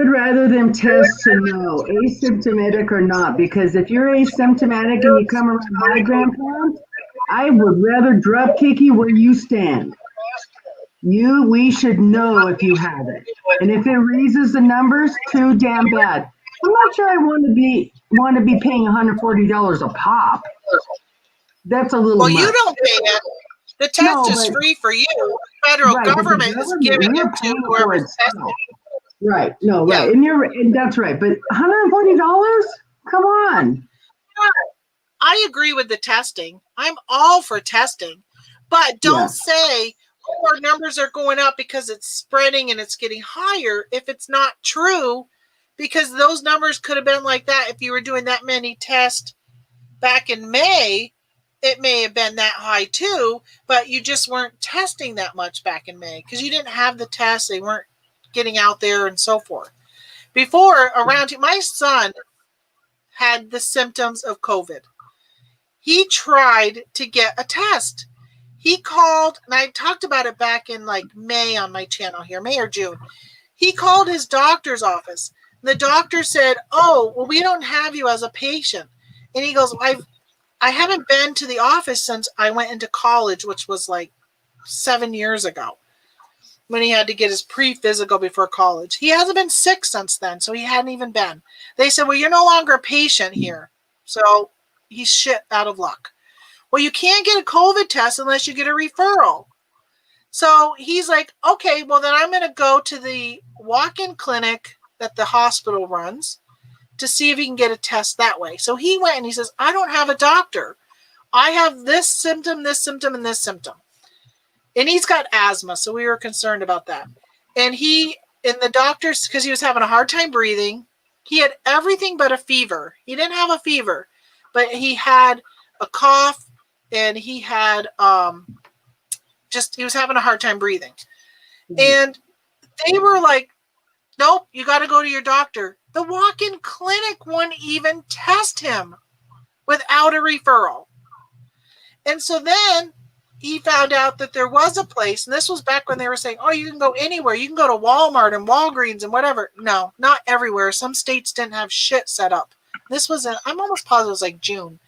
rather them test to know, asymptomatic or not, because if you're asymptomatic and you come around my grandpa, I would rather drop kick you where you stand. We should know if you have it. And if it raises the numbers, too damn bad. I'm not sure I want to be paying $140 a pop. That's a little much. You don't pay it. The test is free for you. The federal government is giving it to whoever's testing. Right. No, right. And that's right. But $140? Come on. I agree with the testing. I'm all for testing. But don't say our numbers are going up because it's spreading and it's getting higher if it's not true, because those numbers could have been like that if you were doing that many tests back in May. It may have been that high too, but you just weren't testing that much back in May because you didn't have the tests. They weren't getting out there and so forth. Before, my son had the symptoms of COVID. He tried to get a test. He called, and I talked about it back in like May on my channel here, May or June. He called his doctor's office. The doctor said, oh, well, we don't have you as a patient. And he goes, I haven't been to the office since I went into college, which was like 7 years ago when he had to get his pre-physical before college. He hasn't been sick since then, so he hadn't even been. They said, well, you're no longer a patient here. So he's shit out of luck. Well, you can't get a COVID test unless you get a referral. So he's like, okay, well, then I'm going to go to the walk-in clinic that the hospital runs to see if he can get a test that way. So he went and he says, I don't have a doctor. I have this symptom, and this symptom. And he's got asthma, so we were concerned about that. And the doctors, because he was having a hard time breathing, he had everything but a fever. He didn't have a fever, but he had a cough, and he had he was having a hard time breathing. And they were like, nope, you got to go to your doctor. The walk-in clinic wouldn't even test him without a referral. And so then he found out that there was a place, and this was back when they were saying, oh, you can go anywhere. You can go to Walmart and Walgreens and whatever. No, not everywhere. Some states didn't have shit set up. This was I'm almost positive it was like June.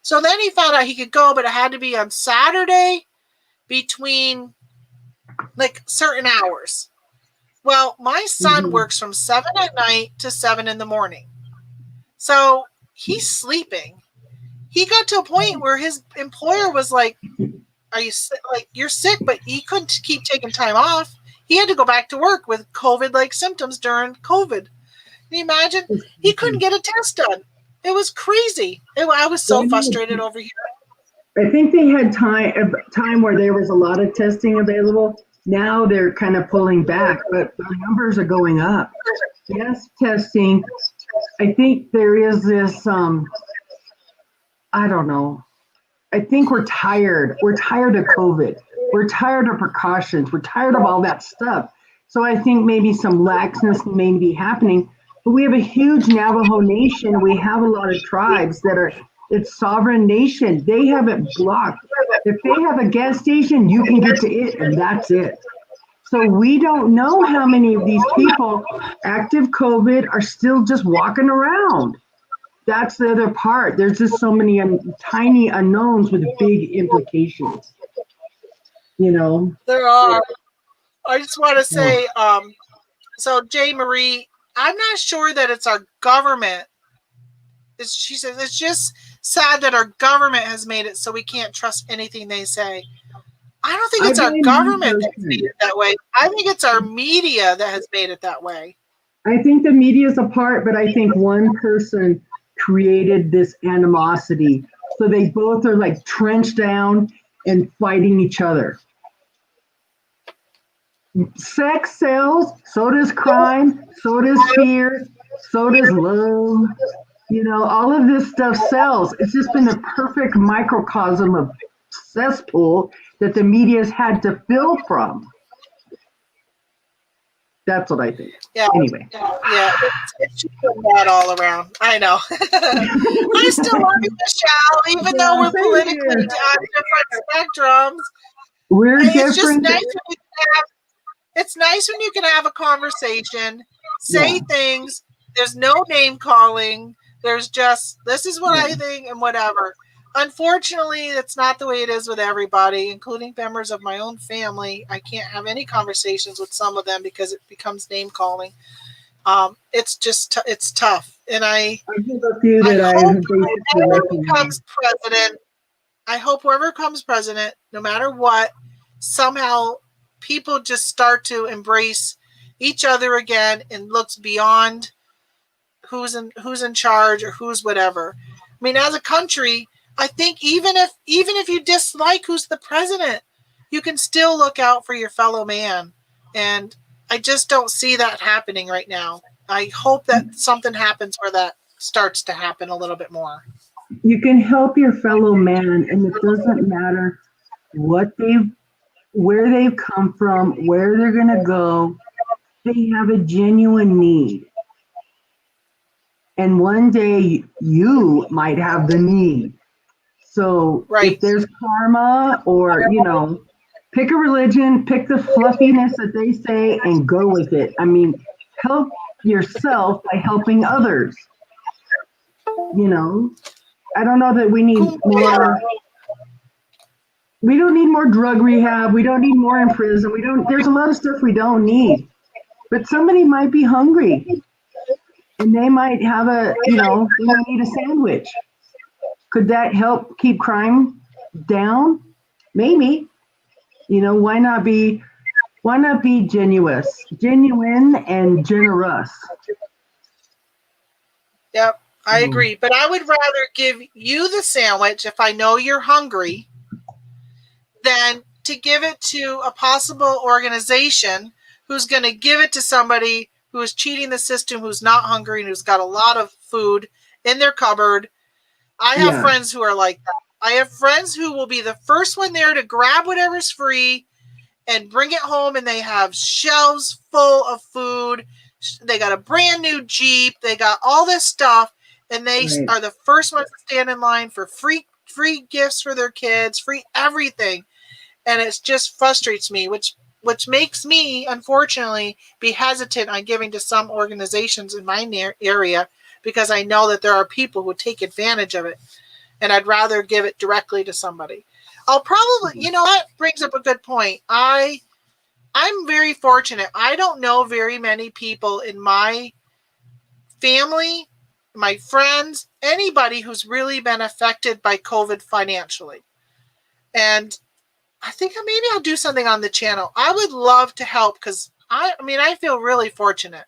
So then he found out he could go, but it had to be on Saturday between like certain hours. Well, my son works from 7 at night to 7 in the morning. So he's sleeping. He got to a point where his employer was like, are you sick? Like, you're sick, but he couldn't keep taking time off. He had to go back to work with COVID-like symptoms during COVID. Can you imagine? He couldn't get a test done. It was crazy. I was so frustrated over here. I think they had time where there was a lot of testing available. Now they're kind of pulling back, but the numbers are going up. Yes, testing. I think there is this, I don't know. I think we're tired. We're tired of COVID. We're tired of precautions. We're tired of all that stuff. So I think maybe some laxness may be happening. But we have a huge Navajo nation. We have a lot of tribes that are, it's sovereign nation. They have it blocked. If they have a gas station, you can get to it, and that's it. So we don't know how many of these people, active COVID, are still just walking around. That's the other part. There's just so many tiny unknowns with big implications. You know? There are. I just want to say, so J. Marie, I'm not sure that it's our government. She says it's just sad that our government has made it so we can't trust anything they say. I don't think it's our government that's made it that way. I think it's our media that has made it that way. I think the media is a part, but I think one person created this animosity. So they both are like trenched down and fighting each other. Sex sells, so does crime, so does fear, so does love. You know, all of this stuff sells. It's just been a perfect microcosm of cesspool that the media's had to fill from. That's what I think. Yeah. Anyway. Yeah. It's just bad all around. I know. I still love you, Michelle, even though we're politically on different spectrums. We're it's different. It's nice when you can have a conversation, say things. There's no name calling. There's just, this is what I think and whatever. Unfortunately, that's not the way it is with everybody, including members of my own family. I can't have any conversations with some of them because it becomes name calling. It's just, it's tough. And I hope whoever comes president, no matter what, somehow people just start to embrace each other again and looks beyond who's in charge or who's whatever. I mean, as a country, I think even if you dislike who's the president, you can still look out for your fellow man. And I just don't see that happening right now. I hope that something happens where that starts to happen a little bit more. You can help your fellow man, and it doesn't matter where they've come from, where they're going to go. They have a genuine need. And one day you might have the need. So if there's karma or, pick a religion, pick the fluffiness that they say and go with it. I mean, help yourself by helping others. I don't know that we need more. We don't need more drug rehab. We don't need more in prison. There's a lot of stuff we don't need. But somebody might be hungry. and they might have they might need a sandwich. Could that help keep crime down? Maybe. Why not be genuine and generous? Yep, I agree. But I would rather give you the sandwich if I know you're hungry than to give it to a possible organization who's going to give it to somebody who is cheating the system, who's not hungry, and who's got a lot of food in their cupboard. I have friends who are like that. I have friends who will be the first one there to grab whatever's free and bring it home, and they have shelves full of food. They got a brand new Jeep. They got all this stuff, and they are the first ones to stand in line for free gifts for their kids, free everything. And it just frustrates me, which makes me, unfortunately, be hesitant on giving to some organizations in my area, because I know that there are people who take advantage of it, and I'd rather give it directly to somebody. I'll probably, that brings up a good point. I'm very fortunate. I don't know very many people in my family, my friends, anybody who's really been affected by COVID financially. And I think maybe I'll do something on the channel. I would love to help, because I feel really fortunate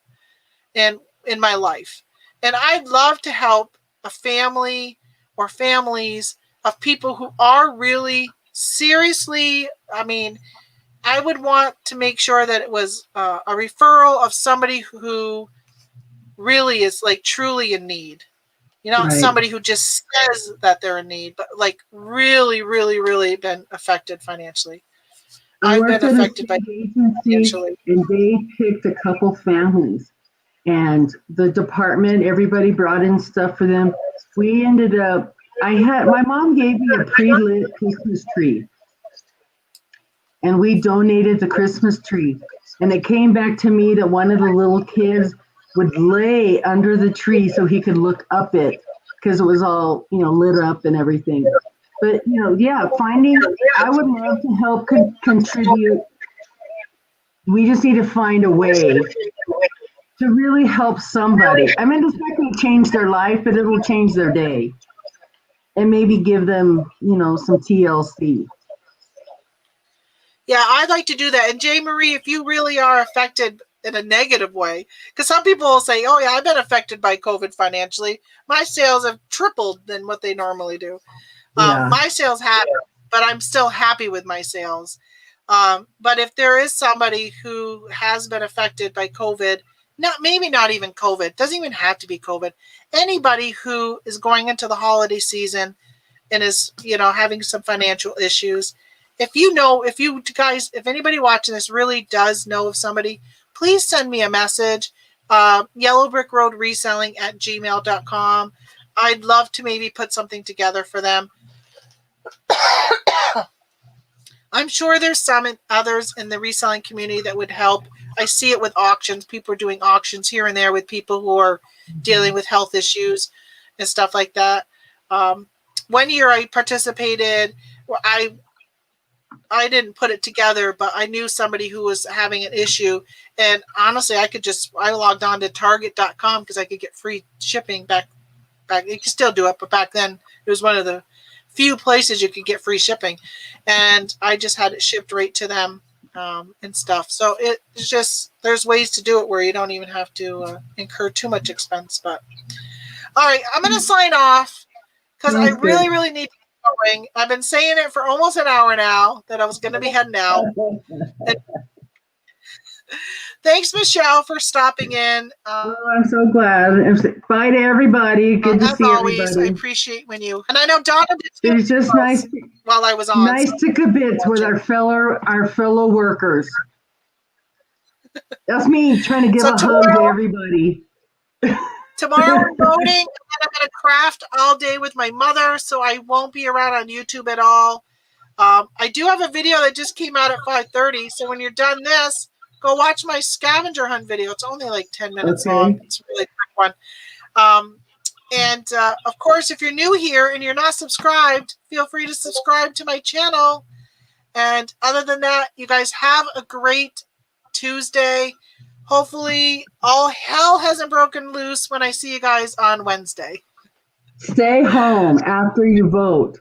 in my life. And I'd love to help a family or families of people who are really seriously, I would want to make sure that it was a referral of somebody who really is like truly in need. Somebody who just says that they're in need, but like really, really, really been affected financially. I've been affected by financially. And they picked a couple families, and the department, everybody brought in stuff for them. We ended up, my mom gave me a pre-lit Christmas tree, and we donated the Christmas tree. And it came back to me that one of the little kids would lay under the tree so he could look up it, because it was all, lit up and everything. But, I would love to help contribute. We just need to find a way to really help somebody. It's not going to change their life, but it will change their day. And maybe give them, some TLC. Yeah, I'd like to do that. And Jay Marie, if you really are affected in a negative way, because some people will say, oh yeah, I've been affected by COVID financially. My sales have tripled than what they normally do. My sales haven't, but I'm still happy with my sales. But if there is somebody who has been affected by COVID, maybe not even COVID, doesn't even have to be COVID, anybody who is going into the holiday season and is, having some financial issues, if anybody watching this really does know of somebody, please send me a message, yellowbrickroadreselling@gmail.com. I'd love to maybe put something together for them. I'm sure there's some others in the reselling community that would help. I see it with auctions. People are doing auctions here and there with people who are dealing with health issues and stuff like that. One year I participated. I didn't put it together, but I knew somebody who was having an issue. And honestly, I logged on to Target.com because I could get free shipping back. You can still do it, but back then it was one of the few places you could get free shipping. And I just had it shipped right to them and stuff. So it's just, there's ways to do it where you don't even have to incur too much expense. But all right, I'm going to sign off because I really, really need to get going. I've been saying it for almost an hour now that I was going to be heading out. Thanks, Michelle, for stopping in. I'm so glad. Bye to everybody. Good to see always, everybody. I appreciate when you, and I know Donna did too. It's just nice while I was on. Nice to kibitz with our fellow workers. That's me trying to give a hug to everybody. Tomorrow I'm voting, and I'm going to craft all day with my mother, so I won't be around on YouTube at all. I do have a video that just came out at 5:30, so when you're done this, go watch my scavenger hunt video. It's only like 10 minutes long. It's a really quick one. And of course, if you're new here and you're not subscribed, feel free to subscribe to my channel. And other than that, you guys have a great Tuesday. hopefully all hell hasn't broken loose when I see you guys on Wednesday. Stay home after you vote.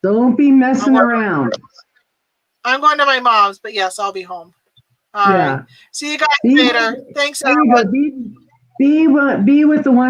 Don't be messing around. I'm going to my mom's, but yes, I'll be home. All right. See you guys later. Thanks, There you go. everyone. Be with the one